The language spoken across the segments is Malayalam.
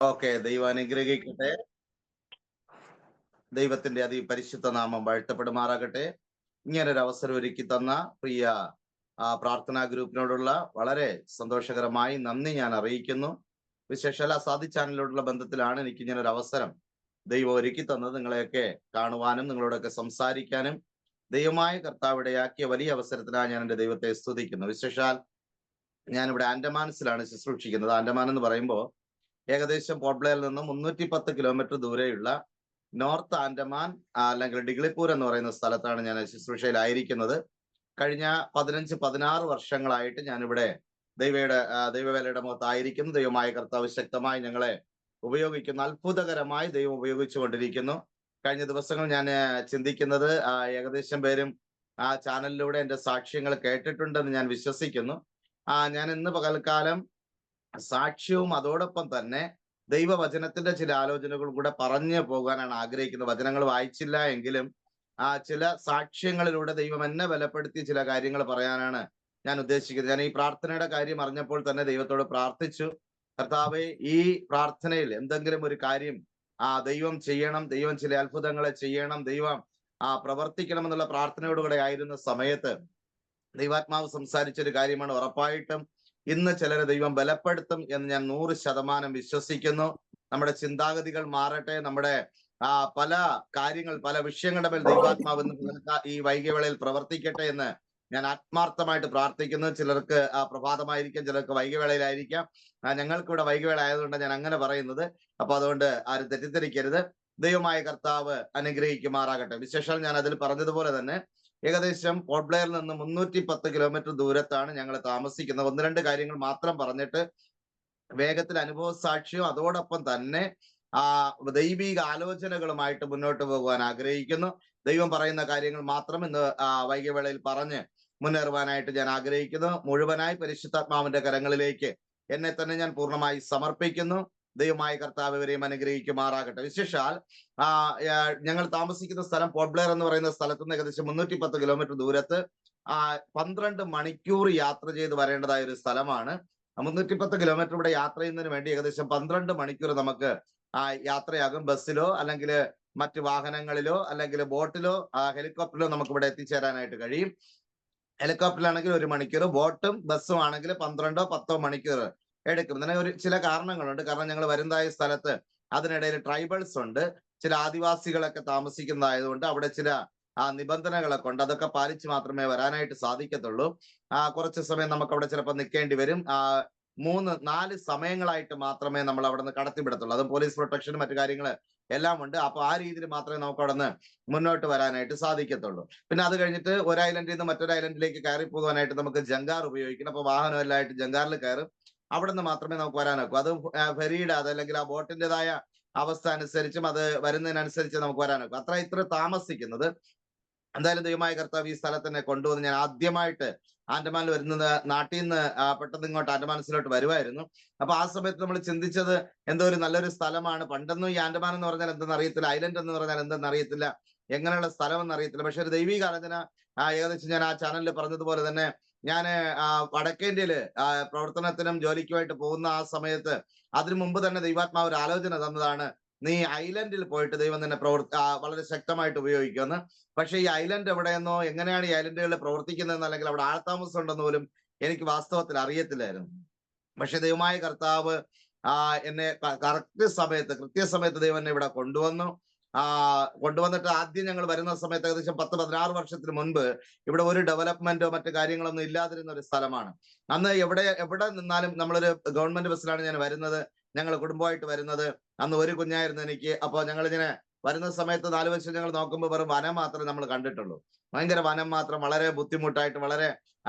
ഓക്കെ, ദൈവം അനുഗ്രഹിക്കട്ടെ. ദൈവത്തിന്റെ അതിപരിശുദ്ധ നാമം വാഴ്ത്തപ്പെടുമാറാകട്ടെ. ഇങ്ങനൊരു അവസരം ഒരുക്കി തന്ന പ്രിയ പ്രാർത്ഥനാ ഗ്രൂപ്പിനോടുള്ള വളരെ സന്തോഷകരമായി നന്ദി ഞാൻ അറിയിക്കുന്നു. വിശേഷാൽ അസാദി ചാനലിലോടുള്ള ബന്ധത്തിലാണ് എനിക്ക് ഇങ്ങനൊരു അവസരം ദൈവം ഒരുക്കി തന്നത്. നിങ്ങളെയൊക്കെ കാണുവാനും നിങ്ങളോടൊക്കെ സംസാരിക്കാനും ദൈവമായ കർത്താവ് ഇടയാക്കിയ വലിയ അവസരത്തിനാണ് ഞാൻ എൻ്റെ ദൈവത്തെ സ്തുതിക്കുന്നു. വിശേഷാൽ ഞാനിവിടെ ആൻഡമാൻസിലാണ് ശുശ്രൂഷിക്കുന്നത്. ആൻഡമാൻ എന്ന് പറയുമ്പോൾ ഏകദേശം പോർട്ട് ബ്ലെയറിൽ നിന്ന് 310 കിലോമീറ്റർ ദൂരെയുള്ള നോർത്ത് ആൻഡമാൻ അല്ലെങ്കിൽ ഡിഗ്ലിപൂർ എന്ന് പറയുന്ന സ്ഥലത്താണ് ഞാൻ ശുശ്രൂഷയിലായിരിക്കുന്നത്. കഴിഞ്ഞ 15-16 വർഷങ്ങളായിട്ട് ഞാനിവിടെ ദൈവവേലയുടെ മുഖത്തായിരിക്കുന്നു. ദൈവമായ കർത്താവ് ശക്തമായി ഞങ്ങളെ ഉപയോഗിക്കുന്നു. അത്ഭുതകരമായി ദൈവം ഉപയോഗിച്ചുകൊണ്ടിരിക്കുന്നു. കഴിഞ്ഞ ദിവസങ്ങൾ ഞാൻ ചിന്തിക്കുന്നത് ഏകദേശം പേരും ആ ചാനലിലൂടെ എൻ്റെ സാക്ഷ്യങ്ങൾ കേട്ടിട്ടുണ്ടെന്ന് ഞാൻ വിശ്വസിക്കുന്നു. ഞാൻ ഇന്ന് പകൽക്കാലം സാക്ഷ്യവും അതോടൊപ്പം തന്നെ ദൈവവചനത്തിന്റെ ചില ആലോചനകളും കൂടെ പറഞ്ഞു പോകാനാണ് ആഗ്രഹിക്കുന്നത്. വചനങ്ങൾ വായിച്ചില്ല എങ്കിലും ചില സാക്ഷ്യങ്ങളിലൂടെ ദൈവം എന്നെ ബലപ്പെടുത്തി ചില കാര്യങ്ങൾ പറയാനാണ് ഞാൻ ഉദ്ദേശിക്കുന്നത്. ഞാൻ ഈ പ്രാർത്ഥനയുടെ കാര്യം അറിഞ്ഞപ്പോൾ തന്നെ ദൈവത്തോട് പ്രാർത്ഥിച്ചു, കർത്താവേ, ഈ പ്രാർത്ഥനയിൽ എന്തെങ്കിലും ഒരു കാര്യം ദൈവം ചെയ്യണം, ദൈവം ചില അത്ഭുതങ്ങളെ ചെയ്യണം, ദൈവം പ്രവർത്തിക്കണം എന്നുള്ള പ്രാർത്ഥനയോടുകൂടെ ആയിരുന്ന സമയത്ത് ദൈവാത്മാവ് സംസാരിച്ചൊരു കാര്യമാണ്. ഉറപ്പായിട്ടും ഇന്ന് ചിലരെ ദൈവം ബലപ്പെടുത്തും എന്ന് ഞാൻ 100% വിശ്വസിക്കുന്നു. നമ്മുടെ ചിന്താഗതികൾ മാറട്ടെ, നമ്മുടെ പല കാര്യങ്ങൾ, പല വിഷയങ്ങളുടെ മേൽ ദൈവാത്മാവ് ഈ വൈകിയവേളയിൽ പ്രവർത്തിക്കട്ടെ എന്ന് ഞാൻ ആത്മാർത്ഥമായിട്ട് പ്രാർത്ഥിക്കുന്നു. ചിലർക്ക് പ്രഭാതമായിരിക്കാം, ചിലർക്ക് വൈകിയവേളയിലായിരിക്കാം. ഞങ്ങൾക്കിവിടെ വൈകിയവേള ആയതുകൊണ്ട് ഞാൻ അങ്ങനെ പറയുന്നത്. അപ്പൊ അതുകൊണ്ട് ആരും തെറ്റിദ്ധരിക്കരുത്. ദൈവമായ കർത്താവ് അനുഗ്രഹിക്കുമാറാകട്ടെ. വിശേഷാൽ ഞാൻ അതിൽ പറഞ്ഞതുപോലെ തന്നെ ഏകദേശം പോർട്ട് ബ്ലെയറിൽ നിന്ന് 310 കിലോമീറ്റർ ദൂരത്താണ് ഞങ്ങൾ താമസിക്കുന്നത്. 1-2 കാര്യങ്ങൾ മാത്രം പറഞ്ഞിട്ട് വേഗത്തിൽ അനുഭവ സാക്ഷ്യവും അതോടൊപ്പം തന്നെ ദൈവിക ആലോചനകളുമായിട്ട് മുന്നോട്ട് പോകുവാൻ ആഗ്രഹിക്കുന്നു. ദൈവം പറയുന്ന കാര്യങ്ങൾ മാത്രം ഇന്ന് വൈകിയവേളയിൽ പറഞ്ഞ് മുന്നേറുവാനായിട്ട് ഞാൻ ആഗ്രഹിക്കുന്നു. മുഴുവനായി പരിശുദ്ധാത്മാവിന്റെ കരങ്ങളിലേക്ക് എന്നെ തന്നെ ഞാൻ പൂർണ്ണമായി സമർപ്പിക്കുന്നു. ദൈവമായ കർത്താവ് ഇവരെയും അനുഗ്രഹിക്കുമാറാകട്ടെ. വിശേഷാൽ ഞങ്ങൾ താമസിക്കുന്ന സ്ഥലം പോർട്ട് ബ്ലെയർ എന്ന് പറയുന്ന സ്ഥലത്ത് നിന്ന് ഏകദേശം 310 കിലോമീറ്റർ ദൂരത്ത് 12 മണിക്കൂർ യാത്ര ചെയ്ത് വരേണ്ടതായ ഒരു സ്ഥലമാണ്. 310 കിലോമീറ്റർ ഇവിടെ യാത്ര ചെയ്യുന്നതിന് വേണ്ടി ഏകദേശം 12 മണിക്കൂർ നമുക്ക് യാത്രയാകും. ബസ്സിലോ അല്ലെങ്കിൽ മറ്റ് വാഹനങ്ങളിലോ അല്ലെങ്കിൽ ബോട്ടിലോ ഹെലികോപ്റ്ററിലോ നമുക്ക് ഇവിടെ എത്തിച്ചേരാനായിട്ട് കഴിയും. ഹെലികോപ്റ്ററിലാണെങ്കിൽ 1 മണിക്കൂർ, ബോട്ടും ബസ്സും ആണെങ്കിൽ 12-10 മണിക്കൂർ എടുക്കും. ഇതിന് ചില കാരണങ്ങളുണ്ട്. കാരണം ഞങ്ങൾ വരുന്നതായ സ്ഥലത്ത് അതിനിടയിൽ ട്രൈബൽസ് ഉണ്ട്, ചില ആദിവാസികളൊക്കെ താമസിക്കുന്നതായതുകൊണ്ട് അവിടെ ചില നിബന്ധനകളൊക്കെ ഉണ്ട്. അതൊക്കെ പാലിച്ച് മാത്രമേ വരാനായിട്ട് സാധിക്കത്തുള്ളൂ. കുറച്ച് സമയം നമുക്ക് അവിടെ ചിലപ്പോൾ നിൽക്കേണ്ടി വരും. 3-4 സമയങ്ങളായിട്ട് മാത്രമേ നമ്മൾ അവിടെ നിന്ന് കടത്തിവിടത്തുള്ളൂ. അതും പോലീസ് പ്രൊട്ടക്ഷനും മറ്റു കാര്യങ്ങൾ എല്ലാം ഉണ്ട്. അപ്പൊ ആ രീതിയിൽ മാത്രമേ നമുക്ക് അവിടെ നിന്ന് മുന്നോട്ട് വരാനായിട്ട് സാധിക്കത്തുള്ളൂ. പിന്നെ അത് കഴിഞ്ഞിട്ട് ഒരു ഐലൻഡിൽ നിന്ന് മറ്റൊരു ഐലൻഡിലേക്ക് കയറി പോകാനായിട്ട് നമുക്ക് ജങ്കാർ ഉപയോഗിക്കണം. അപ്പൊ വാഹനം എല്ലാമായിട്ട് ജങ്കാറിൽ കയറും. അവിടെ നിന്ന് മാത്രമേ നമുക്ക് വരാനൊക്കൂ. അത് ഫെറിയുടെ അതല്ലെങ്കിൽ ആ ബോട്ടിൻ്റെതായ അവസ്ഥ അനുസരിച്ചും അത് വരുന്നതിനനുസരിച്ച് നമുക്ക് വരാനൊക്കും. ഇത്ര താമസിക്കുന്നത്. എന്തായാലും ദൈവമായ കർത്താവ് ഈ സ്ഥലത്ത് തന്നെ കൊണ്ടുവന്ന് ഞാൻ ആദ്യമായിട്ട് ആൻഡമാനിൽ വരുന്നത് നാട്ടിൽ നിന്ന് പെട്ടെന്ന് ഇങ്ങോട്ട് ആൻഡമാൻസിലോട്ട് വരുമായിരുന്നു. അപ്പൊ ആ സമയത്ത് നമ്മൾ ചിന്തിച്ചത് എന്തോ ഒരു നല്ലൊരു സ്ഥലമാണ്. പണ്ടൊന്നും ഈ ആൻഡമാൻ എന്ന് പറഞ്ഞാൽ എന്തെന്ന് അറിയത്തില്ല, ഐലൻഡ് എന്ന് പറഞ്ഞാൽ എന്തെന്ന് അറിയത്തില്ല, എങ്ങനെയുള്ള സ്ഥലം എന്ന് അറിയത്തില്ല. പക്ഷെ ഒരു ദൈവിക ആലോചന ഏകദേശം ഞാൻ ആ ചാനലിൽ പറഞ്ഞതുപോലെ തന്നെ ഞാൻ വടക്കേന്ത്യയില് പ്രവർത്തനത്തിനും ജോലിക്കുമായിട്ട് പോകുന്ന ആ സമയത്ത് അതിനു മുമ്പ് തന്നെ ദൈവാത്മാവ് ഒരു ആലോചന തന്നതാണ്, നീ ഐലൻഡിൽ പോയിട്ട് ദൈവം തന്നെ വളരെ ശക്തമായിട്ട് ഉപയോഗിക്കുമെന്ന്. പക്ഷെ ഈ ഐലൻഡ് എവിടെയെന്നോ എങ്ങനെയാണ് ഈ ഐലൻഡുകളിൽ പ്രവർത്തിക്കുന്നതെന്ന് അല്ലെങ്കിൽ അവിടെ ആൾതാമസം ഉണ്ടെന്ന് പോലും എനിക്ക് വാസ്തവത്തിൽ അറിയത്തില്ലായിരുന്നു. പക്ഷെ ദൈവമായ കർത്താവ് എന്നെ കൃത്യസമയത്ത് ദൈവം എന്നെ ഇവിടെ കൊണ്ടുവന്നിട്ട് ആദ്യം ഞങ്ങൾ വരുന്ന സമയത്ത് ഏകദേശം 10-16 വർഷത്തിന് മുൻപ് ഇവിടെ ഒരു ഡെവലപ്മെന്റോ മറ്റു കാര്യങ്ങളൊന്നും ഇല്ലാതിരുന്ന ഒരു സ്ഥലമാണ്. അന്ന് എവിടെ നിന്നാലും നമ്മളൊരു ഗവൺമെന്റ് ബസ്സിലാണ് ഞാൻ വരുന്നത്, ഞങ്ങൾ കുടുംബമായിട്ട് വരുന്നത്. അന്ന് ഒരു കുഞ്ഞായിരുന്നു എനിക്ക്. അപ്പോൾ ഞങ്ങൾ ഇങ്ങനെ വരുന്ന സമയത്ത് 4 വശം ഞങ്ങൾ നോക്കുമ്പോൾ വെറും വനം മാത്രമേ നമ്മൾ കണ്ടിട്ടുള്ളൂ. ഭയങ്കര വനം മാത്രം, വളരെ ബുദ്ധിമുട്ടായിട്ട്, വളരെ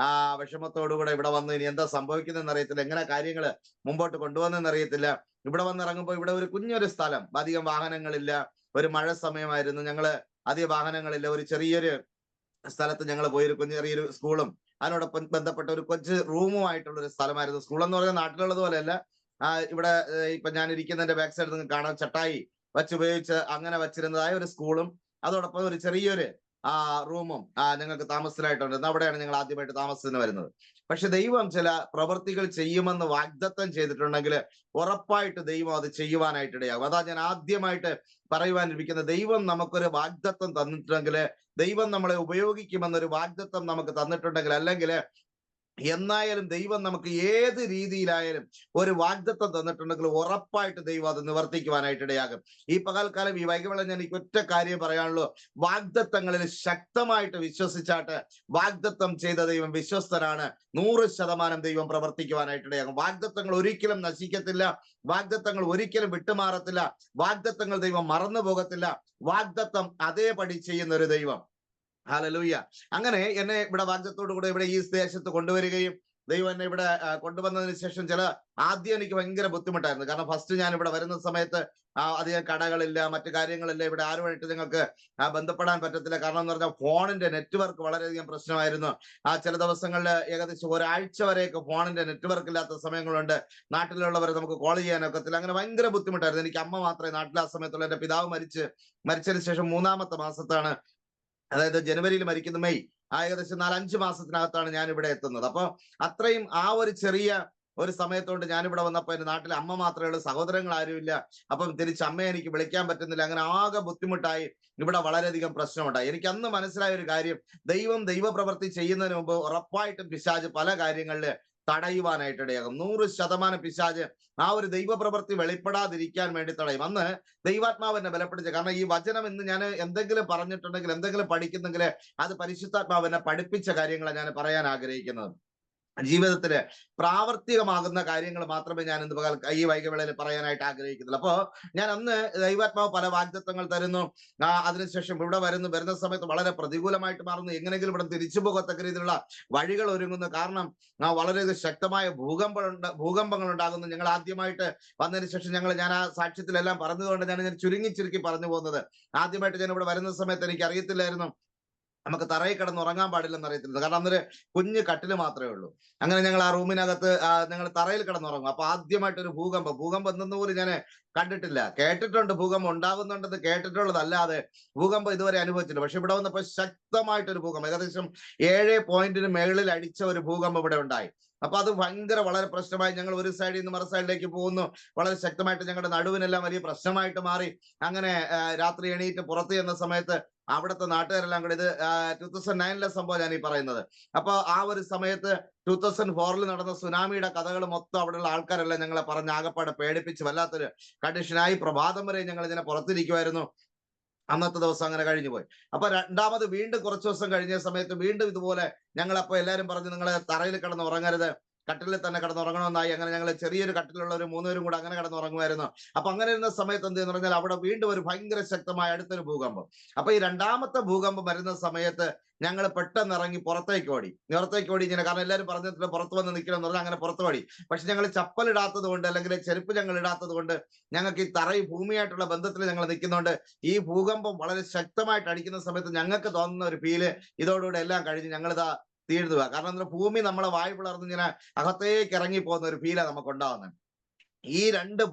വിഷമത്തോടുകൂടെ ഇവിടെ വന്ന് ഇനി എന്താ സംഭവിക്കുന്നതെന്ന് അറിയത്തില്ല, എങ്ങനെ കാര്യങ്ങൾ മുമ്പോട്ട് കൊണ്ടുവന്നെന്ന് അറിയത്തില്ല. ഇവിടെ വന്നിറങ്ങുമ്പോൾ ഇവിടെ ഒരു കുഞ്ഞൊരു സ്ഥലം, അധികം വാഹനങ്ങളില്ല, ഒരു മഴ സമയമായിരുന്നു, ഞങ്ങള് അധികം വാഹനങ്ങളില്ല, ഒരു ചെറിയൊരു സ്ഥലത്ത് ഞങ്ങൾ പോയി ഒരു ചെറിയൊരു സ്കൂളും അതിനോടൊപ്പം ബന്ധപ്പെട്ട ഒരു കൊച്ചു റൂമുമായിട്ടുള്ള ഒരു സ്ഥലമായിരുന്നു. സ്കൂൾ എന്ന് പറയുന്നത് നാട്ടിലുള്ളത് പോലെയല്ല. ഇവിടെ ഇപ്പൊ ഞാൻ ഇരിക്കുന്നതിന്റെ ബാക്ക് സൈഡിൽ നിങ്ങൾക്ക് കാണാം, ചട്ടായി ഉപയോഗിച്ച് അങ്ങനെ വച്ചിരുന്നതായ ഒരു സ്കൂളും അതോടൊപ്പം ഒരു ചെറിയൊരു റൂമും ഞങ്ങൾക്ക് താമസത്തിനായിട്ടുണ്ട്. അവിടെയാണ് ഞങ്ങൾ ആദ്യമായിട്ട് താമസത്തിന് വരുന്നത്. പക്ഷെ ദൈവം ചില പ്രവൃത്തികൾ ചെയ്യുമെന്ന് വാഗ്ദത്തം ചെയ്തിട്ടുണ്ടെങ്കിൽ ഉറപ്പായിട്ട് ദൈവം അത് ചെയ്യുവാനായിട്ടിടയാകും. അതാ ഞാൻ ആദ്യമായിട്ട് പറയുവാനിരിക്കുന്നത്. ദൈവം നമുക്കൊരു വാഗ്ദത്തം തന്നിട്ടുണ്ടെങ്കിൽ, ദൈവം നമ്മളെ ഉപയോഗിക്കുമെന്നൊരു വാഗ്ദത്തം നമുക്ക് തന്നിട്ടുണ്ടെങ്കിൽ, അല്ലെങ്കിൽ എന്നായാലും ദൈവം നമുക്ക് ഏത് രീതിയിലായാലും ഒരു വാഗ്ദത്തം തന്നിട്ടുണ്ടെങ്കിൽ ഉറപ്പായിട്ട് ദൈവം അത് നിവർത്തിക്കുവാനായിട്ട് ഇടയാകും. ഈ പകൽക്കാലം ഈ വൈകിവേള ഞാൻ എനിക്ക് ഒറ്റ കാര്യം പറയാനുള്ളൂ. വാഗ്ദത്തങ്ങളിൽ ശക്തമായിട്ട് വിശ്വസിച്ചാട്ട് വാഗ്ദത്തം ചെയ്ത ദൈവം വിശ്വസ്തനാണ്. 100% ദൈവം പ്രവർത്തിക്കുവാനായിട്ട് ഇടയാകും. വാഗ്ദത്തങ്ങൾ ഒരിക്കലും നശിക്കത്തില്ല. വാഗ്ദത്തങ്ങൾ ഒരിക്കലും വിട്ടുമാറത്തില്ല. വാഗ്ദത്തങ്ങൾ ദൈവം മറന്നു പോകത്തില്ല. വാഗ്ദത്തം അതേപടി ചെയ്യുന്ന ഒരു ദൈവം. ഹല്ലേലൂയ. അങ്ങനെ എന്നെ ഇവിടെ വാഗ്ദത്തോടു കൂടെ ഇവിടെ ഈ ദേശത്ത് കൊണ്ടുവരികയും ദൈവം എന്നെ ഇവിടെ കൊണ്ടുവന്നതിന് ശേഷം ആദ്യം എനിക്ക് ഭയങ്കര ബുദ്ധിമുട്ടായിരുന്നു. കാരണം ഫസ്റ്റ് ഞാൻ ഇവിടെ വരുന്ന സമയത്ത് അധികം കടകളില്ല, മറ്റു കാര്യങ്ങളില്ല, ഇവിടെ ആരുമായിട്ട് നിങ്ങൾക്ക് ബന്ധപ്പെടാൻ പറ്റത്തില്ല. കാരണം എന്ന് പറഞ്ഞാൽ ഫോണിന്റെ നെറ്റ്വർക്ക് വളരെയധികം പ്രശ്നമായിരുന്നു. ചില ദിവസങ്ങളിൽ ഏകദേശം ഒരാഴ്ച വരെയൊക്കെ ഫോണിന്റെ നെറ്റ്വർക്ക് ഇല്ലാത്ത സമയങ്ങളുണ്ട്. നാട്ടിലുള്ളവരെ നമുക്ക് കോൾ ചെയ്യാനൊക്കത്തില്ല. അങ്ങനെ ഭയങ്കര ബുദ്ധിമുട്ടായിരുന്നു. എനിക്ക് അമ്മ മാത്രമേ നാട്ടിൽ ആ സമയത്തുള്ളൂ. എന്റെ പിതാവ് മരിച്ചതിന് ശേഷം 3-ാമത്തെ മാസത്താണ്, അതായത് ജനുവരിയിൽ മരിക്കുന്ന മെയ്, ഏകദേശം 4-5 മാസത്തിനകത്താണ് ഞാൻ ഇവിടെ എത്തുന്നത്. അപ്പൊ അത്രയും ഒരു ചെറിയ ഒരു സമയത്തോണ്ട് ഞാനിവിടെ വന്നപ്പോ എന്റെ നാട്ടിൽ അമ്മ മാത്രമേ ഉള്ളൂ, സഹോദരങ്ങൾ ആരുമില്ല. അപ്പം തിരിച്ച് അമ്മയെ എനിക്ക് വിളിക്കാൻ പറ്റുന്നില്ല. അങ്ങനെ ആകെ ബുദ്ധിമുട്ടായി. ഇവിടെ വളരെയധികം പ്രശ്നമുണ്ടായി. എനിക്ക് അന്ന് മനസ്സിലായ ഒരു കാര്യം, ദൈവപ്രവൃത്തി ചെയ്യുന്നതിന് മുമ്പ് ഉറപ്പായിട്ടും പിശാച് പല കാര്യങ്ങളിൽ തടയുവാനായിട്ട് ഇടയാകും. 100% പിശാച് ഒരു ദൈവപ്രവൃത്തി വെളിപ്പെടാതിരിക്കാൻ വേണ്ടി തടയും. അന്ന് ദൈവാത്മാവ് എന്നെ ബലപ്പെടുത്തി. കാരണം ഈ വചനം ഇന്ന് ഞാൻ എന്തെങ്കിലും പറഞ്ഞിട്ടുണ്ടെങ്കിൽ, എന്തെങ്കിലും പഠിക്കുന്നെങ്കിൽ അത് പരിശുദ്ധാത്മാവ് എന്നെ പഠിപ്പിച്ച കാര്യങ്ങളാണ് ഞാൻ പറയാൻ ആഗ്രഹിക്കുന്നത്. ജീവിതത്തില് പ്രാവർത്തികമാകുന്ന കാര്യങ്ങൾ മാത്രമേ ഞാൻ ഈ വൈകിവേളയിൽ പറയാനായിട്ട് ആഗ്രഹിക്കുന്നുള്ളൂ. അപ്പോ ഞാൻ അന്ന് ദൈവാത്മാവ് പല വാഗ്ദത്തങ്ങൾ തരുന്നു. അതിനുശേഷം ഇവിടെ വരുന്ന സമയത്ത് വളരെ പ്രതികൂലമായിട്ട് മാറുന്നു. എങ്ങനെയെങ്കിലും ഇവിടെ തിരിച്ചു പോകത്തക്ക രീതിയിലുള്ള വഴികൾ ഒരുങ്ങുന്നു. കാരണം വളരെ ശക്തമായ ഭൂകമ്പങ്ങൾ ഉണ്ടാകുന്നു. ഞങ്ങൾ ആദ്യമായിട്ട് വന്നതിന് ശേഷം ഞാൻ ആ സാക്ഷ്യത്തിലെല്ലാം പറഞ്ഞതുകൊണ്ട് ഞാൻ ചുരുക്കി പറഞ്ഞു പോകുന്നത്. ആദ്യമായിട്ട് ഞാൻ ഇവിടെ വരുന്ന സമയത്ത് എനിക്ക് അറിയത്തില്ലായിരുന്നു നമുക്ക് തറയിൽ കിടന്ന് ഉറങ്ങാൻ പാടില്ലെന്ന് അറിയത്തില്ല. കാരണം അന്നൊരു കുഞ്ഞു കട്ടില് മാത്രമേ ഉള്ളൂ. അങ്ങനെ ഞങ്ങൾ ആ റൂമിനകത്ത് ഞങ്ങൾ തറയിൽ കിടന്നുറങ്ങും. അപ്പൊ ആദ്യമായിട്ടൊരു ഭൂകമ്പം എന്തെന്ന് പോലും ഞാൻ കണ്ടിട്ടില്ല. കേട്ടിട്ടുണ്ട്, ഭൂകമ്പം ഉണ്ടാകുന്നുണ്ടെന്ന് കേട്ടിട്ടുള്ളതല്ലാതെ ഭൂകമ്പം ഇതുവരെ അനുഭവിച്ചില്ല. പക്ഷെ ഇവിടെ വന്നപ്പോൾ ശക്തമായിട്ടൊരു ഭൂകമ്പം, ഏകദേശം 7 പോയിന്റിന് മേളിൽ അടിച്ച ഒരു ഭൂകമ്പം ഇവിടെ ഉണ്ടായി. അപ്പൊ അത് വളരെ പ്രശ്നമായി. ഞങ്ങൾ ഒരു സൈഡിൽ നിന്ന് മറു സൈഡിലേക്ക് പോകുന്നു. വളരെ ശക്തമായിട്ട് ഞങ്ങളുടെ നടുവിനെല്ലാം വലിയ പ്രശ്നമായിട്ട് മാറി. അങ്ങനെ രാത്രി എണീറ്റ് പുറത്ത് ചെന്ന സമയത്ത് അവിടുത്തെ നാട്ടുകാരെല്ലാം കൂടി, ഇത് 2009-ലെ സംഭവം ഞാൻ ഈ പറയുന്നത്. അപ്പൊ ആ ഒരു സമയത്ത് 2004-ൽ നടന്ന സുനാമിയുടെ കഥകൾ മൊത്തം അവിടെയുള്ള ആൾക്കാരെല്ലാം ഞങ്ങളെ പറഞ്ഞ് ആകപ്പാടെ പേടിപ്പിച്ച് വല്ലാത്തൊരു കണ്ടീഷനായി. പ്രഭാതം വരെ ഞങ്ങൾ ഇതിനെ പുറത്തിരിക്കുമായിരുന്നു. അന്നത്തെ ദിവസം അങ്ങനെ കഴിഞ്ഞു പോയി. അപ്പൊ രണ്ടാമത് വീണ്ടും കുറച്ചു ദിവസം കഴിഞ്ഞ സമയത്ത് വീണ്ടും ഇതുപോലെ ഞങ്ങളപ്പോ എല്ലാരും പറഞ്ഞു, നിങ്ങൾ തറയിൽ കിടന്ന് ഉറങ്ങരുത്, കട്ടിലിൽ തന്നെ കിടന്നുറങ്ങണമെന്നായി. അങ്ങനെ ഞങ്ങൾ ചെറിയൊരു കട്ടിലുള്ള ഒരു 3 പേരും കൂടെ അങ്ങനെ കിടന്നുറങ്ങുമായിരുന്നു. അപ്പൊ അങ്ങനെ ഇരുന്ന സമയത്ത് എന്ത് ചെയ്യുന്ന പറഞ്ഞാൽ അവിടെ വീണ്ടും ഒരു ഭയങ്കര ശക്തമായ അടുത്തൊരു ഭൂകമ്പം. അപ്പൊ ഈ രണ്ടാമത്തെ ഭൂകമ്പം വരുന്ന സമയത്ത് ഞങ്ങൾ പെട്ടെന്ന് ഇറങ്ങി പുറത്തേക്ക് ഓടി ഇങ്ങനെ. കാരണം എല്ലാവരും പറഞ്ഞിട്ട് പുറത്ത് വന്ന് നിൽക്കണം എന്ന് പറഞ്ഞാൽ അങ്ങനെ പുറത്ത് ഓടി. പക്ഷെ ഞങ്ങൾ ചപ്പൽ ഇടാത്തത് കൊണ്ട്, അല്ലെങ്കിൽ ചെരുപ്പ് ഞങ്ങൾ ഇടാത്തത് കൊണ്ട്, ഞങ്ങൾക്ക് ഈ തറയും ഭൂമിയായിട്ടുള്ള ബന്ധത്തിൽ ഞങ്ങൾ നിൽക്കുന്നുണ്ട്. ഈ ഭൂകമ്പം വളരെ ശക്തമായിട്ട് അടിക്കുന്ന സമയത്ത് ഞങ്ങൾക്ക് തോന്നുന്ന ഒരു ഫീല്, ഇതോടുകൂടെ എല്ലാം കഴിഞ്ഞ് ഞങ്ങളിതാ തീർന്നുക. കാരണം ഭൂമി നമ്മളെ വായു പിളർന്ന് ഇങ്ങനെ അകത്തേക്ക് ഇറങ്ങി പോകുന്ന ഒരു ഫീലാണ് നമുക്ക് ഉണ്ടാകുന്നത്. ഈ 2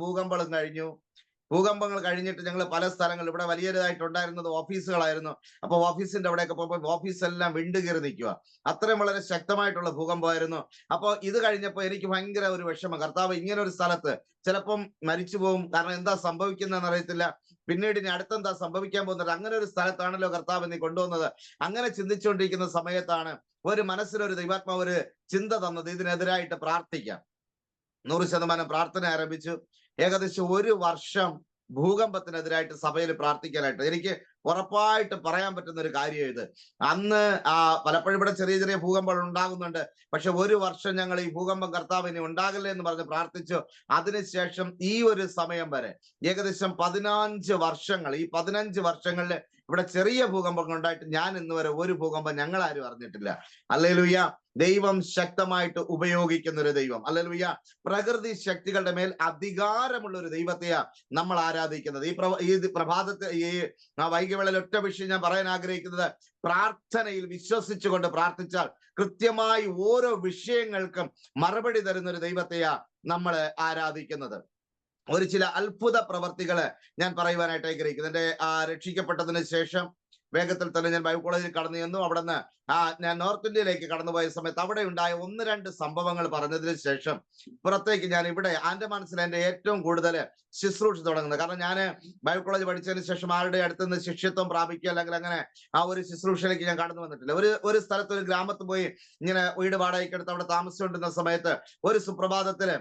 ഭൂകമ്പങ്ങൾ കഴിഞ്ഞിട്ട് ഞങ്ങൾ പല സ്ഥലങ്ങളിൽ, ഇവിടെ വലിയതായിട്ടുണ്ടായിരുന്നത് ഓഫീസുകളായിരുന്നു. അപ്പൊ ഓഫീസിന്റെ അവിടെയൊക്കെ പോകുമ്പോൾ ഓഫീസെല്ലാം വിണ്ടുകീറി നിൽക്കുക. അത്രയും വളരെ ശക്തമായിട്ടുള്ള ഭൂകമ്പമായിരുന്നു. അപ്പൊ ഇത് കഴിഞ്ഞപ്പോ എനിക്ക് ഭയങ്കര ഒരു വിഷമം. കർത്താവ്, ഇങ്ങനെ ഒരു സ്ഥലത്ത് ചിലപ്പം മരിച്ചു പോകും, കാരണം എന്താ സംഭവിക്കുന്നതെന്ന് അറിയത്തില്ല, പിന്നീട് ഇനി അടുത്തെന്താ സംഭവിക്കാൻ പോകുന്നത്, അങ്ങനെ ഒരു സ്ഥലത്താണല്ലോ കർത്താവ് നീ കൊണ്ടുവന്നത്. അങ്ങനെ ചിന്തിച്ചുകൊണ്ടിരിക്കുന്ന സമയത്താണ് ഒരു മനസ്സിലൊരു ദൈവാത്മാവ് ഒരു ചിന്ത തന്നത്, ഇതിനെതിരായിട്ട് പ്രാർത്ഥിക്കാം. 100% പ്രാർത്ഥന ആരംഭിച്ചു. ഏകദേശം 1 വർഷം ഭൂകമ്പത്തിനെതിരായിട്ട് സഭയിൽ പ്രാർത്ഥിക്കാനായിട്ട്. എനിക്ക് ഉറപ്പായിട്ട് പറയാൻ പറ്റുന്ന ഒരു കാര്യം ഇത്. അന്ന് പലപ്പോഴും ഇവിടെ ചെറിയ ചെറിയ ഭൂകമ്പങ്ങൾ ഉണ്ടാകുന്നുണ്ട്. പക്ഷെ 1 വർഷം ഞങ്ങൾ ഈ ഭൂകമ്പം കർത്താവിന് ഉണ്ടാകില്ലേ എന്ന് പറഞ്ഞ് പ്രാർത്ഥിച്ചു. അതിനുശേഷം ഈ ഒരു സമയം വരെ ഏകദേശം 15 വർഷങ്ങൾ, ഈ 15 വർഷങ്ങളിൽ ഇവിടെ ചെറിയ ഭൂകമ്പങ്ങൾ ഉണ്ടായിട്ട് ഞാൻ ഇന്ന് വരെ ഒരു ഭൂകമ്പം ഞങ്ങൾ ആരും അറിഞ്ഞിട്ടില്ല. ഹല്ലേലൂയ. ദൈവം ശക്തമായിട്ട് ഉപയോഗിക്കുന്ന ഒരു ദൈവം. ഹല്ലേലൂയ. പ്രകൃതി ശക്തികളുടെ മേൽ അധികാരമുള്ള ഒരു ദൈവത്തെയാ നമ്മൾ ആരാധിക്കുന്നത്. ഈ പ്രഭാതത്തെ ഈ വൈകിവേളയിൽ ഒറ്റ വിഷയം ഞാൻ പറയാൻ ആഗ്രഹിക്കുന്നത്, പ്രാർത്ഥനയിൽ വിശ്വസിച്ചുകൊണ്ട് പ്രാർത്ഥിച്ചാൽ കൃത്യമായി ഓരോ വിഷയങ്ങൾക്കും മറുപടി തരുന്ന ഒരു ദൈവത്തെയാ നമ്മൾ ആരാധിക്കുന്നത്. ചില അത്ഭുത പ്രവർത്തികള് ഞാൻ പറയുവാനായിട്ട് ആഗ്രഹിക്കുന്നു. എന്റെ രക്ഷിക്കപ്പെട്ടതിന് ശേഷം വേഗത്തിൽ തന്നെ ഞാൻ ബൈബിൾ കോളേജിൽ കടന്നു ചെന്നു. അവിടെ നിന്ന് ഞാൻ നോർത്ത് ഇന്ത്യയിലേക്ക് കടന്നുപോയ സമയത്ത് അവിടെ ഉണ്ടായ 1-2 സംഭവങ്ങൾ പറഞ്ഞതിന് ശേഷം പുറത്തേക്ക് ഞാൻ ഇവിടെ ആൻഡമാൻസിൽ എന്റെ ഏറ്റവും കൂടുതൽ ശുശ്രൂഷ തുടങ്ങുന്നത്. കാരണം ഞാൻ ബൈബിൾ കോളേജ് പഠിച്ചതിന് ശേഷം ആരുടെ അടുത്ത് നിന്ന് ശിഷ്യത്വം പ്രാപിക്കുക അല്ലെങ്കിൽ അങ്ങനെ ആ ഒരു ശുശ്രൂഷയിലേക്ക് ഞാൻ കടന്നു വന്നിട്ടില്ല. ഒരു സ്ഥലത്ത് ഒരു ഗ്രാമത്തിൽ പോയി ഇങ്ങനെ വീട് വാടകയ്ക്ക് എടുത്ത് അവിടെ താമസിച്ചുകൊണ്ടിരുന്ന സമയത്ത് ഒരു സുപ്രഭാതത്തില്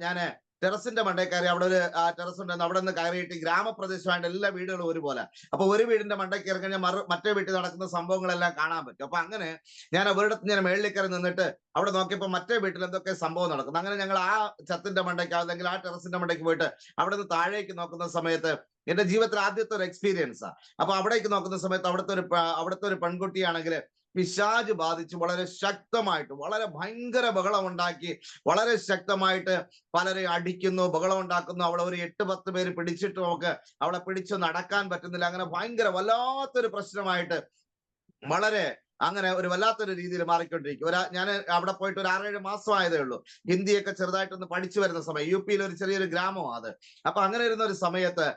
ഞാന് ടെറസിന്റെ മണ്ടേ കയറി. അവിടെ ഒരു ടെറസ് ഉണ്ടായിരുന്നു. അവിടെ നിന്ന് കയറിയിട്ട് ഗ്രാമപ്രദേശമായിട്ട് എല്ലാ വീടുകളും ഒരുപോലെ. അപ്പൊ ഒരു വീടിന്റെ മണ്ടയ്ക്ക് ഇറങ്ങി കഴിഞ്ഞാൽ മറ്റേ വീട്ടിൽ നടക്കുന്ന സംഭവങ്ങളെല്ലാം കാണാൻ പറ്റും. അപ്പൊ അങ്ങനെ ഞാൻ അവരുടെ ഞാൻ മേളിൽ കയറി നിന്നിട്ട് അവിടെ നോക്കിയപ്പോൾ മറ്റേ വീട്ടിൽ എന്തൊക്കെ സംഭവം നടക്കുന്നു. അങ്ങനെ ഞങ്ങൾ ആ ചത്തിന്റെ മണ്ടയ്ക്ക് അല്ലെങ്കിൽ ആ ടെറസിന്റെ മണ്ടയ്ക്ക് പോയിട്ട് അവിടെ നിന്ന് താഴേക്ക് നോക്കുന്ന സമയത്ത് എന്റെ ജീവിതത്തിൽ ആദ്യത്തെ ഒരു എക്സ്പീരിയൻസാ. അപ്പൊ അവിടേക്ക് നോക്കുന്ന സമയത്ത് അവിടുത്തെ ഒരു പെൺകുട്ടിയാണെങ്കിൽ പിശാച് ബാധിച്ച് വളരെ ശക്തമായിട്ട് വളരെ ഭയങ്കര ബഹളം ഉണ്ടാക്കി വളരെ ശക്തമായിട്ട് പലരെ അടിക്കുന്നു, ബഹളം ഉണ്ടാക്കുന്നു. അവളെ ഒരു 8-10 പേര് പിടിച്ചിട്ട് നമുക്ക് അവളെ പിടിച്ച് നടക്കാൻ പറ്റുന്നില്ല. അങ്ങനെ ഭയങ്കര വല്ലാത്തൊരു പ്രശ്നമായിട്ട് വളരെ അങ്ങനെ ഒരു വല്ലാത്തൊരു രീതിയിൽ മാറിക്കൊണ്ടിരിക്കും. ഞാൻ അവിടെ പോയിട്ട് ഒരു 6-7 മാസമായതേ ഉള്ളൂ. ഹിന്ദിയൊക്കെ ചെറുതായിട്ടൊന്ന് പഠിച്ചു വരുന്ന സമയം. UP-യിൽ ഒരു ചെറിയൊരു ഗ്രാമമാണ് അത്. അപ്പൊ അങ്ങനെ ഇരുന്ന ഒരു സമയത്ത്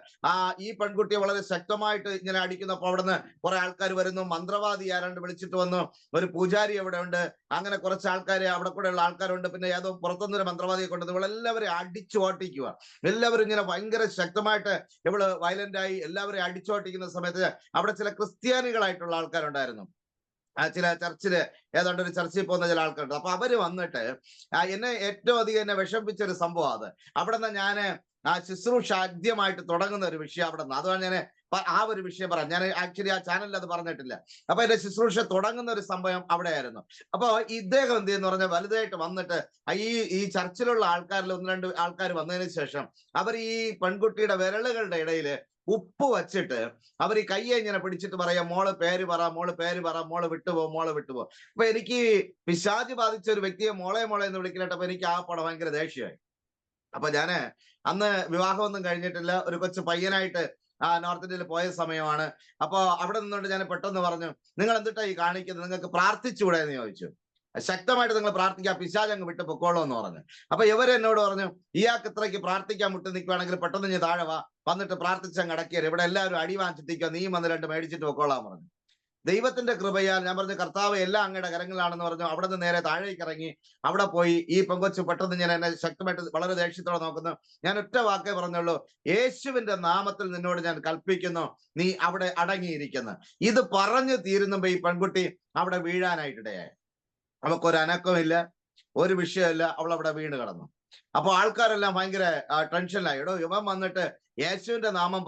ഈ പെൺകുട്ടിയെ വളരെ ശക്തമായിട്ട് ഇങ്ങനെ അടിക്കുന്നപ്പോൾ അവിടെ നിന്ന് കുറെ ആൾക്കാർ വരുന്നു. മന്ത്രവാദി ആരാണ്ട് വിളിച്ചിട്ട് വന്നു. ഒരു പൂജാരി അവിടെ ഉണ്ട്. അങ്ങനെ കുറച്ച് ആൾക്കാർ അവിടെ കൂടെ ഉള്ള ആൾക്കാരുണ്ട്. പിന്നെ ഏതോ പുറത്തുനിന്നൊരു മന്ത്രവാദിയെ കൊണ്ടുവന്ന് ഇവളെല്ലാവരെയും അടിച്ചു ഓട്ടിക്കുക. എല്ലാവരും ഇങ്ങനെ ഭയങ്കര ശക്തമായിട്ട് ഇവള് വയലന്റായി എല്ലാവരെയും അടിച്ചോട്ടിക്കുന്ന സമയത്ത് അവിടെ ചില ക്രിസ്ത്യാനികളായിട്ടുള്ള ആൾക്കാരുണ്ടായിരുന്നു. ചില ചർച്ചില് ഏതാണ്ട് ഒരു ചർച്ചിൽ പോകുന്ന ചില ആൾക്കാരുണ്ട്. അപ്പൊ അവര് വന്നിട്ട് എന്നെ ഏറ്റവും അധികം എന്നെ വിഷമിപ്പിച്ച ഒരു സംഭവം അത്. അവിടെ നിന്ന് ഞാന് ശുശ്രൂഷ ആദ്യമായിട്ട് തുടങ്ങുന്ന ഒരു വിഷയം അവിടെ നിന്ന്. അതുകൊണ്ട് ഞാൻ ആ ഒരു വിഷയം പറയാം. ഞാൻ ആക്ച്വലി ആ ചാനലിൽ അത് പറഞ്ഞിട്ടില്ല. അപ്പൊ എന്റെ ശുശ്രൂഷ തുടങ്ങുന്ന ഒരു സംഭവം അവിടെയായിരുന്നു. അപ്പൊ ഇദ്ദേഹം എന്ത് ചെയ്യുന്ന പറഞ്ഞാൽ വലുതായിട്ട് വന്നിട്ട് ഈ ചർച്ചിലുള്ള ആൾക്കാരിൽ 1-2 ആൾക്കാർ വന്നതിന് ശേഷം അവർ ഈ പെൺകുട്ടിയുടെ വിരലുകളുടെ ഇടയില് ഉപ്പ് വച്ചിട്ട് അവർ ഈ കയ്യെ ഇങ്ങനെ പിടിച്ചിട്ട് പറയാം, മോള് പേര് പറ, മോള് പേര് പറ, മോള് വിട്ടുപോ, മോള് വിട്ടുപോ. അപ്പൊ എനിക്ക് പിശാച് ബാധിച്ച ഒരു വ്യക്തിയെ മോളെ എന്ന് വിളിക്കലട്ടപ്പോ എനിക്ക് ആ പടം ഭയങ്കര ദേഷ്യമായി. അപ്പൊ ഞാന് അന്ന് വിവാഹമൊന്നും കഴിഞ്ഞിട്ടില്ല. ഒരു കൊച്ചു പയ്യനായിട്ട് നോർത്ത് ഇന്ത്യയിൽ പോയ സമയമാണ്. അപ്പൊ അവിടെ നിന്നുകൊണ്ട് ഞാൻ പെട്ടെന്ന് പറഞ്ഞു, നിങ്ങൾ എന്തിട്ടാ ഈ കാണിക്കുന്നത്, നിങ്ങൾക്ക് പ്രാർത്ഥിച്ചുകൂടെ എന്ന് ചോദിച്ചു. ശക്തമായിട്ട് നിങ്ങൾ പ്രാർത്ഥിക്കുക, പിശാച് അങ്ങ് വിട്ട് പൊക്കോളൂ എന്ന് പറഞ്ഞു. അപ്പൊ ഇവരെന്നോട് പറഞ്ഞു, ഇയാൾക്ക് ഇത്രയ്ക്ക് പ്രാർത്ഥിക്കാൻ മുട്ടി നിൽക്കുകയാണെങ്കിൽ പെട്ടെന്ന് ഞാൻ താഴെ വന്നിട്ട് പ്രാർത്ഥിച്ചങ്ങ് അടക്കിയത്, ഇവിടെ എല്ലാവരും അടി വാങ്ങിച്ചിട്ടിരിക്കുക, നീ വന്ന് 2 മേടിച്ചിട്ട് പൊക്കോളാൻ പറഞ്ഞു. ദൈവത്തിന്റെ കൃപയാൽ ഞാൻ പറഞ്ഞു, കർത്താവ് എല്ലാം അങ്ങയുടെ കരങ്ങളിലാണെന്ന് പറഞ്ഞു. അവിടെ നിന്ന് നേരെ താഴേക്ക് ഇറങ്ങി അവിടെ പോയി ഈ പെങ്കൊച്ചു പെട്ടെന്ന് ഞാൻ എന്നെ ശക്തമായിട്ട് വളരെ ദേഷ്യത്തോടെ നോക്കുന്നു. ഞാൻ ഒറ്റ വാക്കേ പറഞ്ഞുള്ളൂ, യേശുവിന്റെ നാമത്തിൽ നിന്നോട് ഞാൻ കൽപ്പിക്കുന്നു, നീ അവിടെ അടങ്ങിയിരിക്കുന്നു. ഇത് പറഞ്ഞു തീരുന്നുമ്പോ ഈ പെൺകുട്ടി അവിടെ വീഴാനായിട്ടിടയായി. അവക്കൊരു അനക്കമില്ല, ഒരു വിഷയമില്ല, അവൾ അവിടെ വീണ് കിടന്നു. അപ്പൊ ആൾക്കാരെല്ലാം ഭയങ്കര ടെൻഷനിലായി. എടോ, ഇവൻ വന്നിട്ട് യേശുവിന്റെ നാമം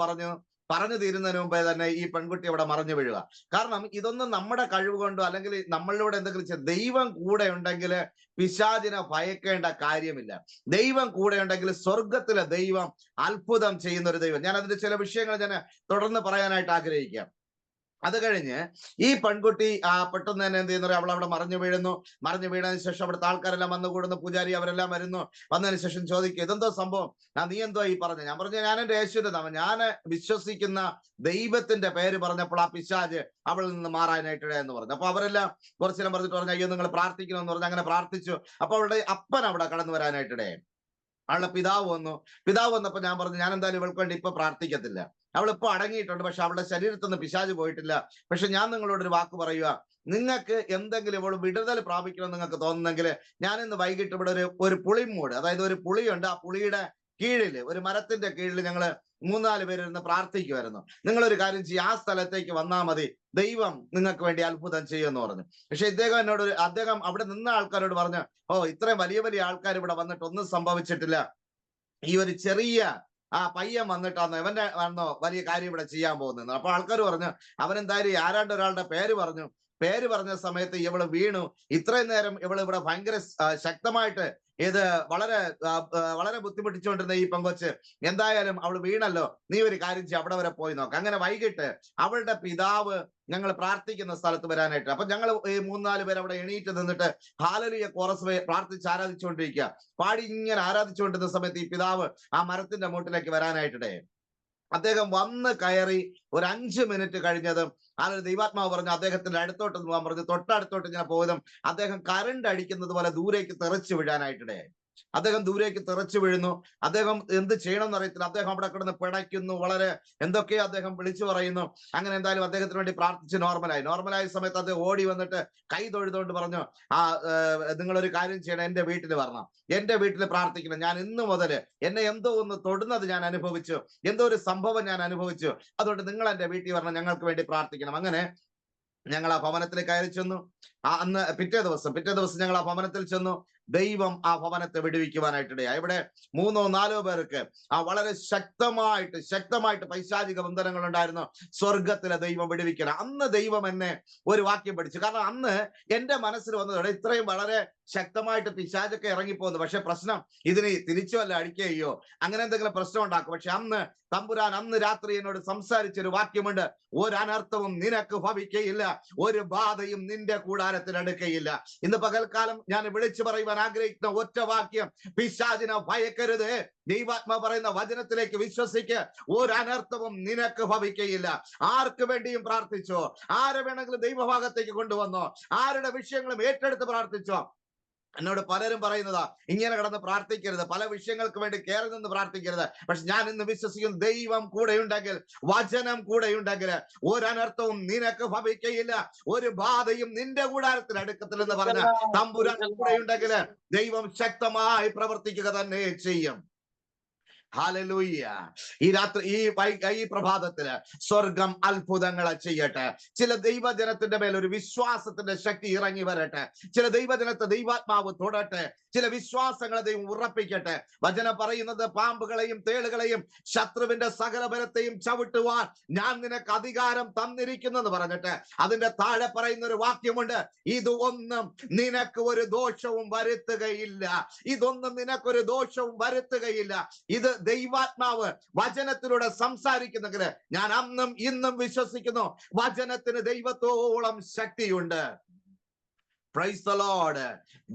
പറഞ്ഞു തീരുന്നതിന് മുമ്പേ തന്നെ ഈ പെൺകുട്ടി അവിടെ മറിഞ്ഞു വീഴുക. കാരണം ഇതൊന്നും നമ്മുടെ കഴിവ് കൊണ്ടോ അല്ലെങ്കിൽ നമ്മളിലൂടെ എന്തെങ്കിലും ദൈവം കൂടെ ഉണ്ടെങ്കിൽ പിശാചിനെ ഭയക്കേണ്ട കാര്യമില്ല. ദൈവം കൂടെ ഉണ്ടെങ്കിൽ സ്വർഗത്തിലെ ദൈവം അത്ഭുതം ചെയ്യുന്ന ഒരു ദൈവം. ഞാൻ അതിന്റെ ചില വിഷയങ്ങൾ ഞാൻ തുടർന്ന് പറയാനായിട്ട് ആഗ്രഹിക്കാം. അത് കഴിഞ്ഞ് ഈ പെൺകുട്ടി പെട്ടെന്ന് തന്നെ എന്ത് ചെയ്യുന്ന അവൾ അവിടെ മറിഞ്ഞു വീണതിന് ശേഷം അവിടുത്തെ ആൾക്കാരെല്ലാം വന്നുകൂടുന്നു. പൂജാരി അവരെല്ലാം വരുന്നു. വന്നതിന് ശേഷം ചോദിക്കും, ഇതെന്തോ സംഭവം, നീ എന്തോ ഈ പറഞ്ഞു? ഞാൻ പറഞ്ഞു, ഞാൻ എന്റെ യേശുവിന്റെ നാമം, ഞാൻ വിശ്വസിക്കുന്ന ദൈവത്തിന്റെ പേര് പറഞ്ഞപ്പോൾ ആ പിശാച് അവളിൽ നിന്ന് മാറാനായിട്ട് എന്ന് പറഞ്ഞു. അപ്പൊ അവരെല്ലാം കുറച്ചെല്ലാം പറഞ്ഞിട്ട് പറഞ്ഞു, അയ്യോ നിങ്ങൾ പ്രാർത്ഥിക്കണമെന്ന് പറഞ്ഞു. അങ്ങനെ പ്രാർത്ഥിച്ചു. അപ്പൊ അവളുടെ അപ്പൻ അവിടെ കടന്നു വരാനായിട്ടിടേ. അവളുടെ പിതാവ് വന്നപ്പോ ഞാൻ പറഞ്ഞു, ഞാൻ എന്തായാലും ഇവൾക്ക് വേണ്ടി ഇപ്പൊ പ്രാർത്ഥിക്കത്തില്ല, അവളിപ്പോ അടങ്ങിയിട്ടുണ്ട്, പക്ഷെ അവളുടെ ശരീരത്തിൽ നിന്ന് പിശാച് പോയിട്ടില്ല. പക്ഷെ ഞാൻ നിങ്ങളോടൊരു വാക്ക് പറയുക, നിങ്ങൾക്ക് എന്തെങ്കിലും ഇവൾ വിടുതൽ പ്രാപിക്കണം നിങ്ങൾക്ക് തോന്നുന്നെങ്കിൽ ഞാൻ ഇന്ന് വൈകിട്ട് ഇവിടെ ഒരു പുളിമൂട്, അതായത് ഒരു പുളിയുണ്ട്, ആ പുളിയുടെ കീഴില് ഒരു മരത്തിന്റെ കീഴിൽ ഞങ്ങള് 3-4 പേരിരുന്ന് പ്രാർത്ഥിക്കുമായിരുന്നു. നിങ്ങളൊരു കാര്യം ചെയ്യുക, ആ സ്ഥലത്തേക്ക് വന്നാൽ മതി, ദൈവം നിങ്ങൾക്ക് വേണ്ടി അത്ഭുതം ചെയ്യുമെന്ന് പറഞ്ഞു. പക്ഷെ അദ്ദേഹം അവിടെ നിന്ന ആൾക്കാരോട് പറഞ്ഞു, ഇത്രയും വലിയ വലിയ ആൾക്കാർ ഇവിടെ വന്നിട്ട് ഒന്നും സംഭവിച്ചിട്ടില്ല, ഈ ഒരു ചെറിയ പയ്യൻ വന്നിട്ടാണോ ആണോ വലിയ കാര്യം ഇവിടെ ചെയ്യാൻ പോകുന്നത്. അപ്പൊ ആൾക്കാർ പറഞ്ഞു, അവനെന്തായാലും ആരാണ്ട് ഒരാളുടെ പേര് പറഞ്ഞ സമയത്ത് ഇവള് വീണു. ഇത്രയും നേരം ഇവള് ഇവിടെ ഭയങ്കര ശക്തമായിട്ട് ഇത് വളരെ ബുദ്ധിമുട്ടിച്ചുകൊണ്ടിരുന്ന ഈ പെങ്കൊച്ച് എന്തായാലും അവൾ വീണല്ലോ, നീ ഒരു കാര്യം ചെയ്യ, അവിടെ വരെ പോയി നോക്കാം. അങ്ങനെ വൈകിട്ട് അവളുടെ പിതാവ് ഞങ്ങൾ പ്രാർത്ഥിക്കുന്ന സ്ഥലത്ത് വരാനായിട്ട്, അപ്പൊ ഞങ്ങൾ ഈ 3-4 പേര് അവിടെ എണീറ്റ് നിന്നിട്ട് ഹല്ലേലൂയ കോറസ് പ്രാർത്ഥിച്ച് ആരാധിച്ചുകൊണ്ടിരിക്കുക. പാടി ഇങ്ങനെ ആരാധിച്ചുകൊണ്ടിരുന്ന സമയത്ത് ഈ പിതാവ് ആ മരത്തിന്റെ മൂട്ടിലേക്ക് വരാനായിട്ടിടേ. അദ്ദേഹം വന്ന് കയറി ഒരു 5 മിനിറ്റ് കഴിഞ്ഞതും ദൈവാത്മാവ് പറഞ്ഞു അദ്ദേഹത്തിന്റെ അടുത്തോട്ട് പോകാൻ പറഞ്ഞു. തൊട്ടടുത്തോട്ട് ഇങ്ങനെ പോയതും അദ്ദേഹം കരണ്ട് അടിക്കുന്നത് പോലെ ദൂരേക്ക് തെറിച്ചു വീഴാനായിട്ടിടയായി. അദ്ദേഹം ദൂരേക്ക് തെറിച്ചു വീഴുന്നു. അദ്ദേഹം എന്ത് ചെയ്യണമെന്ന് അറിയത്തില്ല. അദ്ദേഹം അവിടെ കിടന്ന് പിടയ്ക്കുന്നു. വളരെ എന്തൊക്കെയോ അദ്ദേഹം വിളിച്ചു പറയുന്നു. അങ്ങനെ എന്തായാലും അദ്ദേഹത്തിന് വേണ്ടി പ്രാർത്ഥിച്ച് നോർമലായ സമയത്ത് അദ്ദേഹം ഓടി വന്നിട്ട് കൈ തൊഴുതുകൊണ്ട് പറഞ്ഞു, നിങ്ങളൊരു കാര്യം ചെയ്യണം, എന്റെ വീട്ടിൽ വരണം, എന്റെ വീട്ടിൽ പ്രാർത്ഥിക്കണം. ഞാൻ ഇന്ന് മുതൽ എന്നെ എന്തോ ഒന്ന് തൊടുന്നത് ഞാൻ അനുഭവിച്ചു, എന്തോ ഒരു സംഭവം ഞാൻ അനുഭവിച്ചു, അതുകൊണ്ട് നിങ്ങൾ എന്റെ വീട്ടിൽ വരണം, ഞങ്ങൾക്ക് വേണ്ടി പ്രാർത്ഥിക്കണം. അങ്ങനെ ഞങ്ങൾ ആ ഭവനത്തിലേക്ക് കയറി ചെന്നു. പിറ്റേ ദിവസം ഞങ്ങൾ ആ ഭവനത്തിൽ ചെന്നു. ദൈവം ആ ഭവനത്തെ വിടുവിക്കുവാനായിട്ടിടയായി. ഇവിടെ 3 or 4 പേർക്ക് വളരെ ശക്തമായിട്ട് പൈശാചിക ബന്ധനങ്ങൾ ഉണ്ടായിരുന്നു. സ്വർഗത്തിലെ ദൈവം വിടുവിക്കണം. അന്ന് ദൈവം എന്നെ ഒരു വാക്യം പഠിച്ചു. കാരണം അന്ന് എന്റെ മനസ്സിൽ വന്നത് ഇത്രയും വളരെ ശക്തമായിട്ട് പിശാചൊക്കെ ഇറങ്ങിപ്പോകുന്നു. പക്ഷെ പ്രശ്നം ഇതിന് തിരിച്ചു വല്ല അടിക്കുകയോ അങ്ങനെ എന്തെങ്കിലും പ്രശ്നം ഉണ്ടാക്കും. പക്ഷെ തമ്പുരാൻ അന്ന് രാത്രി എന്നോട് സംസാരിച്ചൊരു വാക്യമുണ്ട്. ഒരനർത്ഥവും നിനക്ക് ഭവിക്കയില്ല, ഒരു ബാധയും നിന്റെ കൂടാരത്തിൽ അടുക്കയില്ല. ഇന്ന് പകൽക്കാലം ഞാൻ വിളിച്ചു പറയുവാൻ ആഗ്രഹിക്കുന്ന ഒറ്റ വാക്യം, പിശാചിനെ ഭയക്കരുത്. ദൈവാത്മാ പറയുന്ന വചനത്തിലേക്ക് വിശ്വസിക്ക്. ഒരനർത്ഥവും നിനക്ക് ഭവിക്കയില്ല. ആർക്ക് വേണ്ടിയും പ്രാർത്ഥിച്ചോ, ആരെ വേണമെങ്കിലും ദൈവഭാഗത്തേക്ക് കൊണ്ടുവന്നോ, ആരുടെ വിഷയങ്ങളും ഏറ്റെടുത്ത് പ്രാർത്ഥിച്ചോ. എന്നോട് പലരും പറയുന്നതാ, ഇങ്ങനെ കിടന്ന് പ്രാർത്ഥിക്കരുത്, പല വിഷയങ്ങൾക്ക് വേണ്ടി കയറി നിന്ന് പ്രാർത്ഥിക്കരുത്. പക്ഷെ ഞാൻ ഇന്ന് വിശ്വസിക്കുന്നു, ദൈവം കൂടെയുണ്ടെങ്കിൽ, വചനം കൂടെയുണ്ടെങ്കിൽ ഒരനർത്ഥവും നിനക്ക് ഭവിക്കയില്ല, ഒരു ബാധയും നിന്റെ കൂടാരത്തിൽ അടുക്കത്തില്ലെന്ന് പറഞ്ഞ തമ്പുരാൻ കൂടെയുണ്ടെങ്കിൽ ദൈവം ശക്തമായി പ്രവർത്തിക്കുക തന്നെ ചെയ്യും. ഹല്ലേലൂയ. ഈ രാത്രി ഈ പ്രഭാതത്തില് സ്വർഗം അത്ഭുതങ്ങളെ ചെയ്യട്ടെ. ചില ദൈവജനത്തിന്റെ മേൽ ഒരു വിശ്വാസത്തിന്റെ ശക്തി ഇറങ്ങി വരട്ടെ. ചില ദൈവജനത്തെ ദൈവാത്മാവ് തൊടട്ടെ. ചില വിശ്വാസങ്ങളെ ദൈവം ഉറപ്പിക്കട്ടെ. വചനം പറയുന്നത്, പാമ്പുകളെയും തേളുകളെയും ശത്രുവിന്റെ സകല ബലത്തെയും ചവിട്ടുവാൻ ഞാൻ നിനക്ക് അധികാരം തന്നിരിക്കുന്നു എന്ന് പറഞ്ഞിട്ട് അതിന്റെ താഴെ പറയുന്ന ഒരു വാക്യമുണ്ട്, ഇതൊന്നും നിനക്ക് ഒരു ദോഷവും വരുത്തുകയില്ല. ഇതൊന്നും നിനക്കൊരു ദോഷവും വരുത്തുകയില്ല. ഇത് ദൈവാത്മാവ് വചനത്തിലൂടെ സംസാരിക്കുന്നെങ്കിൽ ഞാൻ അന്നും ഇന്നും വിശ്വസിക്കുന്നു, വചനത്തിന് ദൈവത്തോളം ശക്തിയുണ്ട്. Praise the Lord.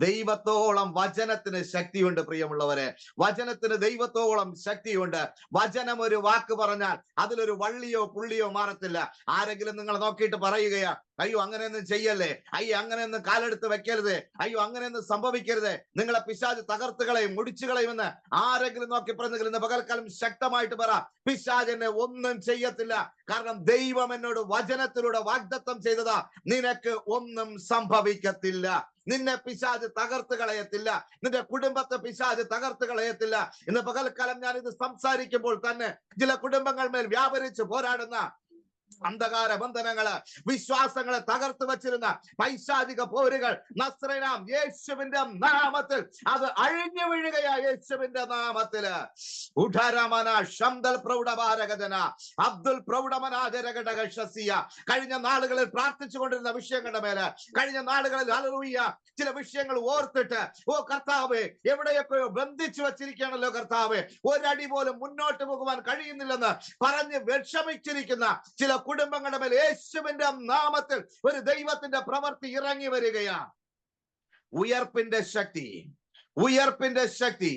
ദൈവത്തോളം വചനത്തിന് ശക്തിയുണ്ട് പ്രിയമുള്ളവരെ. വചനത്തിന് ദൈവത്തോളം ശക്തിയുണ്ട്. വചനം ഒരു വാക്ക് പറഞ്ഞാൽ അതിലൊരു വള്ളിയോ പുള്ളിയോ മാറത്തില്ല. ആരെങ്കിലും നിങ്ങൾ നോക്കിയിട്ട് പറയുകയാ, അയ്യോ അങ്ങനെയൊന്നും ചെയ്യല്ലേ, അയ്യോ അങ്ങനെയൊന്നും കാലെടുത്ത് വെക്കരുത്, അയ്യോ അങ്ങനെയൊന്നും സംഭവിക്കരുത്, നിങ്ങളെ പിശാച് തകർത്തുകളെയും മുടിച്ചുകളയും എന്ന് ആരെങ്കിലും നോക്കി പറഞ്ഞെങ്കിൽ ഇന്ന് പകൽക്കാലം ശക്തമായിട്ട് പറ, പിശാച് എന്നെ ഒന്നും ചെയ്യത്തില്ല. കാരണം ദൈവം എന്നോട് വചനത്തിലൂടെ വാഗ്ദത്തം ചെയ്തതാ, നിനക്ക് ഒന്നും സംഭവിക്കത്തില്ല. നിന്നെ പിശാച് തകർത്ത് കളയത്തില്ല, നിന്റെ കുടുംബത്തെ പിശാച് തകർത്ത് കളയത്തില്ല. ഇന്ന് പകൽക്കാലം ഞാൻ ഇത് സംസാരിക്കുമ്പോൾ തന്നെ ചില കുടുംബങ്ങൾ മേൽ വ്യാപരിച്ച് പോരാടുന്ന അന്ധകാര ബന്ധനങ്ങള്, വിശ്വാസങ്ങളെ തകർത്ത് വച്ചിരുന്ന പൈശാചിക പോരുകൾ നസ്രേനാം യേശുവിന്റെ നാമത്തിൽ അത് അഴിഞ്ഞു വീഴുകയാ. യേശുവിന്റെ നാമത്തില് അബ്ദുൽ കഴിഞ്ഞ നാളുകളിൽ പ്രാർത്ഥിച്ചുകൊണ്ടിരുന്ന വിഷയങ്ങളുടെ മേല്, കഴിഞ്ഞ നാളുകളിൽ ഹല്ലേലൂയ ചില വിഷയങ്ങൾ ഓർത്തിട്ട്, ഓ കർത്താവേ, എവിടെയൊക്കെയോ ബന്ധിച്ചു വച്ചിരിക്കുകയാണല്ലോ കർത്താവേ, ഒരടി പോലും മുന്നോട്ട് പോകുവാൻ കഴിയുന്നില്ലെന്ന് പറഞ്ഞ് വിഷമിച്ചിരിക്കുന്ന ചില കുടുംബങ്ങളുടെ മേൽ യേശുവിന്റെ നാമത്തിൽ ഒരു ദൈവത്തിന്റെ പ്രവൃത്തി ഇറങ്ങി വരികയാ. ഉയർപ്പിന്റെ ശക്തി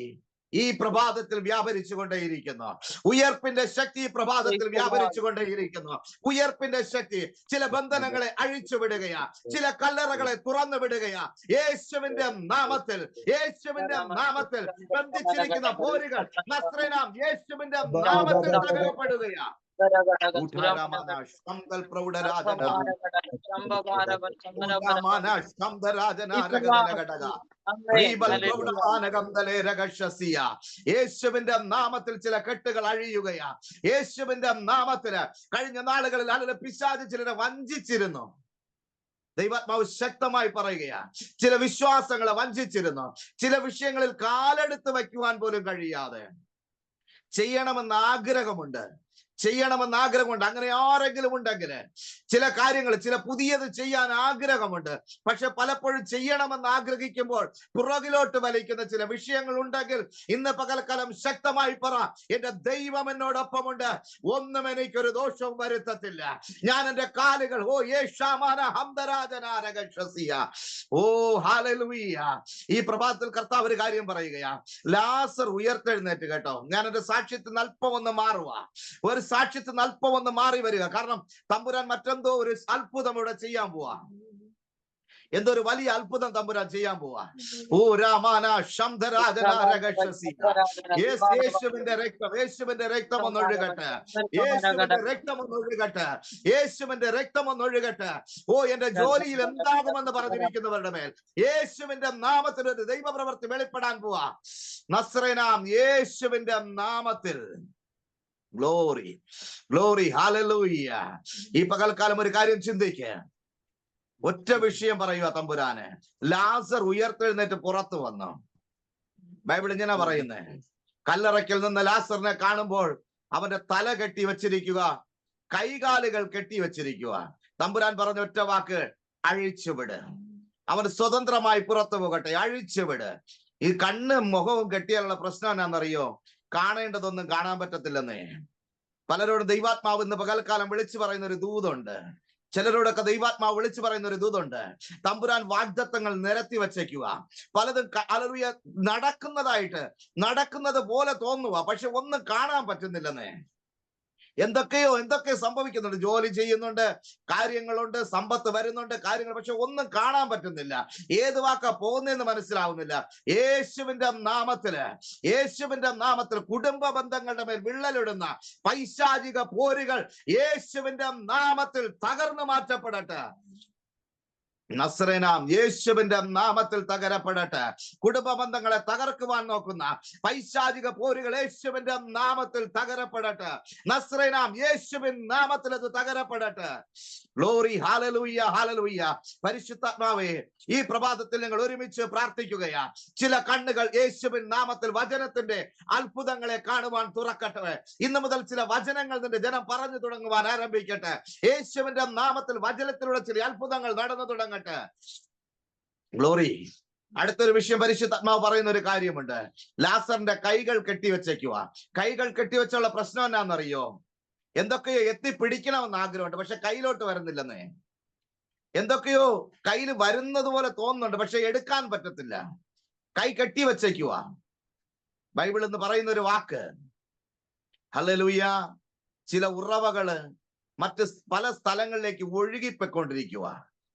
ഈ പ്രഭാതത്തിൽ വ്യാപരിച്ചുകൊണ്ടേയിരിക്കുന്നു. ഉയർപ്പിന്റെ ശക്തി പ്രഭാതത്തിൽ വ്യാപരിച്ചുകൊണ്ടേയിരിക്കുന്നു. ഉയർപ്പിന്റെ ശക്തി ചില ബന്ധനങ്ങളെ അഴിച്ചുവിടുകയാ, ചില കല്ലറകളെ തുറന്നു വിടുകയാ. യേശുവിന്റെ നാമത്തിൽ ബന്ധിച്ചിരിക്കുന്ന പോരുകൾ നസ്രേനാം യേശുവിന്റെ നാമത്തിൽ തകരപ്പെടുകയാ. യേശുവിന്റെ നാമത്തിൽ ചില കെട്ടുകൾ അഴിയുകയാ. യേശുവിന്റെ നാമത്തില് കഴിഞ്ഞ നാളുകളിൽ ആളുകൾ പിശാച് ചിലരെ വഞ്ചിച്ചിരുന്നു. ദൈവാത്മാവ് ശക്തമായി പറയുകയാ, ചില വിശ്വാസങ്ങളെ വഞ്ചിച്ചിരുന്നു. ചില വിഷയങ്ങളിൽ കാലെടുത്ത് വയ്ക്കുവാൻ പോലും കഴിയാതെ ചെയ്യണമെന്ന് ആഗ്രഹമുണ്ട്. അങ്ങനെ ആരെങ്കിലും ഉണ്ടെങ്കിൽ ചില കാര്യങ്ങൾ, ചില പുതിയത് ചെയ്യാൻ ആഗ്രഹമുണ്ട്. പക്ഷെ പലപ്പോഴും ചെയ്യണമെന്ന് ആഗ്രഹിക്കുമ്പോൾ പുറകിലോട്ട് വലിക്കുന്ന ചില വിഷയങ്ങൾ ഉണ്ടെങ്കിൽ ഇന്ന് പകൽക്കാലം ശക്തമായി പറ, എന്റെ ദൈവം എന്നോടൊപ്പമുണ്ട്, ഒന്നും എനിക്കൊരു ദോഷവും വരുത്തത്തില്ല. ഞാൻ എന്റെ കാലുകൾ ഈ പ്രഭാതത്തിൽ കർത്താവ് ഒരു കാര്യം പറയുകയാ, ലാസർ ഉയർത്തെഴുന്നേറ്റ് കേട്ടോ. ഞാൻ എന്റെ സാക്ഷ്യത്തിൽ അല്പം ഒന്ന് മാറുക, ഒരു സാക്ഷ്യത്തിൽ നിന്ന് അല്പം ഒന്ന് മാറി വരിക. കാരണം തമ്പുരാൻ മറ്റെന്തോ ഒരു അത്ഭുതം ഇവിടെ ചെയ്യാൻ പോവാ. എന്തൊരു വലിയ അത്ഭുതം തമ്പുരാൻ ചെയ്യാൻ പോവാ. ഓ രാമാന ശംധരാജനാരകശസി. യേശുവിന്റെ രക്തം, യേശുവിന്റെ രക്തം ഒന്നൊഴുകട്ടെ, യേശുവിന്റെ രക്തം ഒന്നൊഴുകട്ടെ, യേശുവിന്റെ രക്തം ഒന്നൊഴുകട്ടെ. ഓ എന്റെ ജോലിയിൽ എന്താകുമെന്ന് പറഞ്ഞിരിക്കുന്നവരുടെ മേൽ യേശുവിന്റെ നാമത്തിൽ ഒരു ദൈവപ്രവൃത്തി വെളിപ്പെടാൻ പോവാ. നസ്രേനാം യേശുവിന്റെ നാമത്തിൽ. Glory, glory, hallelujah. ഈ പകൽക്കാലം ഒരു കാര്യം ചിന്തിക്കുക. ഒറ്റ വിഷയം പറയുക തമ്പുരാന്. ലാസർ ഉയർത്തെഴുന്നേറ്റ് പുറത്തു വന്നു. ബൈബിൾ ഇങ്ങനെ പറയുന്നേ, കല്ലറയ്ക്കൽ നിന്ന് ലാസറിനെ കാണുമ്പോൾ അവന്റെ തല കെട്ടി വെച്ചിരിക്കുക, കൈകാലുകൾ കെട്ടി വെച്ചിരിക്കുക. തമ്പുരാൻ പറഞ്ഞ ഒറ്റ വാക്ക്, അഴിച്ചുവിട്. അവൻ സ്വതന്ത്രമായി പുറത്തു പോകട്ടെ, അഴിച്ചുവിട്. ഈ കണ്ണും മുഖവും കെട്ടിയാലുള്ള പ്രശ്നം എന്നാണെന്നറിയോ? കാണേണ്ടതൊന്നും കാണാൻ പറ്റത്തില്ലെന്നേ. പലരോടും ദൈവാത്മാവ് ഇന്ന് പകൽക്കാലം വിളിച്ചു പറയുന്ന ഒരു ദൂതുണ്ട്. ചിലരോടൊക്കെ ദൈവാത്മാവ് വിളിച്ചു പറയുന്ന ഒരു ദൂതുണ്ട്. തമ്പുരാൻ വാഗ്ദത്തങ്ങൾ നിരത്തി വച്ചേക്കുക. പലതും ഹല്ലേലൂയ നടക്കുന്നത് പോലെ തോന്നുക, പക്ഷെ ഒന്നും കാണാൻ പറ്റുന്നില്ലെന്നേ. എന്തൊക്കെയോ സംഭവിക്കുന്നുണ്ട്. ജോലി ചെയ്യുന്നുണ്ട്, കാര്യങ്ങളുണ്ട്, സമ്പത്ത് വരുന്നുണ്ട്, കാര്യങ്ങൾ, പക്ഷെ ഒന്നും കാണാൻ പറ്റുന്നില്ല. ഏത് വാക്കാ പോകുന്നതെന്ന് മനസ്സിലാവുന്നില്ല. യേശുവിന്റെ നാമത്തിൽ കുടുംബ ബന്ധങ്ങളുടെ മേൽ വിള്ളലിടുന്ന പൈശാചിക പോരുകൾ യേശുവിന്റെ നാമത്തിൽ തകർന്നു മാറ്റപ്പെടട്ടെ. നസ്രേനാം യേശുവിന്റെ നാമത്തിൽ തകരപ്പെടട്ടെ. കുടുംബ ബന്ധങ്ങളെ തകർക്കുവാൻ നോക്കുന്ന പൈശാചിക പോരുകൾ യേശുവിന്റെ നാമത്തിൽ തകരപ്പെടട്ടെ. നസ്രേനാം യേശുവിൻ നാമത്തിൽ അത് തകരപ്പെടട്ടെ. Glory, hallelujah, hallelujah. പരിശുദ്ധാത്മാവേ, ഈ പ്രഭാതത്തിൽ ഞങ്ങൾ ഒരുമിച്ച് പ്രാർത്ഥിക്കുകയാ. ചില കണ്ണുകൾ യേശുവിൻ നാമത്തിൽ വചനത്തിന്റെ അത്ഭുതങ്ങളെ കാണുവാൻ തുറക്കട്ടെ. ഇന്നു മുതൽ ചില വചനങ്ങൾ നിന്റെ ജനം പറഞ്ഞു തുടങ്ങുവാൻ ആരംഭിക്കട്ടെ. യേശുവിന്റെ നാമത്തിൽ വചനത്തിലൂടെ ചില അത്ഭുതങ്ങൾ നടന്നു തുടങ്ങട്ടെ. ഗ്ലോറി. അടുത്തൊരു വിഷയം പരിശുദ്ധാത്മാവ് പറയുന്ന ഒരു കാര്യമുണ്ട്. ലാസറിന്റെ കൈകൾ കെട്ടിവെച്ചേക്കുക. കൈകൾ കെട്ടിവെച്ചുള്ള പ്രശ്നം എന്നാണെന്നറിയോ? എന്തൊക്കെയോ എത്തിപ്പിടിക്കണമെന്ന് ആഗ്രഹമുണ്ട്, പക്ഷെ കയ്യിലോട്ട് വരുന്നില്ലെന്നേ. എന്തൊക്കെയോ കയ്യിൽ വരുന്നത് പോലെ തോന്നുന്നുണ്ട്, പക്ഷെ എടുക്കാൻ പറ്റത്തില്ല. കൈ കെട്ടിവെച്ചേക്കുക. ബൈബിൾ എന്ന് പറയുന്ന ഒരു വാക്ക്, ഹല്ലേലൂയ, ചില ഉറവകള് മറ്റ് പല സ്ഥലങ്ങളിലേക്ക് ഒഴുകിപ്പോയിക്കൊണ്ടിരിക്കുക.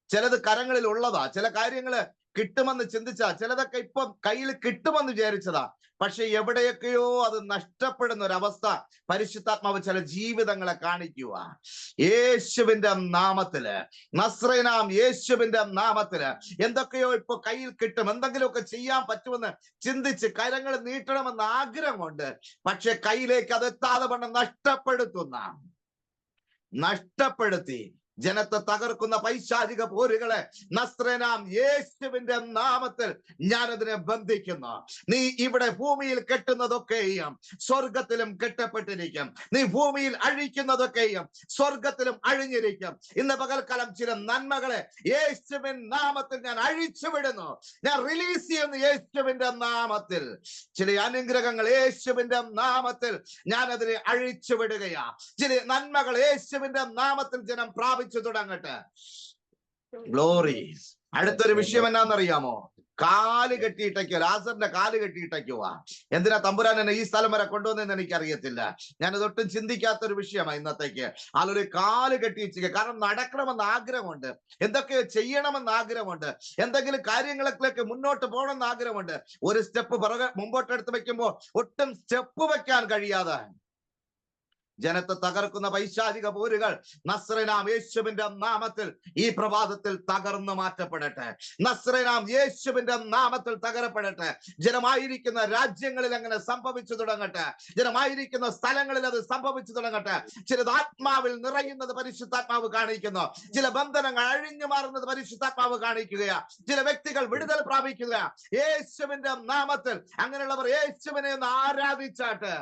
ചിലത് കരങ്ങളിൽ ഉള്ളതാ, ചില കാര്യങ്ങള് കിട്ടുമെന്ന് ചിന്തിച്ചാ, ചിലതൊക്കെ ഇപ്പം കയ്യിൽ കിട്ടുമെന്ന് വിചാരിച്ചതാ, പക്ഷെ എവിടെയൊക്കെയോ അത് നഷ്ടപ്പെടുന്ന ഒരവസ്ഥ പരിശുദ്ധാത്മാവ് ചില ജീവിതങ്ങളെ കാണിക്കുക. യേശുവിന്റെ നാമത്തില്, നസ്രേനാം യേശുവിന്റെ നാമത്തില് എന്തൊക്കെയോ ഇപ്പൊ കയ്യിൽ കിട്ടും, എന്തെങ്കിലുമൊക്കെ ചെയ്യാൻ പറ്റുമെന്ന് ചിന്തിച്ച് കരങ്ങൾ നീട്ടണമെന്ന് ആഗ്രഹമുണ്ട്, പക്ഷെ കയ്യിലേക്ക് അത് എത്താതെ വണ്ണം നഷ്ടപ്പെടുത്തി ജനത്തെ തകർക്കുന്ന പൈശാചിക പോരുകളെ നസ്രേനാം യേശുവിന്റെ നാമത്തിൽ ഞാനതിനെ ബന്ധിക്കുന്നു. നീ ഇവിടെ ഭൂമിയിൽ കെട്ടുന്നതൊക്കെയും സ്വർഗത്തിലും കെട്ടപ്പെട്ടിരിക്കും. നീ ഭൂമിയിൽ അഴിക്കുന്നതൊക്കെയും സ്വർഗത്തിലും അഴിഞ്ഞിരിക്കും. ഇന്ന് പകൽക്കാലം ചില നന്മകളെ യേശുവിൻ നാമത്തിൽ ഞാൻ അഴിച്ചുവിടുന്നു, ഞാൻ റിലീസ് ചെയ്യുന്നു യേശുവിന്റെ നാമത്തിൽ. ചില അനുഗ്രഹങ്ങൾ യേശുവിന്റെ നാമത്തിൽ ഞാൻ അതിനെ അഴിച്ചുവിടുകയാ. ചില നന്മകൾ യേശുവിന്റെ നാമത്തിൽ ജനം പ്രാപിച്ചു തുടങ്ങട്ടെ. ഗ്ലോറി. അടുത്തൊരു വിഷയം എന്നാന്നറിയാമോ? കാല് കെട്ടിയിട്ടയ്ക്കോ, ലാസറിന്റെ കാല് കെട്ടിയിട്ടയ്ക്കുക. എന്തിനാ തമ്പുരാൻ എന്നെ ഈ സ്ഥലം വരെ കൊണ്ടുവന്നെന്ന് എനിക്കറിയത്തില്ല. ഞാനതൊട്ടും ചിന്തിക്കാത്തൊരു വിഷയമാണ് ഇന്നത്തേക്ക്. ആളൊരു കാല് കെട്ടിയിച്ചിരിക്കുക. കാരണം നടക്കണമെന്ന് ആഗ്രഹമുണ്ട്, എന്തൊക്കെയോ ചെയ്യണമെന്ന് ആഗ്രഹമുണ്ട്, എന്തെങ്കിലും കാര്യങ്ങളിലേക്ക് മുന്നോട്ട് പോകണമെന്ന് ആഗ്രഹമുണ്ട്. ഒരു സ്റ്റെപ്പ് മുമ്പോട്ടെടുത്ത് വെക്കുമ്പോൾ ഒട്ടും സ്റ്റെപ്പ് വെക്കാൻ കഴിയാതെ ജനത്തെ തകർക്കുന്ന പൈശാചിക പോരുകൾ നസ്രേനാം യേശുവിന്റെ നാമത്തിൽ ഈ പ്രഭാതത്തിൽ തകർന്നു മാറ്റപ്പെടട്ടെ. നസ്രേനാം യേശുവിന്റെ നാമത്തിൽ തകരപ്പെടട്ടെ. ജനമായിരിക്കുന്ന രാജ്യങ്ങളിൽ അങ്ങനെ സംഭവിച്ചു തുടങ്ങട്ടെ. ജനമായിരിക്കുന്ന സ്ഥലങ്ങളിൽ അത് സംഭവിച്ചു തുടങ്ങട്ടെ. ചിലത് ആത്മാവിൽ നിറയുന്നത് പരിശുദ്ധാത്മാവ് കാണിക്കുന്നു. ചില ബന്ധനങ്ങൾ അഴിഞ്ഞു മാറുന്നത് പരിശുദ്ധാത്മാവ് കാണിക്കുകയാ. ചില വ്യക്തികൾ വിടുതൽ പ്രാപിക്കുക യേശുവിന്റെ നാമത്തിൽ. അങ്ങനെയുള്ളവർ യേശുവിനെ ഒന്ന് ആരാധിച്ചാട്ട്.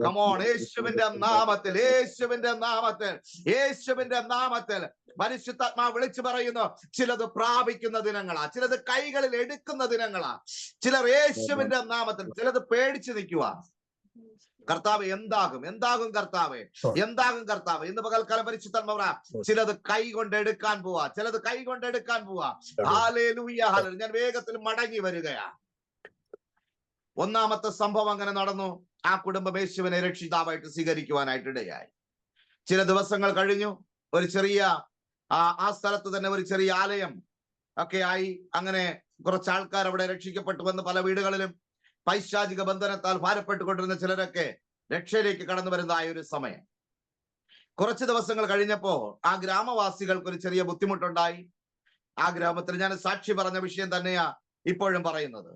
കമോൺ, യേശുവിന്റെ നാമത്തിൽ, യേശുവിന്റെ നാമത്തിൽ, യേശുവിന്റെ നാമത്തിൽ പരിശുദ്ധാത്മാവ് വിളിച്ചു പറയുന്നു. ചിലത് പ്രാപിക്കുന്ന ദിനങ്ങളാ, ചിലത് കൈകളിൽ എടുക്കുന്ന ദിനങ്ങളാ. ചിലർ യേശുവിന്റെ നാമത്തിൽ, ചിലത് പേടിച്ചു നിൽക്കുക. കർത്താവ് എന്താകും കർത്താവേ, എന്താകും കർത്താവ്. ഇന്ന് പകൽക്കാലം പരിശുദ്ധാത്മാവ് ചിലത് കൈ കൊണ്ട് എടുക്കാൻ പോവാ, ചിലത് കൈ കൊണ്ട് എടുക്കാൻ പോവാ. Hallelujah, hallelujah. ഞാൻ വേഗത്തിൽ മടങ്ങി വരികയാ. ഒന്നാമത്തെ സംഭവം അങ്ങനെ നടന്നു. ആ കുടുംബം യേശുവിനെ രക്ഷിതാവായിട്ട് സ്വീകരിക്കുവാനായിട്ട് ഇടയായി. ചില ദിവസങ്ങൾ കഴിഞ്ഞു. ഒരു ചെറിയ ആ സ്ഥലത്ത് തന്നെ ഒരു ചെറിയ ആലയം ഒക്കെ ആയി. അങ്ങനെ കുറച്ച് ആൾക്കാർ അവിടെ രക്ഷിക്കപ്പെട്ടു വന്ന് പല വീടുകളിലും പൈശാചിക ബന്ധനത്താൽ ഭാരപ്പെട്ടുകൊണ്ടിരുന്ന ചിലരൊക്കെ രക്ഷയിലേക്ക് കടന്നു വരുന്നതായ ഒരു സമയം. കുറച്ച് ദിവസങ്ങൾ കഴിഞ്ഞപ്പോ ആ ഗ്രാമവാസികൾക്ക് ഒരു ചെറിയ ബുദ്ധിമുട്ടുണ്ടായി. ആ ഗ്രാമത്തിൽ ഞാൻ സാക്ഷി പറഞ്ഞ വിഷയം തന്നെയാ ഇപ്പോഴും പറയുന്നത്.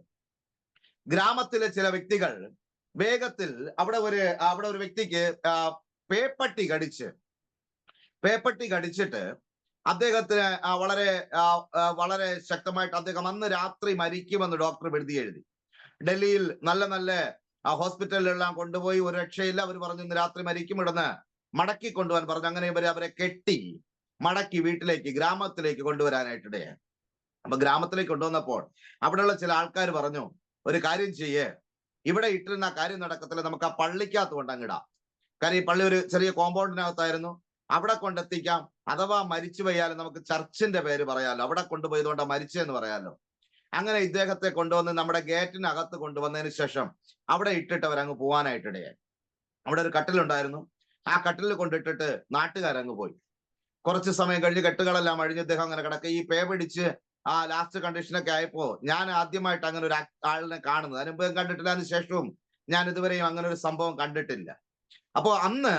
ഗ്രാമത്തിലെ ചില വ്യക്തികൾ വേഗത്തിൽ അവിടെ ഒരു വ്യക്തിക്ക് പേപ്പട്ടി കടിച്ചിട്ട് അദ്ദേഹത്തിന് വളരെ ശക്തമായിട്ട് അദ്ദേഹം അന്ന് രാത്രി മരിക്കുമെന്ന് ഡോക്ടർ എഴുതി. ഡൽഹിയിൽ നല്ല നല്ല ഹോസ്പിറ്റലിലെല്ലാം കൊണ്ടുപോയി, ഒരു രക്ഷയില്ല. അവർ പറഞ്ഞു ഇന്ന് രാത്രി മരിക്കും, ഇവിടുന്ന് മടക്കി കൊണ്ടുപോകാൻ പറഞ്ഞു. അങ്ങനെ അവരെ കെട്ടി മടക്കി ഗ്രാമത്തിലേക്ക് കൊണ്ടുവരാനായിട്ടിടയായി. അപ്പൊ ഗ്രാമത്തിലേക്ക് കൊണ്ടുവന്നപ്പോൾ അവിടെയുള്ള ചില ആൾക്കാർ പറഞ്ഞു, ഒരു കാര്യം ചെയ്യേ, ഇവിടെ ഇട്ടിരുന്ന കാര്യം നടക്കത്തില്ല, നമുക്ക് ആ പള്ളിക്കകത്ത് കൊണ്ടങ്ങിടാം. കാര്യം ഈ പള്ളി ഒരു ചെറിയ കോമ്പൗണ്ടിനകത്തായിരുന്നു, അവിടെ കൊണ്ടെത്തിക്കാം. അഥവാ മരിച്ചു പോയാലും നമുക്ക് ചർച്ചിന്റെ പേര് പറയാലോ, അവിടെ കൊണ്ടുപോയതുകൊണ്ട് മരിച്ചെന്ന് പറയാലോ. അങ്ങനെ ഇദ്ദേഹത്തെ കൊണ്ടുവന്ന് നമ്മുടെ ഗേറ്റിനകത്ത് കൊണ്ടുവന്നതിന് ശേഷം അവിടെ ഇട്ടിട്ട് അവരങ്ങ് പോവാനായിട്ടിടയായി. അവിടെ ഒരു കട്ടിലുണ്ടായിരുന്നു, ആ കട്ടിലിൽ കൊണ്ടിട്ടിട്ട് നാട്ടുകാരങ്ങ് പോയി. കുറച്ച് സമയം കഴിഞ്ഞ് കെട്ടുകളെല്ലാം അഴിഞ്ഞ് ഇദ്ദേഹം അങ്ങനെ കിടക്കുക. ഈ പേ പിടിച്ച് ആ ലാസ്റ്റ് കണ്ടീഷനൊക്കെ ആയപ്പോ ഞാൻ ആദ്യമായിട്ട് അങ്ങനെ ഒരു ആളിനെ കാണുന്നത്. അതിന് മുമ്പ് കണ്ടിട്ടില്ല, അതിന് ശേഷവും ഞാൻ ഇതുവരെയും അങ്ങനെ ഒരു സംഭവം കണ്ടിട്ടില്ല. അപ്പോ അന്ന്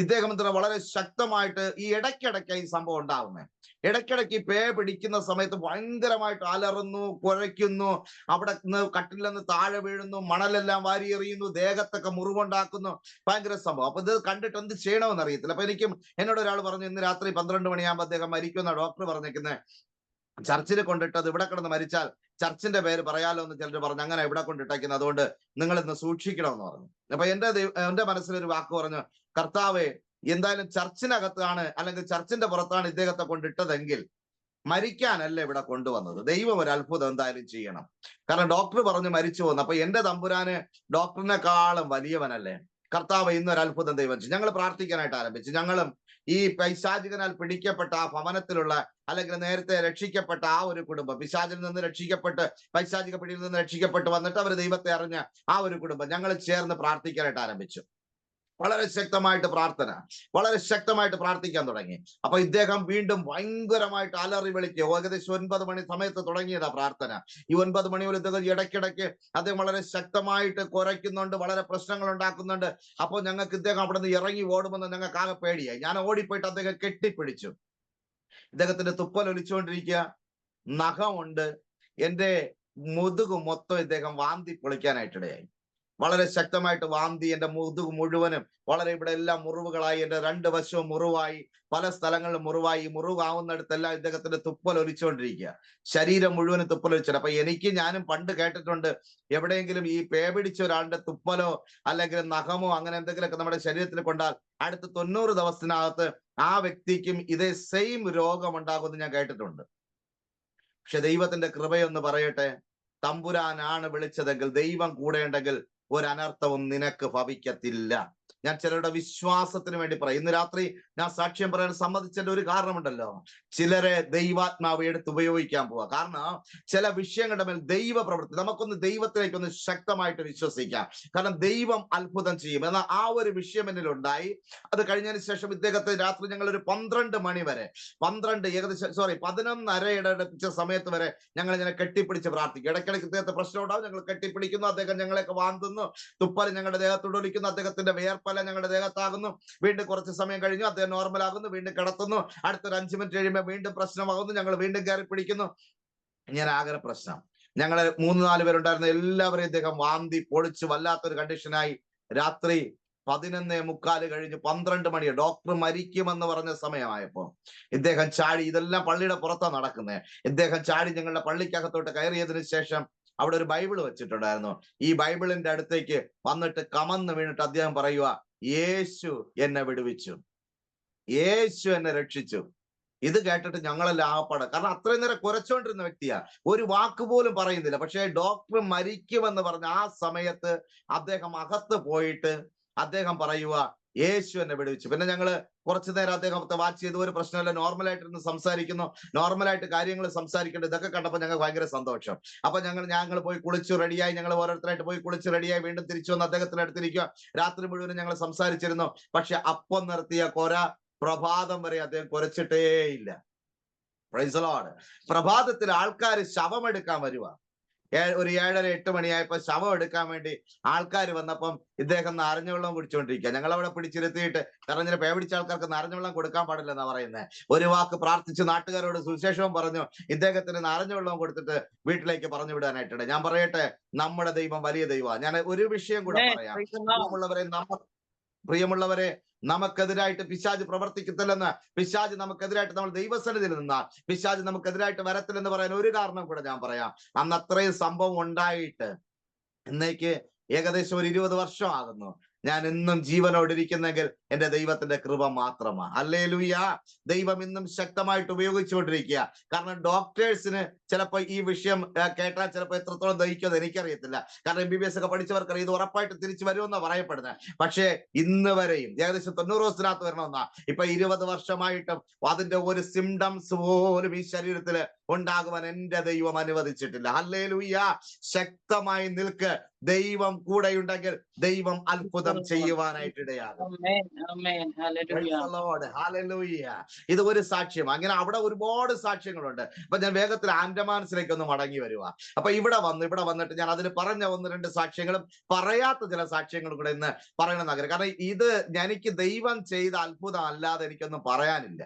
ഇദ്ദേഹം വളരെ ശക്തമായിട്ട് ഈ ഇടയ്ക്കിടയ്ക്ക് ഈ സംഭവം ഉണ്ടാവുന്നത്. ഇടയ്ക്കിടയ്ക്ക് പേ പിടിക്കുന്ന സമയത്ത് ഭയങ്കരമായിട്ട് അലറുന്നു, കുഴയ്ക്കുന്നു, അവിടെ നിന്ന് കട്ടിൽ നിന്ന് താഴെ വീഴുന്നു, മണലെല്ലാം വാരി എറിയുന്നു, ദേഹത്തൊക്കെ മുറിവുണ്ടാക്കുന്നു, ഭയങ്കര സംഭവം. അപ്പൊ ഇത് കണ്ടിട്ട് എന്ത് ചെയ്യണമെന്ന് അറിയത്തില്ല. അപ്പൊ എന്നോട് ഒരാൾ പറഞ്ഞു, ഇന്ന് രാത്രി 12 മണിയാകുമ്പോൾ അദ്ദേഹം മരിക്കുമെന്ന ഡോക്ടർ പറഞ്ഞിരിക്കുന്നത്. ചർച്ചിൽ കൊണ്ടിട്ട് അത് ഇവിടെ കിടന്ന് മരിച്ചാൽ ചർച്ചിന്റെ പേര് പറയാലോ എന്ന് ചിലർ പറഞ്ഞു. അങ്ങനെ ഇവിടെ കൊണ്ടിട്ടേക്കുന്നത്, അതുകൊണ്ട് നിങ്ങൾ ഇന്ന് സൂക്ഷിക്കണമെന്ന് പറഞ്ഞു. അപ്പൊ എന്റെ മനസ്സിലൊരു വാക്ക് പറഞ്ഞു, കർത്താവേ, എന്തായാലും ചർച്ചിനകത്താണ് അല്ലെങ്കിൽ ചർച്ചിന്റെ പുറത്താണ് ഇദ്ദേഹത്തെ കൊണ്ടിട്ടതെങ്കിൽ മരിക്കാനല്ല ഇവിടെ കൊണ്ടുവന്നത്. ദൈവം ഒരു അത്ഭുതം എന്തായാലും ചെയ്യണം. കാരണം ഡോക്ടർ പറഞ്ഞു മരിച്ചു പോകുന്നു. അപ്പൊ എന്റെ തമ്പുരാന് ഡോക്ടറിനെക്കാളും വലിയവനല്ലേ. കർത്താവ് ഇന്നൊരു അത്ഭുതം ദൈവം ചെയ്യും. ഞങ്ങൾ പ്രാർത്ഥിക്കാനായിട്ട് ആരംഭിച്ചു. ഞങ്ങളും ഈ പൈശാചികനാൽ പിടിക്കപ്പെട്ട ആ ഭവനത്തിലുള്ള അല്ലെങ്കിൽ നേരത്തെ രക്ഷിക്കപ്പെട്ട ആ ഒരു കുടുംബം, പിശാചിൽ നിന്ന് രക്ഷിക്കപ്പെട്ട് പൈശാചിക പിടിയിൽ നിന്ന് രക്ഷിക്കപ്പെട്ട് വന്നിട്ട് അവർ ദൈവത്തെ അറിഞ്ഞ ആ ഒരു കുടുംബം ഞങ്ങൾ ചേർന്ന് പ്രാർത്ഥിക്കാനായിട്ട് ആരംഭിച്ചു. വളരെ ശക്തമായിട്ട് പ്രാർത്ഥിക്കാൻ തുടങ്ങി. അപ്പൊ ഇദ്ദേഹം വീണ്ടും ഭയങ്കരമായിട്ട് അലറി വിളിക്കുക. ഏകദേശം 9 മണി സമയത്ത് തുടങ്ങിയതാ പ്രാർത്ഥന. ഈ 9 മണി മുതൽ ഇദ്ദേഹം ഇടയ്ക്കിടയ്ക്ക് അദ്ദേഹം വളരെ ശക്തമായിട്ട് കുരയ്ക്കുന്നുണ്ട്, വളരെ പ്രശ്നങ്ങൾ ഉണ്ടാക്കുന്നുണ്ട്. അപ്പോൾ ഞങ്ങൾക്ക് ഇദ്ദേഹം അവിടെ നിന്ന് ഇറങ്ങി ഓടുമെന്ന് ഞങ്ങൾക്ക് ആകെ പേടിയായി. ഞാൻ ഓടിപ്പോയിട്ട് അദ്ദേഹം കെട്ടിപ്പിടിച്ചു. ഇദ്ദേഹത്തിന്റെ തുപ്പൽ ഒലിച്ചുകൊണ്ടിരിക്കുക, നഖമുണ്ട്, എന്റെ മുതുക് മൊത്തം ഇദ്ദേഹം വാന്തി പൊളിക്കാനായിട്ടിടയായി. വളരെ ശക്തമായിട്ട് വാന്തി, എന്റെ മുതുക് മുഴുവനും ഇവിടെ എല്ലാം മുറിവുകളായി, എന്റെ 2 വശവും മുറിവായി, പല സ്ഥലങ്ങളിലും മുറിവായി. മുറിവാവുന്നിടത്തെല്ലാം ഇദ്ദേഹത്തിന്റെ തുപ്പൽ ഒലിച്ചുകൊണ്ടിരിക്കുക, ശരീരം മുഴുവനും തുപ്പൽ ഒലിച്ചത്. അപ്പൊ ഞാനും പണ്ട് കേട്ടിട്ടുണ്ട്, എവിടെയെങ്കിലും ഈ പേ പിടിച്ച ഒരാളുടെ തുപ്പലോ അല്ലെങ്കിൽ നഖമോ അങ്ങനെ എന്തെങ്കിലുമൊക്കെ നമ്മുടെ ശരീരത്തിൽ കൊണ്ടാൽ അടുത്ത 90 ദിവസത്തിനകത്ത് ആ വ്യക്തിക്കും ഇതേ സെയിം രോഗം ഉണ്ടാകുമെന്ന് ഞാൻ കേട്ടിട്ടുണ്ട്. പക്ഷെ ദൈവത്തിന്റെ കൃപയൊന്ന് പറയട്ടെ, തമ്പുരാനാണ് വിളിച്ചതെങ്കിൽ, ദൈവം കൂടെ ഉണ്ടെങ്കിൽ ഒരനർത്ഥവും നിനക്ക് ഭവിക്കത്തില്ല. ഞാൻ ചിലരുടെ വിശ്വാസത്തിന് വേണ്ടി പറയും. ഇന്ന് രാത്രി ഞാൻ സാക്ഷ്യം പറയാൻ സമ്മതിച്ചതിന്റെ ഒരു കാരണമുണ്ടല്ലോ, ചിലരെ ദൈവാത്മാവ് എടുത്ത് ഉപയോഗിക്കാൻ പോവാ. കാരണം ചില വിഷയങ്ങളുടെ മേൽ ദൈവ പ്രവൃത്തി, നമുക്കൊന്ന് ദൈവത്തിലേക്കൊന്ന് ശക്തമായിട്ട് വിശ്വസിക്കാം. കാരണം ദൈവം അത്ഭുതം ചെയ്യും. എന്നാൽ ആ ഒരു വിഷയം എന്നിലുണ്ടായി. അത് കഴിഞ്ഞതിന് ശേഷം ഇദ്ദേഹത്തെ രാത്രി ഞങ്ങൾ ഒരു 12 മണി വരെ 11:30 അടുപ്പിച്ച സമയത്ത് വരെ ഞങ്ങൾ ഇങ്ങനെ കെട്ടിപ്പിടിച്ച് പ്രാർത്ഥിക്കും. ഇടയ്ക്കിടയ്ക്ക് ഇദ്ദേഹത്തെ പ്രശ്നം ഉണ്ടാവും, ഞങ്ങൾ കെട്ടിപ്പിടിക്കുന്നു, അദ്ദേഹം ഞങ്ങളെയൊക്കെ വാന്തുന്നു, തുപ്പൽ ഞങ്ങളുടെ ദേഹത്തോട് ഒലിക്കുന്നു, അദ്ദേഹത്തിന്റെ വേർപ്പല ഞങ്ങളുടെ ദേഹത്താകുന്നു. വീണ്ടും കുറച്ച് സമയം കഴിഞ്ഞു, അദ്ദേഹം നോർമൽ ആകുന്നു, വീണ്ടും കിടത്തുന്നു. അടുത്തൊരു 5 മിനിറ്റ് കഴിയുമ്പോൾ വീണ്ടും പ്രശ്നമാകുന്നു, ഞങ്ങൾ വീണ്ടും കയറി പിടിക്കുന്നു. ഇങ്ങനെ ആകെ പ്രശ്നം. ഞങ്ങള് 3-4 പേരുണ്ടായിരുന്ന എല്ലാവരെയും ഇദ്ദേഹം വാന്തി പൊളിച്ച് വല്ലാത്തൊരു കണ്ടീഷനായി. രാത്രി 11:45 കഴിഞ്ഞ് 12 മണി, ഡോക്ടർ മരിക്കുമെന്ന് പറഞ്ഞ സമയമായപ്പോ ഇദ്ദേഹം ചാടി. ഇതെല്ലാം പള്ളിയുടെ പുറത്താണ് നടക്കുന്നത്. ഇദ്ദേഹം ചാടി ഞങ്ങളുടെ പള്ളിക്കകത്തോട്ട് കയറിയതിനു ശേഷം അവിടെ ഒരു ബൈബിൾ വെച്ചിട്ടുണ്ടായിരുന്നു. ഈ ബൈബിളിന്റെ അടുത്തേക്ക് വന്നിട്ട് കമന്ന് വീണിട്ട് അദ്ദേഹം പറയുക, യേശു എന്നെ വിടുവിച്ചു, യേശു എന്നെ രക്ഷിച്ചു. ഇത് കേട്ടിട്ട് ഞങ്ങളെല്ലാം ആപ്പാട്, കാരണം അത്രയും നേരം കുരച്ചോണ്ടിരുന്ന വ്യക്തിയാ, ഒരു വാക്ക് പോലും പറയുന്നില്ല. പക്ഷെ ഡോക്ടർ മരിക്കുമെന്ന് പറഞ്ഞ ആ സമയത്ത് അദ്ദേഹം അകത്ത് പോയിട്ട് അദ്ദേഹം പറയുക, യേശു എന്നെ വിടുവിച്ചു. പിന്നെ ഞങ്ങള് കുറച്ചു നേരം അദ്ദേഹത്തെ വാച്ച് ചെയ്ത്, ഒരു പ്രശ്നമില്ല, നോർമലായിട്ടിരുന്ന് സംസാരിക്കുന്നു, നോർമലായിട്ട് കാര്യങ്ങൾ സംസാരിക്കേണ്ടത്. ഇതൊക്കെ കണ്ടപ്പോൾ ഞങ്ങൾക്ക് ഭയങ്കര സന്തോഷം. അപ്പൊ ഞങ്ങൾ പോയി കുളിച്ചു റെഡിയായി, ഞങ്ങൾ ഓരോരുത്തരായിട്ട് പോയി കുളിച്ച് റെഡിയായി വീണ്ടും തിരിച്ചു വന്ന് അദ്ദേഹത്തിന്റെ അടുത്തിരിക്കുക. രാത്രി മുഴുവനും ഞങ്ങൾ സംസാരിച്ചിരുന്നു. പക്ഷെ അപ്പം നിർത്തിയ കൊര പ്രഭാതം വരെ അദ്ദേഹം കുരച്ചിട്ടേ ഇല്ല. Praise the Lord. പ്രഭാതത്തിൽ ആൾക്കാർ ശവമെടുക്കാൻ വരുക. ഒരു 7:30 8 മണിയായപ്പോ ശവം എടുക്കാൻ വേണ്ടി ആൾക്കാർ വന്നപ്പം ഇദ്ദേഹം നാരങ്ങവെള്ളം കുടിച്ചുകൊണ്ടിരിക്കുക. ഞങ്ങളവിടെ പിടിച്ചിരുത്തിയിട്ട്, കാരണം ഇങ്ങനെ പേ പിടിച്ച ആൾക്കാർക്ക് നാരങ്ങവെള്ളം കൊടുക്കാൻ പാടില്ലെന്നാ പറയുന്നത്. ഒരു വാക്ക് പ്രാർത്ഥിച്ച് നാട്ടുകാരോട് സുവിശേഷവും പറഞ്ഞു ഇദ്ദേഹത്തിന് നാരങ്ങവെള്ളം കൊടുത്തിട്ട് വീട്ടിലേക്ക് പറഞ്ഞു വിടാനായിട്ടുണ്ട്. ഞാൻ പറയട്ടെ, നമ്മുടെ ദൈവം വലിയ ദൈവമാണ്. ഞാൻ ഒരു വിഷയം കൂടെ പറയാം. പ്രിയമുള്ളവരെ, നമുക്കെതിരായിട്ട് പിശാച് പ്രവർത്തിക്കത്തില്ലെന്ന്, പിശാച് നമുക്കെതിരായിട്ട് നമ്മൾ ദൈവസന്നിധിയിൽ നിന്നാൽ പിശാച് നമുക്കെതിരായിട്ട് വരത്തില്ലെന്ന് പറയാൻ ഒരു കാരണം കൂടെ ഞാൻ പറയാം. അന്ന് അത്രയും സംഭവം ഉണ്ടായിട്ട് ഇന്നേക്ക് ഏകദേശം ഒരു 20 വർഷം ആകുന്നു. ഞാൻ ഇന്നും ജീവനോടിരിക്കുന്നെങ്കിൽ എന്റെ ദൈവത്തിന്റെ കൃപ മാത്രമാണ്. ഹല്ലേലൂയ. ദൈവം ഇന്നും ശക്തമായിട്ട് ഉപയോഗിച്ചുകൊണ്ടിരിക്കുക. കാരണം ഡോക്ടേഴ്സിന് ചിലപ്പോൾ ഈ വിഷയം കേട്ടാൽ ചിലപ്പോൾ എത്രത്തോളം ദഹിക്കുമെന്ന് എനിക്കറിയത്തില്ല. കാരണം MBBS ഒക്കെ പഠിച്ചവർക്ക് ഇത് ഉറപ്പായിട്ട് തിരിച്ചു വരുമെന്നാണ് പറയപ്പെടുന്നത്. പക്ഷേ ഇന്ന് വരെയും ഏകദേശം 90 ദിവസത്തിനകത്ത് വരണമെന്നാ. ഇപ്പൊ 20 വർഷമായിട്ടും അതിന്റെ ഒരു സിംറ്റംസ് പോലും ഈ ശരീരത്തിൽ ഉണ്ടാകുവാൻ എന്റെ ദൈവം അനുവദിച്ചിട്ടില്ല. ഹല്ലേലൂയ. ശക്തമായി നിൽക്ക്. ദൈവം കൂടെയുണ്ടെങ്കിൽ ദൈവം അത്ഭുതം ചെയ്യുവാനായിട്ടിടയാകും. ഇത് ഒരു സാക്ഷ്യം. അങ്ങനെ അവിടെ ഒരുപാട് സാക്ഷ്യങ്ങളുണ്ട്. അപ്പൊ ഞാൻ വേഗത്തിൽ ആൻഡമാൻസിലേക്ക് ഒന്ന് മടങ്ങി വരുക. അപ്പൊ ഇവിടെ വന്നിട്ട് ഞാൻ അതിന് പറഞ്ഞ 1-2 സാക്ഷ്യങ്ങളും പറയാത്ത ചില സാക്ഷ്യങ്ങളും കൂടെ ഇന്ന് പറയണമെന്ന് ആഗ്രഹം. കാരണം ഇത് എനിക്ക് ദൈവം ചെയ്ത അത്ഭുതം അല്ലാതെ എനിക്കൊന്നും പറയാനില്ല.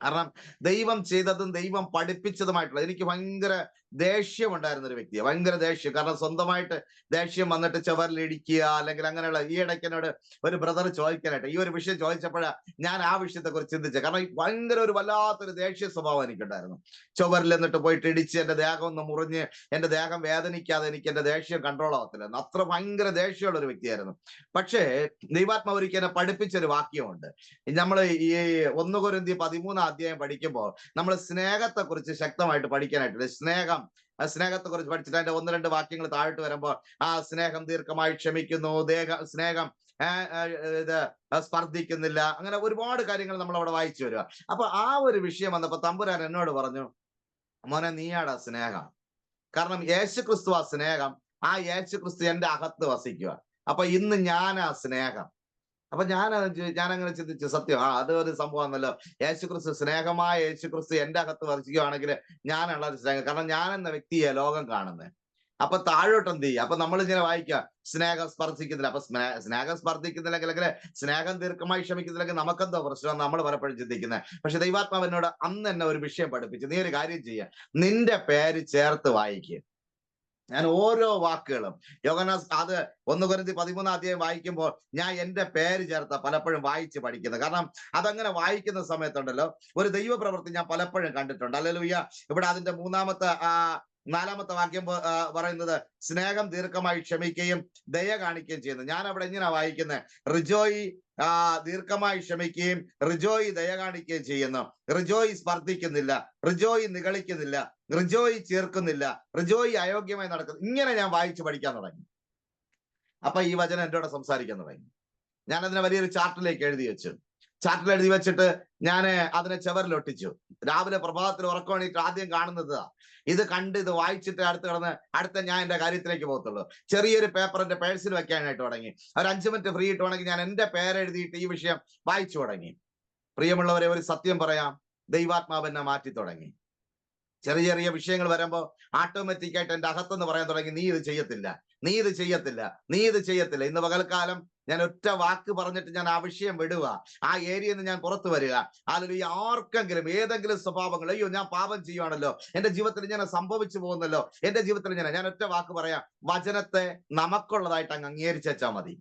കാരണം ദൈവം ചെയ്തതും ദൈവം പഠിപ്പിച്ചതുമായിട്ടുള്ള, എനിക്ക് ഭയങ്കര ദേഷ്യം ഉണ്ടായിരുന്ന ഒരു വ്യക്തിയാണ്. ഭയങ്കര ദേഷ്യം. കാരണം സ്വന്തമായിട്ട് ദേഷ്യം വന്നിട്ട് ചുവരിലിടിക്കുക അല്ലെങ്കിൽ അങ്ങനെയുള്ള. ഈ ഇടയ്ക്ക് എന്നോട് ഒരു ബ്രദർ ചോദിക്കാനായിട്ട് ഈ ഒരു വിഷയം ചോദിച്ചപ്പോഴാണ് ഞാൻ ആ വിഷയത്തെ കുറിച്ച് ചിന്തിച്ചത്. കാരണം ഭയങ്കര ഒരു വല്ലാത്തൊരു ദേഷ്യ സ്വഭാവം എനിക്കുണ്ടായിരുന്നു. ചുവരിൽ എന്നിട്ട് പോയിട്ട് ഇടിച്ച് എന്റെ ദേഹം ഒന്ന് മുറിഞ്ഞ് എന്റെ ദേഹം വേദനിക്കാതെ എനിക്ക് എന്റെ ദേഷ്യം കൺട്രോൾ ആവത്തില്ലായിരുന്നു. അത്ര ഭയങ്കര ദേഷ്യമുള്ള ഒരു വ്യക്തിയായിരുന്നു. പക്ഷേ ദൈവാത്മാവ് ഒരിക്കൽ എന്നെ പഠിപ്പിച്ചൊരു വാക്യമുണ്ട്. നമ്മൾ ഈ 1 കൊരിന്ത്യർ 13 അധ്യായം പഠിക്കുമ്പോൾ നമ്മൾ സ്നേഹത്തെ കുറിച്ച് ശക്തമായിട്ട് പഠിക്കാനായിട്ടുണ്ട്. സ്നേഹത്തെ കുറിച്ച് പഠിച്ചിട്ട് അതിന്റെ 1-2 വാക്യങ്ങൾ താഴോട്ട് വരുമ്പോൾ സ്നേഹം ദീർഘമായി ക്ഷമിക്കുന്നു, സ്നേഹം ഇത് സ്പർദ്ധിക്കുന്നില്ല, അങ്ങനെ ഒരുപാട് കാര്യങ്ങൾ നമ്മൾ അവിടെ വായിച്ചു വരിക. അപ്പൊ ആ ഒരു വിഷയം വന്നപ്പോ തമ്പുരാൻ എന്നോട് പറഞ്ഞു, മോനെ നീയാടാ സ്നേഹം. കാരണം യേശുക്രിസ്തു ആ സ്നേഹം. ആ യേശുക്രിസ്തു എന്റെ അകത്ത് വസിക്കുക. അപ്പൊ ഇന്ന് ഞാനാ സ്നേഹം. അപ്പൊ ഞാനങ്ങനെ ചിന്തിച്ചു, സത്യം അത് ഒരു സംഭവമാണല്ലോ. യേശുക്രിസ്തു സ്നേഹമായ യേശുക്രിസ്തു എന്റെ അകത്ത് വസിക്കുകയാണെങ്കിൽ ഞാനുള്ള ഒരു സ്നേഹം. കാരണം ഞാൻ എന്ന വ്യക്തിയെ ലോകം കാണുന്നത്. അപ്പൊ താഴോട്ട് എന്ത് ചെയ്യുക? അപ്പൊ നമ്മൾ ഇങ്ങനെ വായിക്കുക, സ്നേഹം സ്പർശിക്കുന്നില്ല. അപ്പൊ സ്നേഹം സ്പർശിക്കുന്നില്ലെങ്കിൽ സ്നേഹം ദീർഘമായി ക്ഷമിക്കുന്നില്ലെങ്കിൽ നമുക്കെന്തോ പ്രശ്നം നമ്മൾ പലപ്പോഴും ചിന്തിക്കുന്നത്. പക്ഷെ ദൈവാത്മാവ് എന്നോട് അന്ന് എന്നെ ഒരു വിഷയം പഠിപ്പിച്ചു. നീ ഒരു കാര്യം ചെയ്യുക, നിന്റെ പേര് ചേർത്ത് വായിക്കുക. ഞാൻ ഓരോ വാക്കുകളും യോഹന്നാൻ അത് 1 കൊരിന്ത്യർ 13 അധ്യായം വായിക്കുമ്പോൾ ഞാൻ എന്റെ പേര് ചേർത്ത പലപ്പോഴും വായിച്ച് പഠിക്കുന്നത്. കാരണം അതങ്ങനെ വായിക്കുന്ന സമയത്തുണ്ടല്ലോ ഒരു ദൈവപ്രവൃത്തി ഞാൻ പലപ്പോഴും കണ്ടിട്ടുണ്ട്. ഹല്ലേലൂയ. ഇവിടെ അതിന്റെ 4-ാമത്തെ വാക്യം പറയുന്നത് സ്നേഹം ദീർഘമായി ക്ഷമിക്കുകയും ദയ കാണിക്കുകയും ചെയ്യുന്നു. ഞാൻ അവിടെ ഇങ്ങനെ വായിക്കുന്നത്, റിജോയി ദീർഘമായി ക്ഷമിക്കുകയും റിജോയി ദയ കാണിക്കുകയും ചെയ്യുന്നു. റിജോയി സ്പർദ്ധിക്കുന്നില്ല, റിജോയി നിഗളിക്കുന്നില്ല, റിജോയി ചേർക്കുന്നില്ല, റിജോയി അയോഗ്യമായി നടക്കുന്നു. ഇങ്ങനെ ഞാൻ വായിച്ച് പഠിക്കാൻ തുടങ്ങി. അപ്പൊ ഈ വചനം എന്നോട് സംസാരിക്കാൻ തുടങ്ങി. ഞാൻ അതിനെ വലിയൊരു ചാർട്ടിലേക്ക് എഴുതി വെച്ചിട്ട് ഞാൻ അതിനെ ചുവരിലൊട്ടിച്ചു. രാവിലെ പ്രഭാതത്തിൽ ഉറക്കം എണീറ്റ് ആദ്യം കാണുന്നത് ഇത് കണ്ട് ഇത് വായിച്ചിട്ട് അടുത്ത ഞാൻ എന്റെ കാര്യത്തിലേക്ക് പോകത്തുള്ളൂ. ചെറിയൊരു പേപ്പർ എന്റെ പേഴ്സിൽ വെക്കാനായിട്ട് തുടങ്ങി. ഒരു 5 മിനിറ്റ് ഫ്രീ ഇട്ടുവാണെങ്കിൽ ഞാൻ എന്റെ പേരെഴുതിയിട്ട് ഈ വിഷയം വായിച്ചു തുടങ്ങി. പ്രിയമുള്ളവരെ, ഒരു സത്യം പറയാം, ദൈവാത്മാവ് എന്നെ മാറ്റി തുടങ്ങി. ചെറിയ ചെറിയ വിഷയങ്ങൾ വരുമ്പോൾ ഓട്ടോമാറ്റിക്കായിട്ട് എന്റെ അകത്തെന്ന് പറയാൻ തുടങ്ങി, നീ ഇത് ചെയ്യത്തില്ല, നീ ഇത് ചെയ്യത്തില്ല, നീ ഇത് ചെയ്യത്തില്ല. ഇന്ന് പകൽക്കാലം ഞാൻ ഒറ്റ വാക്ക് പറഞ്ഞിട്ട് ഞാൻ ആ വിഷയം വിടുക, ആ ഏരിയയിൽ നിന്ന് ഞാൻ പുറത്തു വരിക. അല്ലെങ്കിൽ ആർക്കെങ്കിലും ഏതെങ്കിലും സ്വഭാവങ്ങൾ, അയ്യോ ഞാൻ പാപം ചെയ്യുവാണല്ലോ, എന്റെ ജീവിതത്തിൽ ഞാൻ സംഭവിച്ചു പോകുന്നല്ലോ, എന്റെ ജീവിതത്തിൽ ഞാൻ ഒറ്റ വാക്ക് പറയാം, വചനത്തെ നമുക്കുള്ളതായിട്ട് അങ്ങ് അംഗീകരിച്ചാൽ മതി.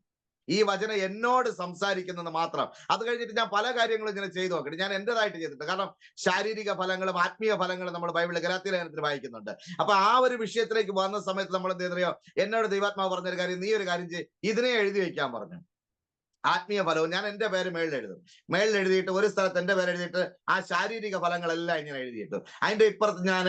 ഈ വചനം എന്നോട് സംസാരിക്കുന്നത് മാത്രം. അത് കഴിഞ്ഞിട്ട് ഞാൻ പല കാര്യങ്ങളും ഇങ്ങനെ ചെയ്തു നോക്കട്ടെ. ഞാൻ എന്റേതായിട്ട് ചെയ്തിട്ടുണ്ട്. കാരണം ശാരീരിക ഫലങ്ങളും ആത്മീയ ഫലങ്ങളും നമ്മൾ ബൈബിളിൽ ഗലാത്യ ലേഖനത്തിൽ വായിക്കുന്നുണ്ട്. അപ്പൊ ആ ഒരു വിഷയത്തിലേക്ക് വന്ന സമയത്ത് നമ്മൾ എന്ത് ചെയ്തറിയോ, എന്നോട് ദൈവാത്മാവ് പറഞ്ഞൊരു കാര്യം, നീ ഒരു കാര്യം ചെയ്യ്, ഇതിനെ എഴുതി വെക്കാൻ പറഞ്ഞു. ആത്മീയ ഫലവും ഞാൻ എന്റെ പേര് മേളിൽ എഴുതും. മേളിൽ എഴുതിയിട്ട് ഒരു സ്ഥലത്ത് എന്റെ പേര് എഴുതിയിട്ട് ആ ശാരീരിക ഫലങ്ങളെല്ലാം ഇങ്ങനെ എഴുതിയിട്ടു. അതിന്റെ ഇപ്പുറത്ത് ഞാൻ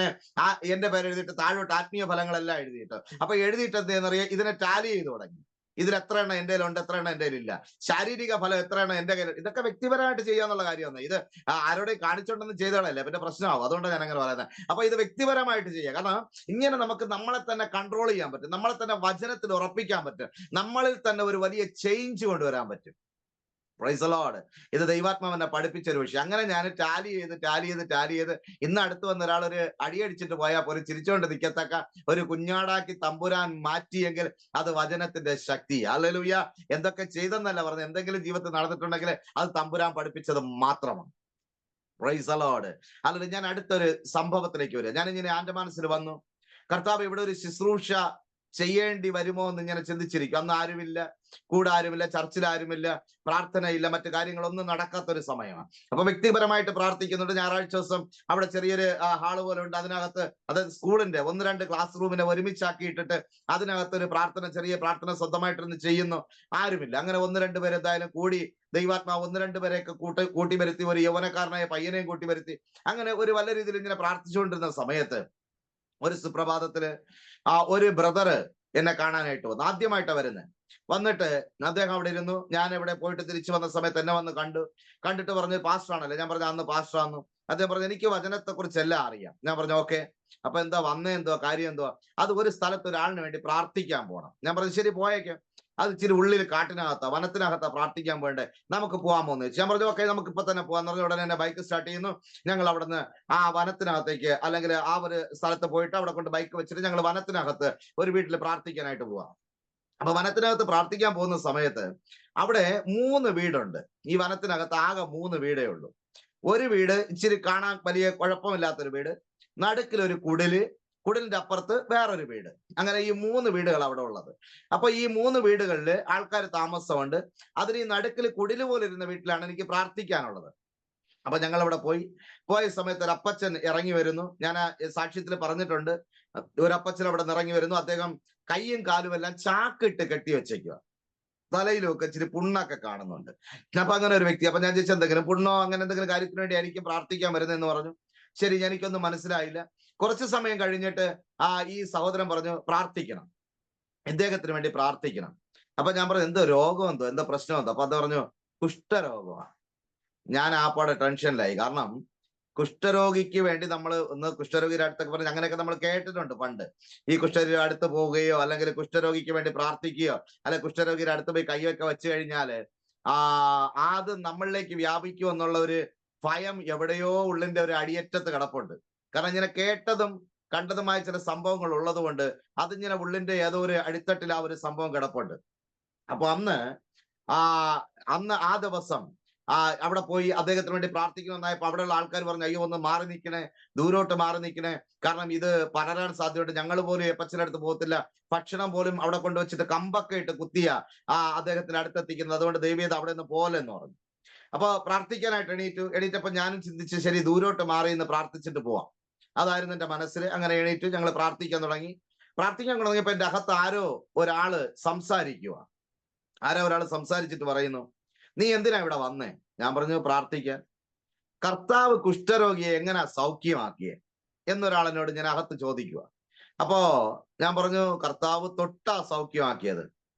എന്റെ പേര് എഴുതിയിട്ട് താഴോട്ട് ആത്മീയ ഫലങ്ങളെല്ലാം എഴുതിയിട്ടു. അപ്പൊ എഴുതിയിട്ട് എന്തെന്നറിയാം, ഇതിനെ ടാലി ചെയ്ത് തുടങ്ങി. ഇതിൽ എത്ര എണ്ണം എന്റെ ഉണ്ട്, എത്ര എണ്ണം എന്റെ ഇല്ല, ശാരീരിക ഫലം എത്ര എണ്ണം എന്റെ കയ്യിൽ. ഇതൊക്കെ വ്യക്തിപരമായിട്ട് ചെയ്യാന്നുള്ള കാര്യമാണ്. ഇത് ആരോടെയും കാണിച്ചോണ്ടെന്ന് ചെയ്തോളല്ലേ, പിന്നെ പ്രശ്നമാവും. അതുകൊണ്ടാണ് ഞാൻ അങ്ങനെ പറയുന്നത്. അപ്പൊ ഇത് വ്യക്തിപരമായിട്ട് ചെയ്യുക. കാരണം ഇങ്ങനെ നമുക്ക് നമ്മളെ തന്നെ കൺട്രോൾ ചെയ്യാൻ പറ്റും, നമ്മളെ തന്നെ വചനത്തിൽ ഉറപ്പിക്കാൻ പറ്റും, നമ്മളിൽ തന്നെ ഒരു വലിയ ചേഞ്ച് കൊണ്ടുവരാൻ പറ്റും. Praise Lord. ഇത് ദൈവാത്മാവ് എന്നെ പഠിപ്പിച്ചൊരു വിഷയം. അങ്ങനെ ഞാൻ ടാലി ചെയ്ത് ഇന്ന് അടുത്ത് വന്ന ഒരാൾ ഒരു അടിയടിച്ചിട്ട് പോയാൽ പോലും ചിരിച്ചുകൊണ്ട് നിൽക്കത്തക്ക ഒരു കുഞ്ഞാടാക്കി തമ്പുരാൻ മാറ്റിയെങ്കിൽ അത് വചനത്തിന്റെ ശക്തി. ഹല്ലേലൂയ. എന്തൊക്കെ ചെയ്തെന്നല്ല പറഞ്ഞത്, എന്തെങ്കിലും ജീവിതത്തിൽ നടന്നിട്ടുണ്ടെങ്കിൽ അത് തമ്പുരാൻ പഠിപ്പിച്ചത് മാത്രമാണ്. Praise Lord. അല്ലെങ്കിൽ ഞാൻ അടുത്തൊരു സംഭവത്തിലേക്ക് വരിക. ഞാൻ ഇങ്ങനെ എന്റെ മനസ്സിൽ വന്നു, കർത്താവ് ഇവിടെ ഒരു ശുശ്രൂഷ ചെയ്യേണ്ടി വരുമോ എന്ന് ഇങ്ങനെ ചിന്തിച്ചിരിക്കും. അന്ന് ആരുമില്ല, കൂടെ ആരുമില്ല, ചർച്ചിൽ ആരുമില്ല, പ്രാർത്ഥനയില്ല, മറ്റു കാര്യങ്ങളൊന്നും നടക്കാത്തൊരു സമയമാണ്. അപ്പൊ വ്യക്തിപരമായിട്ട് പ്രാർത്ഥിക്കുന്നുണ്ട്. ഞായറാഴ്ച ദിവസം അവിടെ ചെറിയൊരു ഹാള് പോലെ ഉണ്ട്. അതിനകത്ത്, അതായത് സ്കൂളിന്റെ 1-2 ക്ലാസ് റൂമിനെ ഒരുമിച്ചാക്കിയിട്ടിട്ട് അതിനകത്തൊരു പ്രാർത്ഥന, ചെറിയ പ്രാർത്ഥന സ്വന്തമായിട്ടൊന്ന് ചെയ്യുന്നു. ആരുമില്ല. അങ്ങനെ 1-2 പേര് എന്തായാലും കൂടി, ദൈവാത്മാവ് 1-2 പേരെയൊക്കെ കൂട്ടി വരുത്തി, ഒരു യൗവനക്കാരനായ പയ്യനെയും കൂട്ടി വരുത്തി, അങ്ങനെ ഒരു വല്ല രീതിയിൽ ഇങ്ങനെ പ്രാർത്ഥിച്ചുകൊണ്ടിരുന്ന സമയത്ത് ഒരു സുപ്രഭാതത്തില് ഒരു ബ്രദറ് എന്നെ കാണാനായിട്ട് വന്നു. ആദ്യമായിട്ടാണ് വരുന്നത്. വന്നിട്ട് അദ്ദേഹം അവിടെ ഇരുന്നു. ഞാൻ ഇവിടെ പോയിട്ട് തിരിച്ചു വന്ന സമയത്ത് എന്നെ വന്ന് കണ്ടിട്ട് പറഞ്ഞു, പാസ്റ്റർ ആണല്ലേ? ഞാൻ പറഞ്ഞു, അന്ന് പാസ്റ്റർ ആണെന്നു. അദ്ദേഹം പറഞ്ഞു, എനിക്ക് വചനത്തെ കുറിച്ച് എല്ലാം അറിയാം. ഞാൻ പറഞ്ഞു, ഓക്കെ, അപ്പൊ എന്താ വന്നേ, എന്തുവാ കാര്യം, എന്തുവാ? അത് ഒരു സ്ഥലത്ത് ഒരാളിന് വേണ്ടി പ്രാർത്ഥിക്കാൻ പോകണം. ഞാൻ പറഞ്ഞു, ശരി, പോയേക്കാം. അത് ഇച്ചിരി ഉള്ളിൽ കാട്ടിനകത്താ, വനത്തിനകത്താ പ്രാർത്ഥിക്കാൻ പോകണ്ടേ, നമുക്ക് പോകാമോ എന്ന് ചോദിച്ചു. ഞാൻ പറഞ്ഞു, ഓക്കെ, നമുക്ക് ഇപ്പൊ തന്നെ പോകാന്ന് പറഞ്ഞ ഉടനെ എന്നെ ബൈക്ക് സ്റ്റാർട്ട് ചെയ്യുന്നു. ഞങ്ങൾ അവിടുന്ന് ആ വനത്തിനകത്തേക്ക്, അല്ലെങ്കിൽ ആ ഒരു സ്ഥലത്ത് പോയിട്ട് അവിടെ കൊണ്ട് ബൈക്ക് വെച്ചിട്ട് ഞങ്ങൾ വനത്തിനകത്ത് ഒരു വീട്ടിൽ പ്രാർത്ഥിക്കാനായിട്ട് പോവാം. അപ്പൊ വനത്തിനകത്ത് പ്രാർത്ഥിക്കാൻ പോകുന്ന സമയത്ത് അവിടെ 3 വീടുണ്ട്. ഈ വനത്തിനകത്ത് ആകെ 3 വീടേ ഉള്ളൂ. ഒരു വീട് ഇച്ചിരി കാണാൻ വലിയ കുഴപ്പമില്ലാത്തൊരു വീട്, നടുക്കിലൊരു കുടിലിന്റെ അപ്പുറത്ത് വേറൊരു വീട്. അങ്ങനെ ഈ 3 വീടുകൾ അവിടെ ഉള്ളത്. അപ്പൊ ഈ 3 വീടുകളിൽ ആൾക്കാർ താമസമുണ്ട്. അതിന് ഈ നടുക്കിൽ കുടില് പോലെ ഇരുന്ന വീട്ടിലാണ് എനിക്ക് പ്രാർത്ഥിക്കാനുള്ളത്. അപ്പൊ ഞങ്ങൾ അവിടെ പോയ സമയത്ത് ഒരു അപ്പച്ചൻ ഇറങ്ങി വരുന്നു. ഞാൻ സാക്ഷ്യത്തിൽ പറഞ്ഞിട്ടുണ്ട്, ഒരു അപ്പച്ചൻ അവിടെ നിന്ന് ഇറങ്ങി വരുന്നു. അദ്ദേഹം കൈയും കാലും എല്ലാം ചാക്കിട്ട് കെട്ടി വെച്ചേക്കുക. തലയിലൊക്കെ ഇച്ചിരി പുണ്ണൊക്കെ കാണുന്നുണ്ട്. അപ്പൊ അങ്ങനെ ഒരു വ്യക്തി. അപ്പൊ ഞാൻ ചോദിച്ചു, എന്തെങ്കിലും പുണ്ണോ അങ്ങനെ എന്തെങ്കിലും കാര്യത്തിന് വേണ്ടി ആയിരിക്കും പ്രാർത്ഥിക്കാൻ വരുന്നതെന്ന് പറഞ്ഞു. ശരി, എനിക്കൊന്നും മനസ്സിലായില്ല. കുറച്ചു സമയം കഴിഞ്ഞിട്ട് ഈ സഹോദരൻ പറഞ്ഞു, പ്രാർത്ഥിക്കണം, ഇദ്ദേഹത്തിന് വേണ്ടി പ്രാർത്ഥിക്കണം. അപ്പൊ ഞാൻ പറഞ്ഞു, എന്തോ രോഗം, എന്താ പ്രശ്നം എന്തോ? അപ്പൊ അത് പറഞ്ഞു, കുഷ്ഠരോഗമാണ്. ഞാൻ ആപ്പാടെ ടെൻഷനിലായി. കാരണം കുഷ്ഠരോഗിക്ക് വേണ്ടി നമ്മൾ ഒന്ന് കുഷ്ഠരോഗിയുടെ അടുത്തൊക്കെ പറഞ്ഞ് അങ്ങനെയൊക്കെ നമ്മൾ കേട്ടിട്ടുണ്ട് പണ്ട്. ഈ കുഷ്ഠരോഗിയുടെ അടുത്ത് പോവുകയോ അല്ലെങ്കിൽ കുഷ്ഠരോഗിക്ക് വേണ്ടി പ്രാർത്ഥിക്കുകയോ അല്ലെ കുഷ്ഠരോഗിയുടെ അടുത്ത് പോയി കൈയൊക്കെ വെച്ച് കഴിഞ്ഞാല് അത് നമ്മളിലേക്ക് വ്യാപിക്കും എന്നുള്ള ഒരു ഭയം എവിടെയോ ഉള്ളിന്റെ ഒരു അടിയറ്റത്ത് കിടപ്പുണ്ട്. കാരണം ഇങ്ങനെ കേട്ടതും കണ്ടതുമായ ചില സംഭവങ്ങൾ ഉള്ളത് കൊണ്ട് അതിങ്ങനെ ഉള്ളിന്റെ ഏതോ ഒരു അടിത്തട്ടിൽ ആ ഒരു സംഭവം കിടപ്പുണ്ട്. അപ്പൊ അന്ന് ആ ദിവസം അവിടെ പോയി അദ്ദേഹത്തിന് വേണ്ടി പ്രാർത്ഥിക്കണമെന്നായപ്പോ അവിടെയുള്ള ആൾക്കാർ പറഞ്ഞു, അയ്യോ, ഒന്ന് മാറി നിൽക്കണേ, ദൂരോട്ട് മാറി നിൽക്കണേ, കാരണം ഇത് പടരാൻ സാധ്യതയുണ്ട്. ഞങ്ങൾ പോലും എപ്പച്ചൻ്റെ അടുത്ത് പോകത്തില്ല, ഭക്ഷണം പോലും അവിടെ കൊണ്ടുവച്ചിട്ട് കമ്പൊക്കെ ഇട്ട് കുത്തിയ അദ്ദേഹത്തിന് അടുത്തെത്തിക്കുന്നത്, അതുകൊണ്ട് ദൈവീയത അവിടെ നിന്ന് പോലെന്ന് പറഞ്ഞു. അപ്പൊ പ്രാർത്ഥിക്കാനായിട്ട് എണീറ്റപ്പോ ഞാനും ചിന്തിച്ച്, ശരി, ദൂരോട്ട് മാറി എന്ന് പ്രാർത്ഥിച്ചിട്ട് പോവാം. അതായിരുന്നു എന്റെ മനസ്സിൽ. അങ്ങനെ എണീറ്റ് ഞങ്ങൾ പ്രാർത്ഥിക്കാൻ തുടങ്ങിയപ്പോ എന്റെ അകത്ത് ആരോ ഒരാള് സംസാരിച്ചിട്ട് പറയുന്നു, നീ എന്തിനാ ഇവിടെ വന്നേ? ഞാൻ പറഞ്ഞു, പ്രാർത്ഥിക്കാൻ. കർത്താവ് കുഷ്ഠരോഗിയെ എങ്ങനെ സൗഖ്യമാക്കിയേ എന്നൊരാൾ എന്നോട് ഞാൻ അകത്ത് ചോദിക്കുക. അപ്പോ ഞാൻ പറഞ്ഞു, കർത്താവ് തൊട്ടാ സൗഖ്യമാക്കിയത്.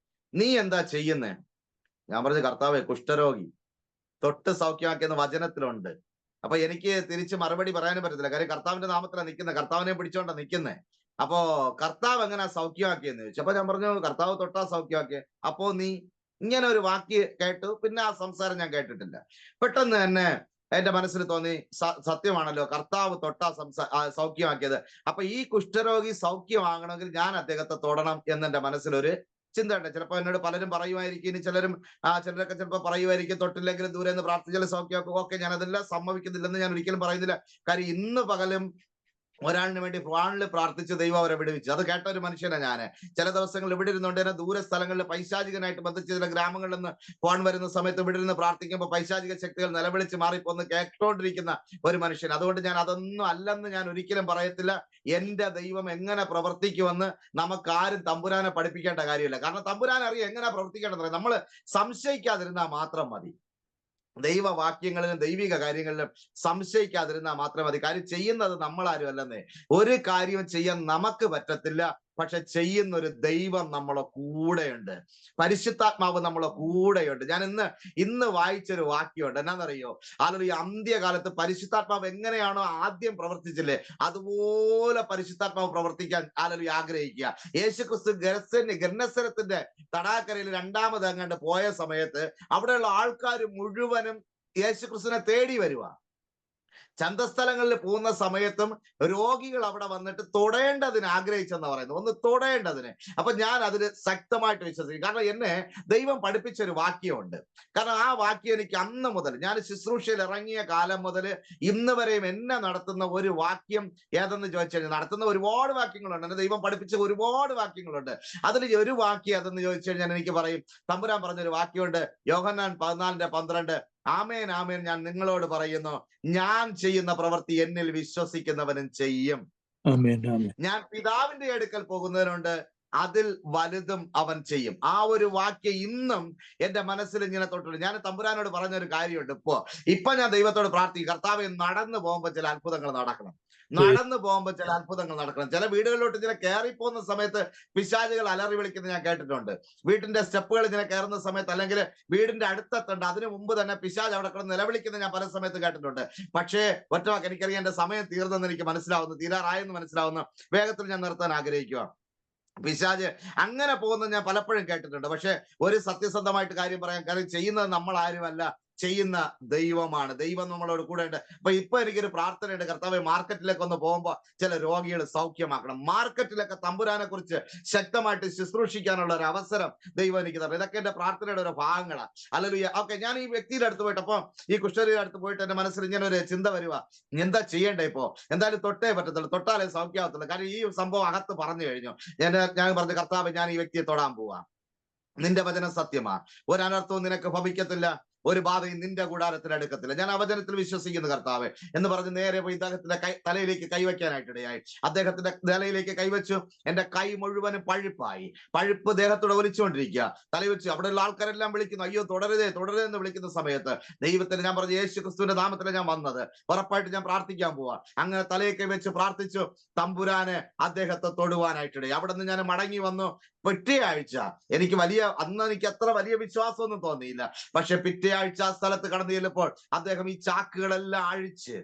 നീ എന്താ ചെയ്യുന്നേ? ഞാൻ പറഞ്ഞു, കർത്താവ് കുഷ്ഠരോഗി തൊട്ട് സൗഖ്യമാക്കിയെന്ന് വചനത്തിലുണ്ട്. അപ്പൊ എനിക്ക് തിരിച്ച് മറുപടി പറയാനും പറ്റത്തില്ല, കാര്യം കർത്താവിന്റെ നാമത്തിലാണ് നിൽക്കുന്നത്, കർത്താവിനെ പിടിച്ചോണ്ടാ നിൽക്കുന്നേ. അപ്പോ കർത്താവ് എങ്ങനെ സൗഖ്യമാക്കിയെന്ന് ചോദിച്ചു. അപ്പൊ ഞാൻ പറഞ്ഞു, കർത്താവ് തൊട്ടാ സൗഖ്യമാക്കിയ. അപ്പോ നീ ഇങ്ങനെ ഒരു വാക്യ കേട്ടു, പിന്നെ ആ സംസാരം ഞാൻ കേട്ടിട്ടില്ല. പെട്ടെന്ന് തന്നെ എന്റെ മനസ്സിൽ തോന്നി, സത്യമാണല്ലോ, കർത്താവ് തൊട്ടാ സൗഖ്യമാക്കിയത്. അപ്പൊ ഈ കുഷ്ഠരോഗി സൗഖ്യമാകണമെങ്കിൽ ഞാൻ അദ്ദേഹത്തെ തൊടണം എന്നെന്റെ മനസ്സിലൊരു ചിന്തയുണ്ട്. ചിലപ്പോൾ എന്നോട് പലരും പറയുമായിരിക്കും, ഇനി ചിലരൊക്കെ ചിലപ്പോൾ പറയുമായിരിക്കും, തൊട്ടില്ലെങ്കിലും ദൂരെ നിന്ന് പ്രാർത്ഥിച്ചാലും സൗഖ്യമാക്കും. ഓക്കെ, ഞാൻ അതെല്ലാം സമ്മതിക്കുന്നില്ലെന്ന് ഞാൻ ഒരിക്കലും പറയുന്നില്ല. കാര്യം ഇന്ന് പകലും ഒരാളിന് വേണ്ടി ഫോണിൽ പ്രാർത്ഥിച്ച് ദൈവം അവരെ വിടുവിച്ചു. അത് കേട്ട ഒരു മനുഷ്യനാണ് ഞാൻ. ചില ദിവസങ്ങൾ ഇവിടെ ഇരുന്നുകൊണ്ട് തന്നെ ദൂര സ്ഥലങ്ങളിൽ പൈശാചികനായിട്ട് ബന്ധിച്ച ചില ഗ്രാമങ്ങളിൽ നിന്ന് ഫോൺ വരുന്ന സമയത്ത് ഇവിടെ ഇരുന്ന് പ്രാർത്ഥിക്കുമ്പോൾ പൈശാചിക ശക്തികൾ നിലവിളിച്ച് മാറിപ്പോന്ന് കേട്ടോണ്ടിരിക്കുന്ന ഒരു മനുഷ്യൻ. അതുകൊണ്ട് ഞാൻ അതൊന്നും അല്ലെന്ന് ഞാൻ ഒരിക്കലും പറയത്തില്ല. എന്റെ ദൈവം എങ്ങനെ പ്രവർത്തിക്കുമെന്ന് നമുക്കാരും തമ്പുരാനെ പഠിപ്പിക്കേണ്ട കാര്യമില്ല. കാരണം തമ്പുരാൻ അറിയാം എങ്ങനെ പ്രവർത്തിക്കേണ്ടത്. നമ്മൾ സംശയിക്കാതിരുന്നാൽ മാത്രം മതി. ദൈവവാക്യങ്ങളിലും ദൈവിക കാര്യങ്ങളിലും സംശയിക്കാതിരുന്നാൽ മാത്രം മതി. കാര്യം ചെയ്യുന്നത് നമ്മളാരും അല്ലെന്നേ. ഒരു കാര്യവും ചെയ്യാൻ നമുക്ക് പറ്റത്തില്ല, പക്ഷെ ചെയ്യുന്ന ഒരു ദൈവം നമ്മളെ കൂടെയുണ്ട്. പരിശുദ്ധാത്മാവ് നമ്മളെ കൂടെയുണ്ട്. ഞാൻ ഇന്ന് വായിച്ചൊരു വാക്യമുണ്ട്. എന്നാന്നറിയോ? ഈ അന്ത്യകാലത്ത് പരിശുദ്ധാത്മാവ് എങ്ങനെയാണോ ആദ്യം പ്രവർത്തിച്ചില്ലേ, അതുപോലെ പരിശുദ്ധാത്മാവ് പ്രവർത്തിക്കാൻ ആഗ്രഹിക്കുക. യേശുക്രിസ്തു ഗന്നസരത്തിന്റെ തടാകരയിൽ രണ്ടാമത് അങ്ങോട്ട് പോയ സമയത്ത് അവിടെയുള്ള ആൾക്കാർ മുഴുവനും യേശുക്രിസ്തുവിനെ തേടി വരുക. ചന്തസ്ഥലങ്ങളിൽ പോകുന്ന സമയത്തും രോഗികൾ അവിടെ വന്നിട്ട് തൊടേണ്ടതിന് ആഗ്രഹിച്ചെന്ന് പറയുന്നു, ഒന്ന് തൊടേണ്ടതിന്. അപ്പൊ ഞാൻ അതിൽ ശക്തമായിട്ട് വിശ്വസിക്കും. കാരണം എന്നെ ദൈവം പഠിപ്പിച്ച ഒരു വാക്യമുണ്ട്. കാരണം ആ വാക്യം എനിക്ക് അന്ന് മുതൽ, ഞാൻ ശുശ്രൂഷയിൽ ഇറങ്ങിയ കാലം മുതൽ ഇന്ന് വരെയും എന്നെ നടത്തുന്ന ഒരു വാക്യം ഏതെന്ന് ചോദിച്ചു കഴിഞ്ഞാൽ, നടത്തുന്ന ഒരുപാട് വാക്യങ്ങളുണ്ട്, എന്നെ ദൈവം പഠിപ്പിച്ച ഒരുപാട് വാക്യങ്ങളുണ്ട്. അതിൽ ഒരു വാക്യം ഏതെന്ന് ചോദിച്ചു കഴിഞ്ഞാൽ എനിക്ക് പറയും, തമ്പുരാൻ പറഞ്ഞൊരു വാക്യമുണ്ട്, യോഹന്നാൻ 14:12, ആമേൻ ആമേൻ ഞാൻ നിങ്ങളോട് പറയുന്നു, ഞാൻ ചെയ്യുന്ന പ്രവൃത്തി എന്നിൽ വിശ്വസിക്കുന്നവനും ചെയ്യും. ഞാൻ പിതാവിന്റെ അടുക്കൽ പോകുന്നതിനുണ്ട്, അതിൽ വലുതും അവൻ ചെയ്യും. ആ ഒരു വാക്യം ഇന്നും എന്റെ മനസ്സിൽ ഇങ്ങനെ തൊട്ടുണ്ട്. ഞാൻ തമ്പുരാനോട് പറഞ്ഞൊരു കാര്യമുണ്ട്. ഇപ്പൊ ഞാൻ ദൈവത്തോട് പ്രാർത്ഥിക്കും, കർത്താവെ നടന്നു പോകുമ്പോൾ ചില അത്ഭുതങ്ങൾ നടക്കണം, നടന്നു പോകുമ്പോൾ ചില അത്ഭുതങ്ങൾ നടക്കണം. ചില വീടുകളിലോട്ട് ഇങ്ങനെ കയറി പോകുന്ന സമയത്ത് പിശാചുകൾ അലറി വിളിക്കുന്നത് ഞാൻ കേട്ടിട്ടുണ്ട്. വീട്ടിന്റെ സ്റ്റെപ്പുകൾ ഇങ്ങനെ കയറുന്ന സമയത്ത്, അല്ലെങ്കിൽ വീടിന്റെ അടുത്തെത്തണ്ട് അതിനു മുമ്പ് തന്നെ പിശാച് അവിടെ കിടന്ന് നിലവിളിക്കുന്നത് ഞാൻ പല സമയത്ത് കേട്ടിട്ടുണ്ട്. പക്ഷേ ഒറ്റ വാക്ക്, എനിക്കറിയാം എന്റെ സമയം തീർന്നെന്ന് എനിക്ക് മനസ്സിലാവുന്നു, തീരാറായെന്ന് മനസ്സിലാവുന്നു. വേഗത്തിൽ ഞാൻ നിർത്താൻ ആഗ്രഹിക്കുക. പിശാച് അങ്ങനെ പോകുന്നത് ഞാൻ പലപ്പോഴും കേട്ടിട്ടുണ്ട്. പക്ഷെ ഒരു സത്യസന്ധമായിട്ട് കാര്യം പറയാൻ, കാര്യം ചെയ്യുന്നത് നമ്മൾ ആരുമല്ല, ചെയ്യുന്ന ദൈവമാണ്. ദൈവം നമ്മളോട് കൂടെ ഉണ്ട്. ഇപ്പൊ എനിക്കൊരു പ്രാർത്ഥനയുണ്ട്, കർത്താവേ മാർക്കറ്റിലേക്ക് ഒന്ന് പോകുമ്പോ ചില രോഗികൾ സൗഖ്യമാക്കണം. മാർക്കറ്റിലൊക്കെ തമ്പുരാനെ കുറിച്ച് ശക്തമായിട്ട് ശുശ്രൂഷിക്കാനുള്ള ഒരു അവസരം ദൈവം എനിക്ക് തരണം. ഇതൊക്കെ എന്റെ പ്രാർത്ഥനയുടെ ഒരു ഭാഗങ്ങളാണ്. ഹല്ലേലൂയ. ഓക്കെ, ഞാൻ ഈ വ്യക്തിയുടെ അടുത്ത് പോയിട്ട്, അപ്പൊ ഈ കുഷ്ഠരോഗിയുടെ അടുത്ത് പോയിട്ട് എന്റെ മനസ്സിൽ ഇങ്ങനെ ഒരു ചിന്ത വരുക, എന്താ ചെയ്യണ്ടേ? ഇപ്പോ എന്തായാലും തൊട്ടേ പറ്റത്തുള്ളൂ, തൊട്ടാലേ സൗഖ്യമാകത്തുള്ളൂ. കാരണം ഈ സംഭവം അകത്ത് പറഞ്ഞു കഴിഞ്ഞു. ഞാൻ പറഞ്ഞു, കർത്താവ് ഞാൻ ഈ വ്യക്തിയെ തൊടാൻ പോവാ, നിന്റെ വചനം സത്യമാ, ഒരു അനർത്ഥവും നിനക്ക് ഭവിക്കത്തില്ല, ഒരു ബാധയും നിന്റെ കൂടാരത്തിൽ അടുക്കത്തില്ല, ഞാൻ ആ വചനത്തിൽ വിശ്വസിക്കുന്നു കർത്താവെ എന്ന് പറഞ്ഞ് നേരെ പോയി ഇദ്ദേഹത്തിന്റെ തലയിലേക്ക് കൈവയ്ക്കാനായിട്ടിടയായി. അദ്ദേഹത്തിന്റെ തലയിലേക്ക് കൈവച്ചു. എന്റെ കൈ മുഴുവനും പഴുപ്പ് ദേഹത്തോടെ ഒലിച്ചുകൊണ്ടിരിക്കുക. തലവെച്ച് അവിടെയുള്ള ആൾക്കാരെല്ലാം വിളിക്കുന്നു, അയ്യോ തുടരുതേ തുടരുതേ എന്ന് വിളിക്കുന്ന സമയത്ത് ദൈവത്തിന് ഞാൻ പറഞ്ഞു, യേശു ക്രിസ്തുവിന്റെ നാമത്തിലാണ് ഞാൻ വന്നത്, ഉറപ്പായിട്ട് ഞാൻ പ്രാർത്ഥിക്കാൻ പോവാ. അങ്ങനെ തലയൊക്കെ വെച്ച് പ്രാർത്ഥിച്ചു. തമ്പുരാന് അദ്ദേഹത്തെ തൊടുവാനായിട്ടിടയായി. അവിടെ നിന്ന് ഞാൻ മടങ്ങി വന്നു. പിറ്റേ ആഴ്ച എനിക്ക് അന്ന് എനിക്ക് അത്ര വലിയ വിശ്വാസമൊന്നും തോന്നിയില്ല. പക്ഷെ പിറ്റേ ആഴ്ച ആ സ്ഥലത്ത് കടന്നു ചെല്ലുമ്പോൾ അദ്ദേഹം ഈ ചാക്കുകളെല്ലാം അഴിച്ച്,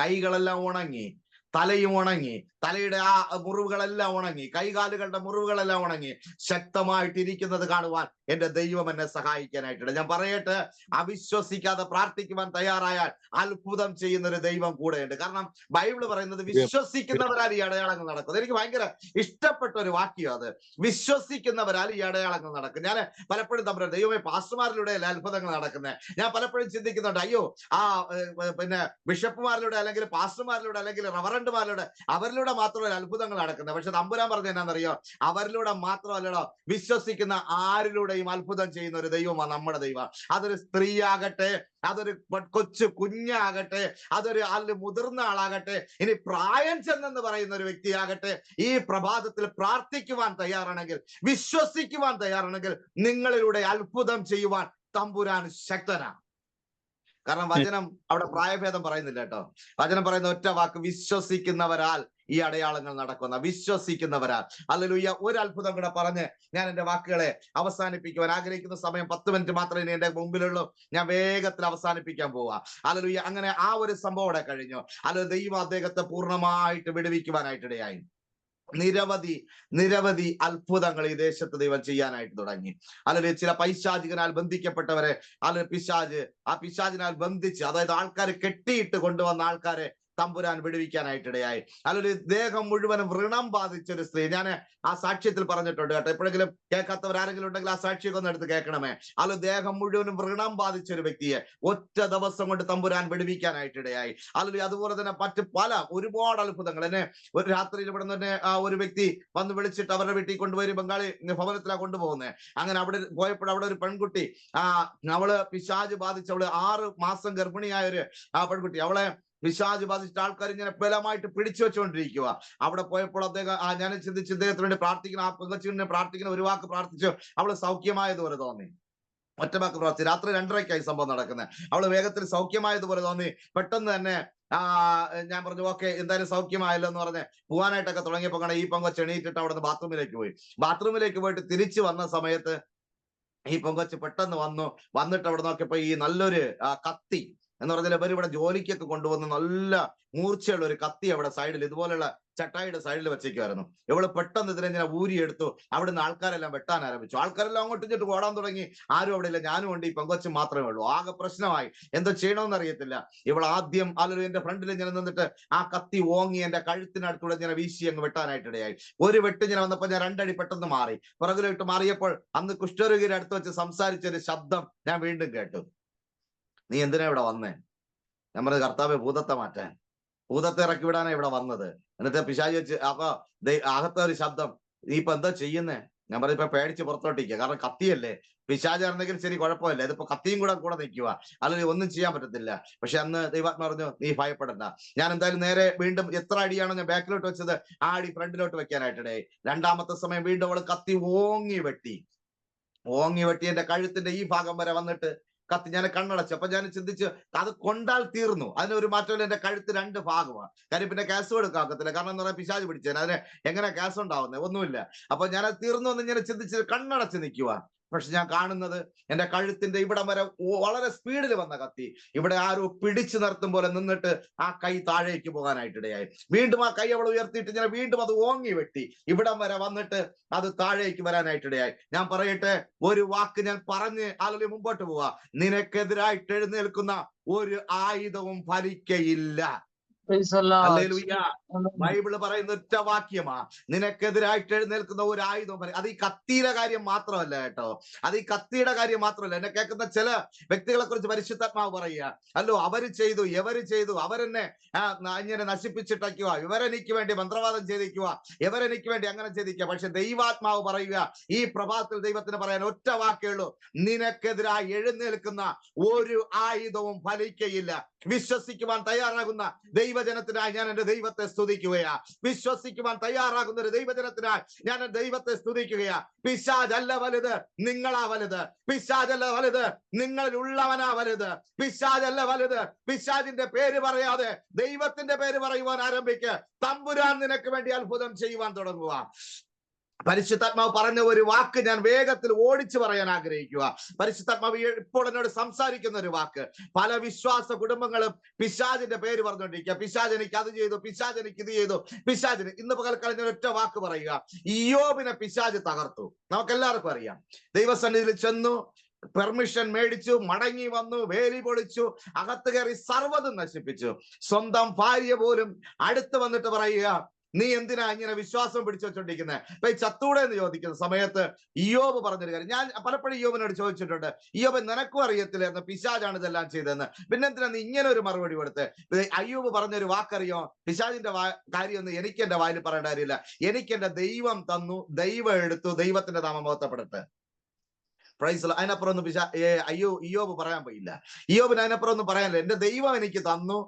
കൈകളെല്ലാം ഉണങ്ങി, തലയും ഉണങ്ങി, തലയുടെ ആ മുറിവുകളെല്ലാം ഉണങ്ങി, കൈകാലുകളുടെ മുറിവുകളെല്ലാം ഉണങ്ങി, ശക്തമായിട്ടിരിക്കുന്നത് കാണുവാൻ എന്റെ ദൈവം എന്നെ സഹായിക്കാനായിട്ടുണ്ട്. ഞാൻ പറയട്ടെ, അവിശ്വസിക്കാതെ പ്രാർത്ഥിക്കുവാൻ തയ്യാറായാൽ അത്ഭുതം ചെയ്യുന്ന ഒരു ദൈവം കൂടെയുണ്ട്. കാരണം ബൈബിള് പറയുന്നത് വിശ്വസിക്കുന്നവരാൽ ഈ അടയാളങ്ങൾ നടക്കും. എനിക്ക് ഭയങ്കര ഇഷ്ടപ്പെട്ട ഒരു വാക്യം അത്, വിശ്വസിക്കുന്നവരാൽ ഈ അടയാളങ്ങൾ നടക്കും. ഞാൻ പലപ്പോഴും തമ്മിൽ ദൈവമേ പാസ്റ്റർമാരിലൂടെ അല്ല അത്ഭുതങ്ങൾ നടക്കുന്നത്. ഞാൻ പലപ്പോഴും ചിന്തിക്കുന്നുണ്ട്, അയ്യോ ആ പിന്നെ ബിഷപ്പുമാരിലൂടെ അല്ലെങ്കിൽ പാസ്റ്റർമാരിലൂടെ അല്ലെങ്കിൽ റവറന്റുമാരിലൂടെ അവരിലൂടെ മാത്രമല്ല അത്ഭുതങ്ങൾ നടക്കുന്നത്. പക്ഷെ തമ്പുരാൻ പറഞ്ഞ എന്നാന്നറിയോ, അവരിലൂടെ മാത്രമല്ലടോ, വിശ്വസിക്കുന്ന ആരിലൂടെയും അത്ഭുതം ചെയ്യുന്ന ഒരു ദൈവമാണ് നമ്മുടെ ദൈവം. അതൊരു സ്ത്രീ ആകട്ടെ, അതൊരു കൊച്ചു കുഞ്ഞാകട്ടെ, അതൊരു മുതിർന്ന ആളാകട്ടെ, ഇനി പ്രായം ചെന്നെന്ന് പറയുന്ന ഒരു വ്യക്തിയാകട്ടെ, ഈ പ്രഭാതത്തിൽ പ്രാർത്ഥിക്കുവാൻ തയ്യാറാണെങ്കിൽ, വിശ്വസിക്കുവാൻ തയ്യാറാണെങ്കിൽ, നിങ്ങളിലൂടെ അത്ഭുതം ചെയ്യുവാൻ തമ്പുരാൻ ശക്തനാണ്. കാരണം വചനം അവിടെ പ്രായഭേദം പറയുന്നില്ല കേട്ടോ. വചനം പറയുന്ന ഒറ്റ വാക്ക്, വിശ്വസിക്കുന്നവരാൽ ഈ അടയാളങ്ങൾ നടക്കുന്ന, വിശ്വസിക്കുന്നവരാൽ. ഹല്ലേലൂയ. ഒരു അത്ഭുതം കൂടെ പറഞ്ഞ് ഞാൻ എന്റെ വാക്കുകളെ അവസാനിപ്പിക്കുവാൻ ആഗ്രഹിക്കുന്ന സമയം 10 മിനിറ്റ് മാത്രമേ എന്റെ മുമ്പിലുള്ളൂ. ഞാൻ വേഗത്തിൽ അവസാനിപ്പിക്കാൻ പോവാ. ഹല്ലേലൂയ. അങ്ങനെ ആ ഒരു സംഭവം അവിടെ കഴിഞ്ഞു. ദൈവം അദ്ദേഹത്തെ പൂർണ്ണമായിട്ട് വിടുവിക്കുവാനായിട്ടിടയായി. നിരവധി അത്ഭുതങ്ങൾ ഈ ദേശത്ത് ദൈവം ചെയ്യാനായിട്ട് തുടങ്ങി. അല്ലെങ്കിൽ ചില പൈശാചികനാൽ ബന്ധിക്കപ്പെട്ടവരെ, അല്ലെങ്കിൽ ആ പിശാചിനാൽ ബന്ധിച്ച്, അതായത് ആൾക്കാരെ കെട്ടിയിട്ട് കൊണ്ടുവന്ന ആൾക്കാരെ തമ്പുരാൻ വിടുവിക്കാനായിട്ടിടയായി. അല്ലെങ്കിൽ ദേഹം മുഴുവനും വ്രണം ബാധിച്ചൊരു സ്ത്രീ, ഞാൻ ആ സാക്ഷ്യത്തിൽ പറഞ്ഞിട്ടുണ്ട് കേട്ടോ. എപ്പോഴെങ്കിലും കേൾക്കാത്തവരാരെങ്കിലും ഉണ്ടെങ്കിൽ ആ സാക്ഷിയൊക്കെ ഒന്ന് എടുത്ത് കേൾക്കണമേ. അല്ലെങ്കിൽ ദേഹം മുഴുവനും വ്രണം ബാധിച്ചൊരു വ്യക്തിയെ ഒറ്റ ദിവസം കൊണ്ട് തമ്പുരാൻ വിടുവിക്കാനായിട്ടിടയായി. അല്ലെങ്കിൽ അതുപോലെ തന്നെ മറ്റ് ഒരുപാട് അത്ഭുതങ്ങൾ. എന്നെ ഒരു രാത്രിയിൽ ഇവിടെ നിന്ന് ഒരു വ്യക്തി വന്ന് വിളിച്ചിട്ട് അവരുടെ വീട്ടിൽ കൊണ്ടുപോയി ബംഗാളി ഭവനത്തിലാണ് കൊണ്ടുപോകുന്നത്. അങ്ങനെ അവിടെ പോയപ്പോൾ അവിടെ ഒരു പെൺകുട്ടി, അവള് പിശാച് ബാധിച്ച്, അവള് 6 മാസം ഗർഭിണിയായ ഒരു പെൺകുട്ടി, അവളെ പിശാച് ബാധിച്ചിട്ട് ആൾക്കാർ ഇങ്ങനെ ബലമായിട്ട് പിടിച്ചു വെച്ചുകൊണ്ടിരിക്കുക. അവിടെ പോയപ്പോൾ അദ്ദേഹം ഞാൻ ചിന്തിച്ച് ഇദ്ദേഹത്തിന് വേണ്ടി പ്രാർത്ഥിക്കണം, ആ പെങ്കച്ചിനെ പ്രാർത്ഥിക്കണം, ഒരു വാക്ക് പ്രാർത്ഥിച്ചു, അവള് സൗഖ്യമായതുപോലെ തോന്നി. ഒറ്റ വാക്ക് പ്രാർത്ഥിച്ചു. രാത്രി 2:30ക്കായി സംഭവം നടക്കുന്നത്. അവള് വേഗത്തിൽ സൗഖ്യമായതുപോലെ തോന്നി. പെട്ടെന്ന് തന്നെ ഞാൻ പറഞ്ഞു ഓക്കെ എന്തായാലും സൗഖ്യമായല്ലോ എന്ന് പറഞ്ഞ് പോകാനായിട്ടൊക്കെ തുടങ്ങിയപ്പോ ഈ പെങ്കൊച്ച് എണീറ്റിട്ട് അവിടെ നിന്ന് ബാത്റൂമിലേക്ക് പോയിട്ട് തിരിച്ചു വന്ന സമയത്ത് ഈ പെങ്കൊച്ച് പെട്ടെന്ന് വന്നിട്ട് അവിടെ നോക്കിയപ്പോ ഈ നല്ലൊരു കത്തി എന്ന് പറഞ്ഞാൽ ഇവർ ഇവിടെ ജോലിക്കൊക്കെ കൊണ്ടുവന്ന് നല്ല മൂർച്ചയുള്ള ഒരു കത്തി അവിടെ സൈഡിൽ ഇതുപോലുള്ള ചട്ടായിയുടെ സൈഡിൽ വെച്ചേക്കുമായിരുന്നു. ഇവള് പെട്ടെന്ന് ഇതിനെ ഊരിയെടുത്തു. അവിടുന്ന് ആൾക്കാരെല്ലാം വെട്ടാൻ ആരംഭിച്ചു. ആൾക്കാരെല്ലാം അങ്ങോട്ടും ഇങ്ങോട്ട് ഓടാൻ തുടങ്ങി. ആരും അവിടെ ഇല്ല, ഞാനും ഉണ്ട്, ഈ പെങ്കൊച്ചും മാത്രമേ ഉള്ളൂ. ആകെ പ്രശ്നമായി. എന്തോ ചെയ്യണമെന്ന് അറിയത്തില്ല. ഇവൾ ആദ്യം എന്റെ ഫ്രണ്ടിൽ ഇങ്ങനെ നിന്നിട്ട് ആ കത്തി ഓങ്ങി എന്റെ കഴുത്തിനടുത്തൂടെ ഇങ്ങനെ വീശി അങ്ങ് വെട്ടാനായിട്ടിടയായി. ഒരു വെട്ട് ഇങ്ങനെ വന്നപ്പോ ഞാൻ രണ്ടടി പെട്ടെന്ന് മാറി. പുറകിലോട്ട് മാറിയപ്പോൾ അന്ന് കുഷ്ഠരോഗിയുടെ അടുത്ത് വെച്ച് സംസാരിച്ച ഒരു ശബ്ദം ഞാൻ വീണ്ടും കേട്ടു. നീ എന്തിനാ ഇവിടെ വന്നേ? ഞാൻ പറഞ്ഞത് കർത്താവെ ഭൂതത്തെ മാറ്റാൻ, ഭൂതത്തെ ഇറക്കി വിടാനാ ഇവിടെ വന്നത്. എന്നിട്ട് പിശാചി വെച്ച് അപ്പൊ അകത്തെ ഒരു ശബ്ദം, നീ ഇപ്പൊ എന്താ ചെയ്യുന്നേ? ഞാൻ പറഞ്ഞ ഇപ്പൊ പേടിച്ച് പുറത്തോട്ടിരിക്കുക, കാരണം കത്തിയല്ലേ. പിശാചായിരുന്നെങ്കിൽ ശരി കുഴപ്പമില്ല, ഇതിപ്പോ കത്തിയും കൂടെ നിൽക്കുക, അല്ലെങ്കിൽ ഒന്നും ചെയ്യാൻ പറ്റത്തില്ല. പക്ഷെ അന്ന് ദൈവാത്മാ പറഞ്ഞു നീ ഭയപ്പെടണ്ട. ഞാൻ എന്തായാലും നേരെ വീണ്ടും എത്ര അടിയാണോ ഞാൻ ബാക്കിലോട്ട് വെച്ചത് ആ അടി ഫ്രണ്ടിലോട്ട് വെക്കാനായിട്ടിടേ. രണ്ടാമത്തെ സമയം വീണ്ടും അവൾ കത്തി ഓങ്ങി വെട്ടി എന്റെ കഴുത്തിന്റെ ഈ ഭാഗം വരെ വന്നിട്ട് കത്തി ഞാൻ കണ്ണടച്ചു. അപ്പൊ ഞാൻ ചിന്തിച്ച് അത് കൊണ്ടാൽ തീർന്നു, അതിനൊരു മാറ്റമില്ല. എന്റെ കഴുത്ത് രണ്ട് ഭാഗമാണ്. കാര്യം പിന്നെ കേസ് കൊടുക്കാക്കത്തില്ല, കാരണം എന്ന് പറയാൻ പിശാച് പിടിച്ചേനെ, അതിന് എങ്ങനെ കേസ് ഉണ്ടാവുന്നത് ഒന്നുമില്ല. അപ്പൊ ഞാനത് തീർന്നു എന്ന് ഇങ്ങനെ ചിന്തിച്ച് കണ്ണടച്ച് നിൽക്കുക. പക്ഷെ ഞാൻ കാണുന്നത് എന്റെ കഴുത്തിന്റെ ഇവിടം വരെ വളരെ സ്പീഡിൽ വന്ന കത്തി ഇവിടെ ആരോ പിടിച്ചു നിർത്തും പോലെ നിന്നിട്ട് ആ കൈ താഴേക്ക് പോകാനായിട്ടിടയായി. വീണ്ടും ആ കൈ അവൾ ഉയർത്തിയിട്ട് ഞാൻ വീണ്ടും അത് ഓങ്ങി വെട്ടി ഇവിടം വരെ വന്നിട്ട് അത് താഴേക്ക് വരാനായിട്ടിടയായി. ഞാൻ പറയട്ടെ, ഒരു വാക്ക് ഞാൻ പറഞ്ഞ് അല്ലെങ്കിൽ മുമ്പോട്ട് പോവാ. നിനക്കെതിരായിട്ട് എഴുന്നേൽക്കുന്ന ഒരു ആയുധവും ഫലിക്കയില്ല. ഹല്ലേലൂയ. ബൈബിള് പറയുന്ന ഒറ്റ വാക്യമാ, നിനക്കെതിരായിട്ട് എഴുന്നേൽക്കുന്ന ഒരു ആയുധം. അത് ഈ കത്തിയുടെ കാര്യം മാത്രമല്ല കേട്ടോ, അത് ഈ കത്തിയുടെ കാര്യം മാത്രമല്ല. എന്നെ കേൾക്കുന്ന ചില വ്യക്തികളെ കുറിച്ച് പരിശുദ്ധാത്മാവ് പറയുക, അല്ലോ അവര് ചെയ്തു, എവര് ചെയ്തു, അവരെന്നെ ഇങ്ങനെ നശിപ്പിച്ചിട്ടയ്ക്കുക, ഇവരെനിക്ക് വേണ്ടി മന്ത്രവാദം ചെയ്തിക്കുക, ഇവരെനിക്ക് വേണ്ടി അങ്ങനെ ചെയ്തിക്കുക. പക്ഷെ ദൈവാത്മാവ് പറയുക, ഈ പ്രഭാതത്തിൽ ദൈവത്തിന് പറയാൻ ഒറ്റ വാക്കേ ഉള്ളൂ, നിനക്കെതിരായി എഴുന്നേൽക്കുന്ന ഒരു ആയുധവും ഫലിക്കയില്ല. വിശ്വസിക്കുവാൻ തയ്യാറാകുന്ന ദൈവജനത്തിനായി ഞാൻ എന്റെ ദൈവത്തെ സ്തുതിക്കുകയാ. വിശ്വസിക്കുവാൻ തയ്യാറാകുന്ന ഒരു ദൈവജനത്തിനായി ഞാൻ ദൈവത്തെ സ്തുതിക്കുകയാ. പിശാചല്ല വലുത്, നിങ്ങളാ വലുത്. പിശാചല്ല വലുത്, നിങ്ങളിൽ ഉള്ളവനാ വലുത്. പിശാചല്ല വലുത്. പിശാചിന്റെ പേര് പറയാതെ ദൈവത്തിന്റെ പേര് പറയുവാൻ ആരംഭിക്ക്. തമ്പുരാൻ നിനക്ക് വേണ്ടി അത്ഭുതം ചെയ്യുവാൻ തുടങ്ങുക. പരിശുദ്ധാത്മാവ് പറഞ്ഞ ഒരു വാക്ക് ഞാൻ വേഗത്തിൽ ഓടിച്ചു പറയാൻ ആഗ്രഹിക്കുക. പരിശുദ്ധാത്മാവ് ഇപ്പോൾ എന്നോട് സംസാരിക്കുന്ന ഒരു വാക്ക്. പല വിശ്വാസ കുടുംബങ്ങളും പിശാചിന്റെ പേര് പറഞ്ഞുകൊണ്ടിരിക്കുക. പിശാച് എനിക്ക് അത് ചെയ്തു, പിശാച് എനിക്ക് ഇത് ചെയ്തു, പിശാചിന്. ഇന്ന് പകൽക്കാലം ഞാൻ ഒറ്റ വാക്ക് പറയുക, ഇയ്യോബിനെ പിശാച് തകർത്തു. നമുക്കെല്ലാവർക്കും അറിയാം. ദൈവസന്നിധിയിൽ ചെന്നു, പെർമിഷൻ മേടിച്ചു, മടങ്ങി വന്നു, വേലി പൊളിച്ചു, അകത്ത് കയറി സർവ്വതും നശിപ്പിച്ചു. സ്വന്തം ഭാര്യ പോലും അടുത്ത് വന്നിട്ട് പറയുക, നീ എന്തിനാ ഇങ്ങനെ വിശ്വാസം പിടിച്ചു വെച്ചോണ്ടിരിക്കുന്നത്, ഇപ്പൊ ഈ ചത്തൂടെ എന്ന് ചോദിക്കുന്ന സമയത്ത് ഇയ്യോബ് പറഞ്ഞൊരു കാര്യം ഞാൻ പലപ്പോഴും ഇയ്യോബിനോട് ചോദിച്ചിട്ടുണ്ട്. ഇയ്യോബ്, നിനക്കും അറിയത്തില്ലായിരുന്നു പിശാചാണ് ഇതെല്ലാം ചെയ്തതെന്ന്, പിന്നെന്തിനാ നീ ഇങ്ങനെ ഒരു മറുപടി കൊടുത്ത്? അയ്യൂബ് പറഞ്ഞൊരു വാക്കറിയോ? പിശാചിന്റെ കാര്യമൊന്നും എനിക്ക് എന്റെ വായിൽ പറയേണ്ട കാര്യമില്ല. എനിക്ക് എന്റെ ദൈവം തന്നു, ദൈവം എടുത്തു, ദൈവത്തിന്റെ നാമം മഹത്വപ്പെടട്ടെ. പ്രൈസ്. അതിനപ്പുറം ഒന്നും ഇയ്യോബ് പറയാൻ പോയില്ല. ഇയ്യോബിന് അതിനപ്പുറം ഒന്നും പറയാനില്ല. എന്റെ ദൈവം എനിക്ക് തന്നു,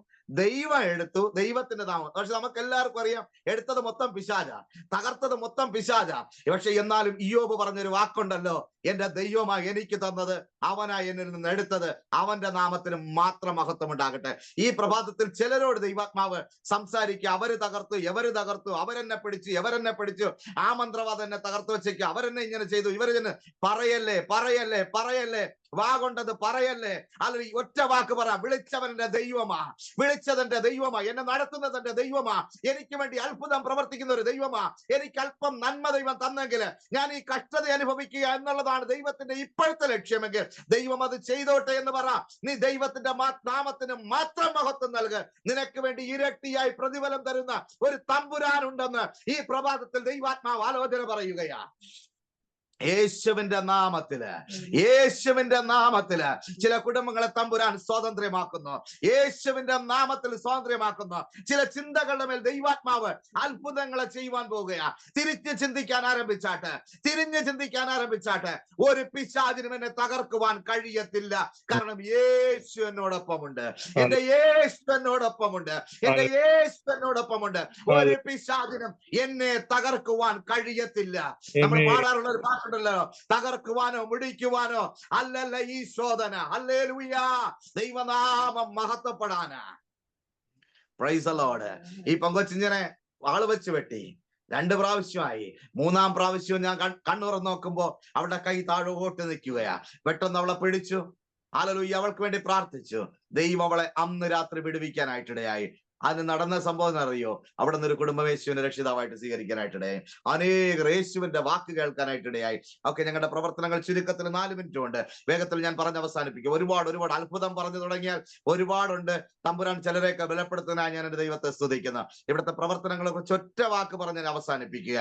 ദൈവം എടുത്തു, ദൈവത്തിന്റെ നാമം. പക്ഷെ നമുക്ക് എല്ലാവർക്കും അറിയാം, എടുത്തത് മൊത്തം പിശാചാ, തകർത്തത് മൊത്തം പിശാചാ. പക്ഷെ എന്നാലും ഇയ്യോബ് പറഞ്ഞൊരു വാക്കുണ്ടല്ലോ, എന്റെ ദൈവമായി എനിക്ക് തന്നത്, അവനായി എന്നിൽ നിന്ന് എടുത്തത്, അവന്റെ നാമത്തിന് മാത്രം മഹത്വം ഉണ്ടാകട്ടെ. ഈ പ്രഭാതത്തിൽ ചിലരോട് ദൈവാത്മാവ് സംസാരിക്കുക, അവര് തകർത്തു, എവര് തകർത്തു, അവരെന്നെ പിടിച്ചു, എവരെന്നെ പിടിച്ചു, ആ മന്ത്രവാദം എന്നെ തകർത്തു വെച്ചേക്ക്, അവരെന്നെ ഇങ്ങനെ ചെയ്തു, ഇവര് പറയല്ലേ പറയല്ലേ പറയല്ലേ, വാ കൊണ്ടത് പറയല്ലേ. അല്ലെങ്കിൽ ഒറ്റ വാക്ക് പറ, വിളിച്ചവന്റെ ദൈവമാ, വിളിച്ചതെന്റെ ദൈവമാ, എന്നെ നടത്തുന്നത് എന്റെ ദൈവമാ, എനിക്ക് വേണ്ടി അത്ഭുതം പ്രവർത്തിക്കുന്ന ഒരു ദൈവമാ. എനിക്ക് അല്പം നന്മ ദൈവം തന്നെങ്കിൽ ഞാൻ ഈ കഷ്ടത അനുഭവിക്കുക എന്നുള്ളതാണ് ദൈവത്തിന്റെ ഇപ്പോഴത്തെ ലക്ഷ്യമെങ്കിൽ ദൈവം അത് ചെയ്തോട്ടെ എന്ന് പറ. നീ ദൈവത്തിന്റെ നാമത്തിന് മാത്രം മഹത്വം നൽകുക. നിനക്ക് വേണ്ടി ഇരട്ടിയായി പ്രതിഫലം തരുന്ന ഒരു തമ്പുരാനുണ്ടെന്ന് ഈ പ്രഭാതത്തിൽ ദൈവാത്മാവ് ആലോചന പറയുകയാ. യേശുവിന്റെ നാമത്തില്, യേശുവിന്റെ നാമത്തില് ചില കുടുംബങ്ങളെ തമ്പുരാൻ സ്വാതന്ത്ര്യമാക്കുന്നു. യേശുവിന്റെ നാമത്തിൽ സ്വാതന്ത്ര്യമാക്കുന്നു. ചില ചിന്തകളുടെ മേൽ ദൈവാത്മാവ് അത്ഭുതങ്ങളെ ചെയ്യുവാൻ പോവുകയാ. തിരിഞ്ഞ് ചിന്തിക്കാൻ ആരംഭിച്ചാട്ടെ ഒരു പിശാചിനും എന്നെ തകർക്കുവാൻ കഴിയത്തില്ല. കാരണം യേശു എന്നോടൊപ്പമുണ്ട്, എന്റെ യേശു എന്നോടൊപ്പമുണ്ട്, എന്റെ യേശു എന്നോടൊപ്പമുണ്ട്. ഒരു പിശാചിനും എന്നെ തകർക്കുവാൻ കഴിയത്തില്ല. നമ്മൾ പാടാറുള്ള ഒരു പാട്ട്, തകർക്കുവാനോ മുടിക്കുവാനോ അല്ലല്ല ഈ ശോധന. ഹല്ലേലൂയ. ദൈവനാമം മഹത്വപ്പെടാനാ. Praise the Lord. ഈ പെങ്കൊച്ചിങ്ങനെ വാള് വെച്ച് വെട്ടി 2 പ്രാവശ്യമായി. 3-ാം പ്രാവശ്യവും ഞാൻ കണ്ണുറന്ന് നോക്കുമ്പോ അവളുടെ കൈ താഴോട്ട് നിൽക്കുകയാ. പെട്ടെന്ന് അവളെ പിടിച്ചു. ഹല്ലേലൂയ. അവൾക്ക് വേണ്ടി പ്രാർത്ഥിച്ചു. ദൈവം അവളെ അന്ന് രാത്രി വിടുവിക്കാനായിട്ടിടയായി. അതിന് നടന്ന സംഭവം എന്നറിയോ? അവിടെ നിന്ന് ഒരു കുടുംബം യേശുവിനെ രക്ഷിതാവായിട്ട് സ്വീകരിക്കാനായിട്ടിടയായി. അനേകർ യേശുവിന്റെ വാക്ക് കേൾക്കാനായിട്ടിടയായി. ഒക്കെ ഞങ്ങളുടെ പ്രവർത്തനങ്ങൾ ചുരുക്കത്തിൽ 4 മിനിറ്റ് കൊണ്ട് വേഗത്തിൽ ഞാൻ പറഞ്ഞ് അവസാനിപ്പിക്കും. ഒരുപാട് അത്ഭുതം പറഞ്ഞു തുടങ്ങിയാൽ ഒരുപാടുണ്ട്. തമ്പുരാൻ ചിലരെയൊക്കെ ബലപ്പെടുത്താനായി ഞാൻ എന്റെ ദൈവത്തെ സ്തുതിക്കുന്നു. ഇവിടുത്തെ പ്രവർത്തനങ്ങളെ കുറിച്ച് ഒറ്റ വാക്ക് പറഞ്ഞ് ഞാൻ അവസാനിപ്പിക്കുക.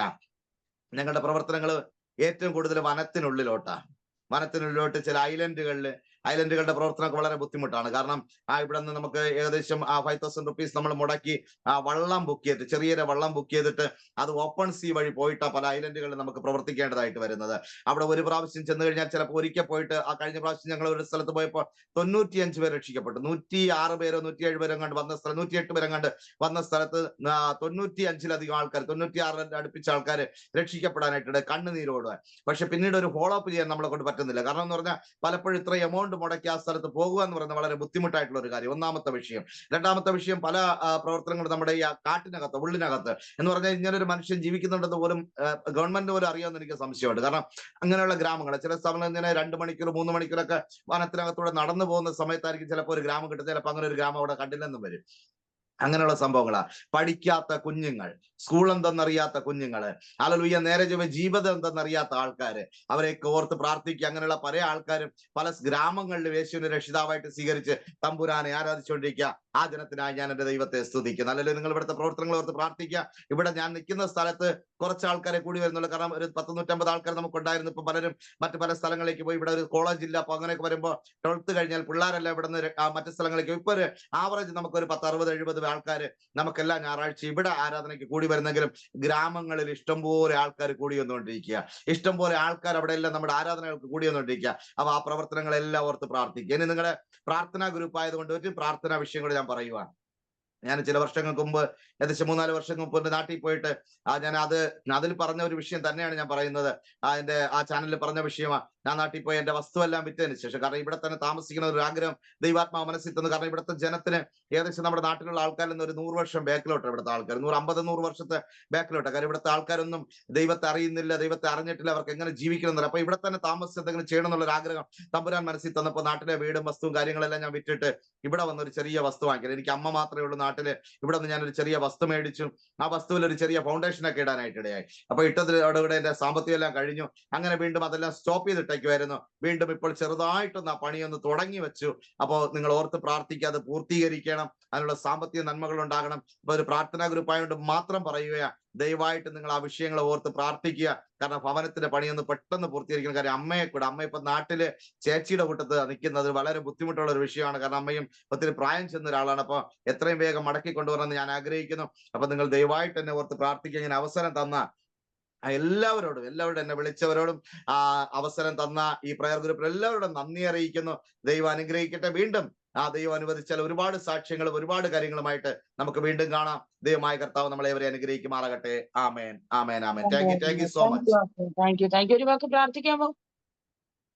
ഞങ്ങളുടെ പ്രവർത്തനങ്ങൾ ഏറ്റവും കൂടുതൽ വനത്തിനുള്ളിലോട്ട് ചില ഐലൻഡുകളുടെ പ്രവർത്തനമൊക്കെ വളരെ ബുദ്ധിമുട്ടാണ്. കാരണം ഇവിടെ നിന്ന് നമുക്ക് ഏകദേശം 5,000 റുപ്പീസ് നമ്മൾ മുടക്കി വള്ളം ബുക്ക് ചെയ്തിട്ട്, ചെറിയൊരു വള്ളം ബുക്ക് ചെയ്തിട്ട് അത് ഓപ്പൺ സീ വഴി പോയിട്ട് പല ഐലൻഡുകളിൽ നമുക്ക് പ്രവർത്തിക്കേണ്ടതായിട്ട് വരുന്നത്. അവിടെ ഒരു പ്രാവശ്യം ചെന്ന് കഴിഞ്ഞാൽ ചിലപ്പോൾ ഒരിക്കൽ പോയിട്ട് കഴിഞ്ഞ പ്രാവശ്യം ഞങ്ങൾ ഒരു സ്ഥലത്ത് പോയപ്പോൾ 95 പേര് രക്ഷിക്കപ്പെട്ടു. 106 പേരോ 107 പേരോ കണ്ട് വന്ന സ്ഥലം, 108 പേരെ കണ്ട് വന്ന സ്ഥലത്ത് 95-ലധികം ആൾക്കാർ, 96 അടുപ്പിച്ച ആൾക്കാർ രക്ഷിക്കപ്പെടാനായിട്ട് കണ്ണുനീരോടുക. പക്ഷെ പിന്നീട് ഒരു ഫോളോ അപ്പ് ചെയ്യാൻ നമ്മളെ കൊണ്ട് പറ്റുന്നില്ല. കാരണം എന്ന് പറഞ്ഞാൽ പലപ്പോഴും ഇത്ര എമൗണ്ട് മുടക്കി ആ സ്ഥലത്ത് പോകുക എന്ന് പറയുന്നത് വളരെ ബുദ്ധിമുട്ടായിട്ടുള്ള ഒരു കാര്യം. ഒന്നാമത്തെ വിഷയം. രണ്ടാമത്തെ വിഷയം, പല പ്രവർത്തനങ്ങളും നമ്മുടെ ഈ കാട്ടിനകത്ത്, ഉള്ളിനകത്ത് എന്ന് പറഞ്ഞാൽ ഇങ്ങനെ ഒരു മനുഷ്യൻ ജീവിക്കുന്നുണ്ടെന്ന് പോലും ഗവൺമെന്റ് പോലും അറിയാമെന്ന് എനിക്ക് സംശയമുണ്ട്. കാരണം അങ്ങനെയുള്ള ഗ്രാമങ്ങൾ ചില സമയം ഇങ്ങനെ 2 മണിക്കൂർ 3 മണിക്കൂറൊക്കെ വനത്തിനകത്തൂടെ നടന്നു പോകുന്ന സമയത്തായിരിക്കും ചിലപ്പോൾ ഒരു ഗ്രാമം കിട്ടും. ചിലപ്പോൾ അങ്ങനെ ഒരു ഗ്രാമം അവിടെ കണ്ടില്ലെന്നും വരും. അങ്ങനെയുള്ള സംഭവങ്ങളാ. പഠിക്കാത്ത കുഞ്ഞുങ്ങൾ, സ്കൂൾ എന്തെന്നറിയാത്ത കുഞ്ഞുങ്ങള്, ഹല്ലേലൂയ, നേരെ ജീവിതം എന്തെന്നറിയാത്ത ആൾക്കാര്, അവരെയൊക്കെ ഓർത്ത് പ്രാർത്ഥിക്കുക. അങ്ങനെയുള്ള പല ആൾക്കാരും പല ഗ്രാമങ്ങളിലും യേശുവിനെ രക്ഷിതാവായിട്ട് സ്വീകരിച്ച് തമ്പുരാനെ ആരാധിച്ചുകൊണ്ടിരിക്കുക. ആ ജനത്തിനായി ഞാൻ എന്റെ ദൈവത്തെ സ്തുതിക്കുന്നു. അല്ലെങ്കിൽ നിങ്ങൾ ഇവിടുത്തെ പ്രവർത്തനങ്ങൾ ഓർത്ത് പ്രാർത്ഥിക്കുക. ഇവിടെ ഞാൻ നിൽക്കുന്ന സ്ഥലത്ത് കുറച്ച് ആൾക്കാരെ കൂടി വരുന്നുള്ളൂ. കാരണം ഒരു 10-150 ആൾക്കാർ നമുക്കുണ്ടായിരുന്നു. ഇപ്പൊ പലരും മറ്റു പല സ്ഥലങ്ങളിലേക്ക് പോയി. ഇവിടെ ഒരു കോളേജ് ഇല്ല. അപ്പൊ അങ്ങനെയൊക്കെ വരുമ്പോൾ 12th കഴിഞ്ഞാൽ പിള്ളേരെല്ലാം ഇവിടെ നിന്ന് മറ്റു സ്ഥലങ്ങളിലേക്ക്. ഇപ്പൊ ഒരു ആവറേജ് നമുക്കൊരു 10-60-70 ആൾക്കാർ നമുക്കെല്ലാ ഞായറാഴ്ച ഇവിടെ ആരാധനയ്ക്ക് കൂടി വരുന്നെങ്കിലും ഗ്രാമങ്ങളിൽ ഇഷ്ടംപോലെ ആൾക്കാർ കൂടി വന്നുകൊണ്ടിരിക്കുക. ഇഷ്ടംപോലെ ആൾക്കാർ അവിടെ എല്ലാം നമ്മുടെ ആരാധനകൾക്ക് കൂടി വന്നുകൊണ്ടിരിക്കുക. അപ്പൊ ആ പ്രവർത്തനങ്ങളെല്ലാം ഓർത്ത് പ്രാർത്ഥിക്കുക. ഇനി നിങ്ങളുടെ പ്രാർത്ഥനാ ഗ്രൂപ്പ് ആയതുകൊണ്ട് ഒരു പ്രാർത്ഥനാ വിഷയം കൂടി ഞാൻ പറയുവാണ്. ഞാൻ ചില വർഷങ്ങൾക്ക് മുമ്പ്, ഏകദേശം 3-4 വർഷങ്ങൾക്ക് മുമ്പ് നാട്ടിൽ പോയിട്ട് ഞാൻ അതിൽ പറഞ്ഞ ഒരു വിഷയം തന്നെയാണ് ഞാൻ പറയുന്നത്. എന്റെ ചാനലിൽ പറഞ്ഞ വിഷയമാണ്. ഞാൻ നാട്ടിൽ പോയി എന്റെ വസ്തുവെല്ലാം വിറ്റതിന് ശേഷം, കാരണം ഇവിടെ തന്നെ താമസിക്കുന്ന ഒരു ആഗ്രഹം ദൈവാത്മാവ് മനസ്സിൽ തന്നു. കാരണം ഇവിടുത്തെ ജനത്തിന് ഏകദേശം നമ്മുടെ നാട്ടിലുള്ള ആൾക്കാരിൽ നിന്ന് ഒരു 100 വർഷം ബാക്കിലോട്ട്, ഇവിടുത്തെ ആൾക്കാർ 150-100 വർഷത്തെ ബാക്കിലോട്ട്. കാരണം ഇവിടുത്തെ ആൾക്കാരൊന്നും ദൈവത്തെ അറിയുന്നില്ല, ദൈവത്തെ അറിഞ്ഞിട്ടില്ല, അവർക്ക് എങ്ങനെ ജീവിക്കണമെന്നില്ല. അപ്പൊ ഇവിടെ തന്നെ താമസിച്ച് എന്തെങ്കിലും ചെയ്യണം എന്നുള്ള ഒരു ആഗ്രഹം തമ്പുരാൻ മനസ്സിൽ തന്നപ്പോൾ നാട്ടിലെ വീടും വസ്തുവും കാര്യങ്ങളെല്ലാം ഞാൻ വിറ്റിട്ട് ഇവിടെ വന്ന ഒരു ചെറിയ വസ്തു വാങ്ങിക്കുന്നത്. എനിക്ക് അമ്മ മാത്രമേ ഉള്ളൂ നാട്ടില്. ഇവിടെ നിന്ന് ഞാനൊരു ചെറിയ വസ്തു മേടിച്ചു. ആ വസ്തുവിൽ ഒരു ചെറിയ ഫൗണ്ടേഷനൊക്കെ ഇടാനായിട്ട് ഇടയായി. അപ്പൊ ഇട്ടതിലൂടെ എന്റെ സാമ്പത്തികം എല്ലാം കഴിഞ്ഞു. അങ്ങനെ വീണ്ടും അതെല്ലാം സ്റ്റോപ്പ് ചെയ്തിട്ടേക്കുമായിരുന്നു. വീണ്ടും ഇപ്പോൾ ചെറുതായിട്ടൊന്ന് ആ പണിയൊന്ന് തുടങ്ങി വെച്ചു. അപ്പോ നിങ്ങൾ ഓർത്ത് പ്രാർത്ഥിക്കുക, അത് പൂർത്തീകരിക്കണം. അതിനുള്ള സാമ്പത്തിക നന്മകൾ ഉണ്ടാകണം. ഇപ്പൊ ഒരു പ്രാർത്ഥനാ ഗ്രൂപ്പ് ആയതുകൊണ്ട് മാത്രം പറയുകയാ, ദയവായിട്ട് നിങ്ങൾ ആ വിഷയങ്ങൾ ഓർത്ത് പ്രാർത്ഥിക്കുക. കാരണം ഭവനത്തിന്റെ പണിയൊന്ന് പെട്ടെന്ന് പൂർത്തീകരിക്കണം. കാര്യം അമ്മ ഇപ്പൊ നാട്ടില് ചേച്ചിയുടെ കൂട്ടത്ത് നിൽക്കുന്നത് വളരെ ബുദ്ധിമുട്ടുള്ള ഒരു വിഷയമാണ്. കാരണം അമ്മയും ഒത്തിരി പ്രായം ചെന്ന ഒരാളാണ്. അപ്പൊ എത്രയും വേഗം മടക്കി കൊണ്ടുവരണമെന്ന് ഞാൻ ആഗ്രഹിക്കുന്നു. അപ്പൊ നിങ്ങൾ ദയവായിട്ട് എന്നെ ഓർത്ത് പ്രാർത്ഥിക്കുക. ഇങ്ങനെ അവസരം തന്ന എല്ലാവരോടും എന്നെ വിളിച്ചവരോടും അവസരം തന്ന ഈ പ്രയർ ഗ്രൂപ്പിൽ എല്ലാവരോടും നന്ദി അറിയിക്കുന്നു. ദൈവം അനുഗ്രഹിക്കട്ടെ. വീണ്ടും ദൈവം അനുവദിച്ചാൽ ഒരുപാട് സാക്ഷ്യങ്ങളും ഒരുപാട് കാര്യങ്ങളുമായിട്ട് നമുക്ക് വീണ്ടും കാണാം. ദൈവമായ കർത്താവ് നമ്മളെ ഇവരെ അനുഗ്രഹിക്കുമാറാകട്ടെ. Amen, amen, amen. Thank you so much. Thank you. ഒരു വാക്ക് പ്രാർത്ഥിക്കാമോ?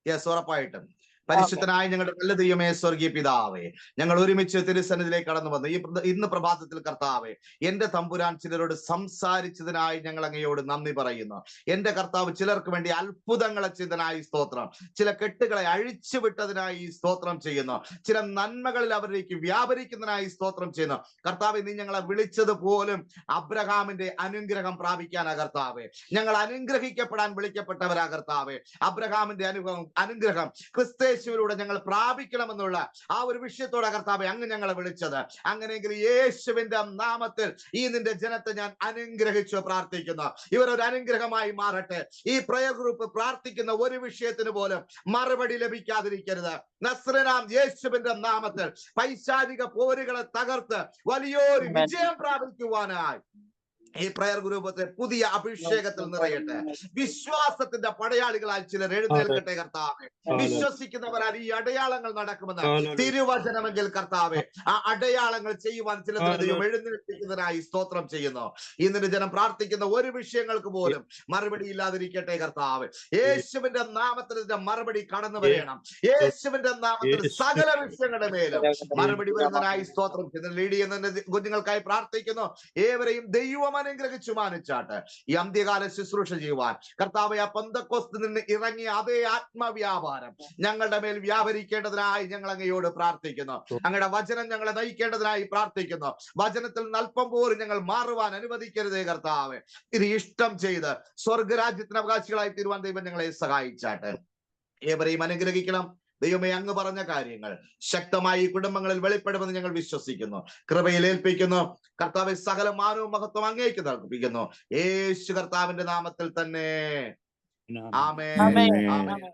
യെസ്, ഉറപ്പായിട്ടും. പരിശുദ്ധനായ ഞങ്ങളുടെ നല്ല ദൈവമേ, സ്വർഗീയ പിതാവേ, ഞങ്ങൾ ഒരുമിച്ച് തിരുസന്നിധിയിലേക്ക് കടന്നു വന്നു ഇന്ന് പ്രഭാതത്തിൽ കർത്താവേ, എന്റെ തമ്പുരാൻ ചിലരോട് സംസാരിച്ചതിനായി ഞങ്ങൾ അങ്ങയോട് നന്ദി പറയുന്നു. എന്റെ കർത്താവ്, ചിലർക്ക് വേണ്ടി അത്ഭുതങ്ങളെ ചെയ്തതിനായി സ്തോത്രം. ചില കെട്ടുകളെ അഴിച്ചുവിട്ടതിനായി സ്തോത്രം ചെയ്യുന്നു. ചില നന്മകളിൽ അവരിലേക്ക് വ്യാപരിക്കുന്നതിനായി സ്തോത്രം ചെയ്യുന്നു. കർത്താവെ, നീ ഞങ്ങളെ വിളിച്ചത് പോലും അബ്രഹാമിന്റെ അനുഗ്രഹം പ്രാപിക്കാനാ കർത്താവേ. ഞങ്ങൾ അനുഗ്രഹിക്കപ്പെടാൻ വിളിക്കപ്പെട്ടവരാ കർത്താവേ. അബ്രഹാമിന്റെ അനുഗ്രഹം ക്രിസ്തേശുവിലൂടെ ഞങ്ങൾ പ്രാപിക്കണമെന്നുള്ള ആ ഒരു വിഷയത്തോടെ കർത്താവെ അങ്ങ് ഞങ്ങളെ വിളിച്ചത്. അങ്ങനെയെങ്കിൽ യേശുവിന്റെ നാമത്തിൽ ഈ നിന്റെ ജനത്തെ ഞാൻ അനുഗ്രഹിച്ചു പ്രാർത്ഥിക്കുന്നു. ഇവരൊരു അനുഗ്രഹമായി മാറട്ടെ. ഈ പ്രയർ ഗ്രൂപ്പ് പ്രാർത്ഥിക്കുന്ന ഒരു വിഷയത്തിന് പോലും മറുപടി ലഭിക്കാതിരിക്കരുത്. നസ്രനാം യേശുവിന്റെ നാമത്തിൽ പൈശാചിക പോരുകളെ തകർത്ത് വലിയൊരു വിജയം പ്രാപിക്കുവാനായി ഈ പ്രയർ ഗ്രൂപ്പത്തെ പുതിയ അഭിഷേകത്തിൽ നിറയട്ടെ. വിശ്വാസത്തിന്റെ പടയാളികളാൽ ചിലർ എഴുന്നേൽക്കട്ടെ കർത്താവെ. വിശ്വസിക്കുന്നവരാൽ ഈ അടയാളങ്ങൾ നടക്കുമെന്ന് തിരുവചനമെങ്കിൽ കർത്താവെ, ആ അടയാളങ്ങൾ ചെയ്യുവാൻ ചിലതിന് ദൈവം എഴുന്നേൽപ്പിക്കുന്നതിനായി സ്തോത്രം ചെയ്യുന്നു. ഇന്നിന് ജനം പ്രാർത്ഥിക്കുന്ന ഒരു വിഷയങ്ങൾക്ക് പോലും മറുപടി ഇല്ലാതിരിക്കട്ടെ കർത്താവ്. യേശുവിന്റെ നാമത്തിൽ ഇതിന്റെ മറുപടി കടന്നു വരണം. യേശുവിന്റെ നാമത്തിൽ സകല വിഷയങ്ങളുടെ മേലും മറുപടി വരുന്നതിനായി സ്തോത്രം ചെയ്യുന്നു. ലീഡ് ചെയ്യുന്ന കുഞ്ഞുങ്ങൾക്കായി പ്രാർത്ഥിക്കുന്നു. ഏവരെയും ദൈവം അനുഗ്രഹിച്ചു മാനിച്ചാട്ട് ഈ അന്ത്യകാല ശുശ്രൂഷ ചെയ്യുവാൻ കർത്താവെ, ആ പെന്തക്കോസ്തിൽ നിന്ന് ഇറങ്ങിയ അതേ ആത്മവ്യാപാരം ഞങ്ങളുടെ മേൽ വ്യാപരിക്കേണ്ടതിനായി ഞങ്ങൾ അങ്ങയോട് പ്രാർത്ഥിക്കുന്നു. അങ്ങയുടെ വചനം ഞങ്ങളെ നയിക്കേണ്ടതിനായി പ്രാർത്ഥിക്കുന്നു. വചനത്തിൽ നിന്ന് അല്പം പോലും ഞങ്ങൾ മാറുവാൻ അനുവദിക്കരുതേ കർത്താവെ. ഇത് ഇഷ്ടം ചെയ്ത് സ്വർഗരാജ്യത്തിന് അവകാശികളായി തീരുവാൻ ദൈവം ഞങ്ങളെ സഹായിച്ചാട്ട്. ഏവരെയും അനുഗ്രഹിക്കണം. ദൈവമേ, അങ്ങ് പറഞ്ഞ കാര്യങ്ങൾ ശക്തമായി കുടുംബങ്ങളിൽ വെളിപ്പെടുമെന്ന് ഞങ്ങൾ വിശ്വസിക്കുന്നു. കൃപയിൽ ഏൽപ്പിക്കുന്നു കർത്താവെ. സകല മാനവും മഹത്വം അങ്ങേക്ക് നൽകിപ്പിക്കുന്നു യേശു കർത്താവിന്റെ നാമത്തിൽ തന്നെ. ആമേൻ. ആമേൻ. ആമേൻ.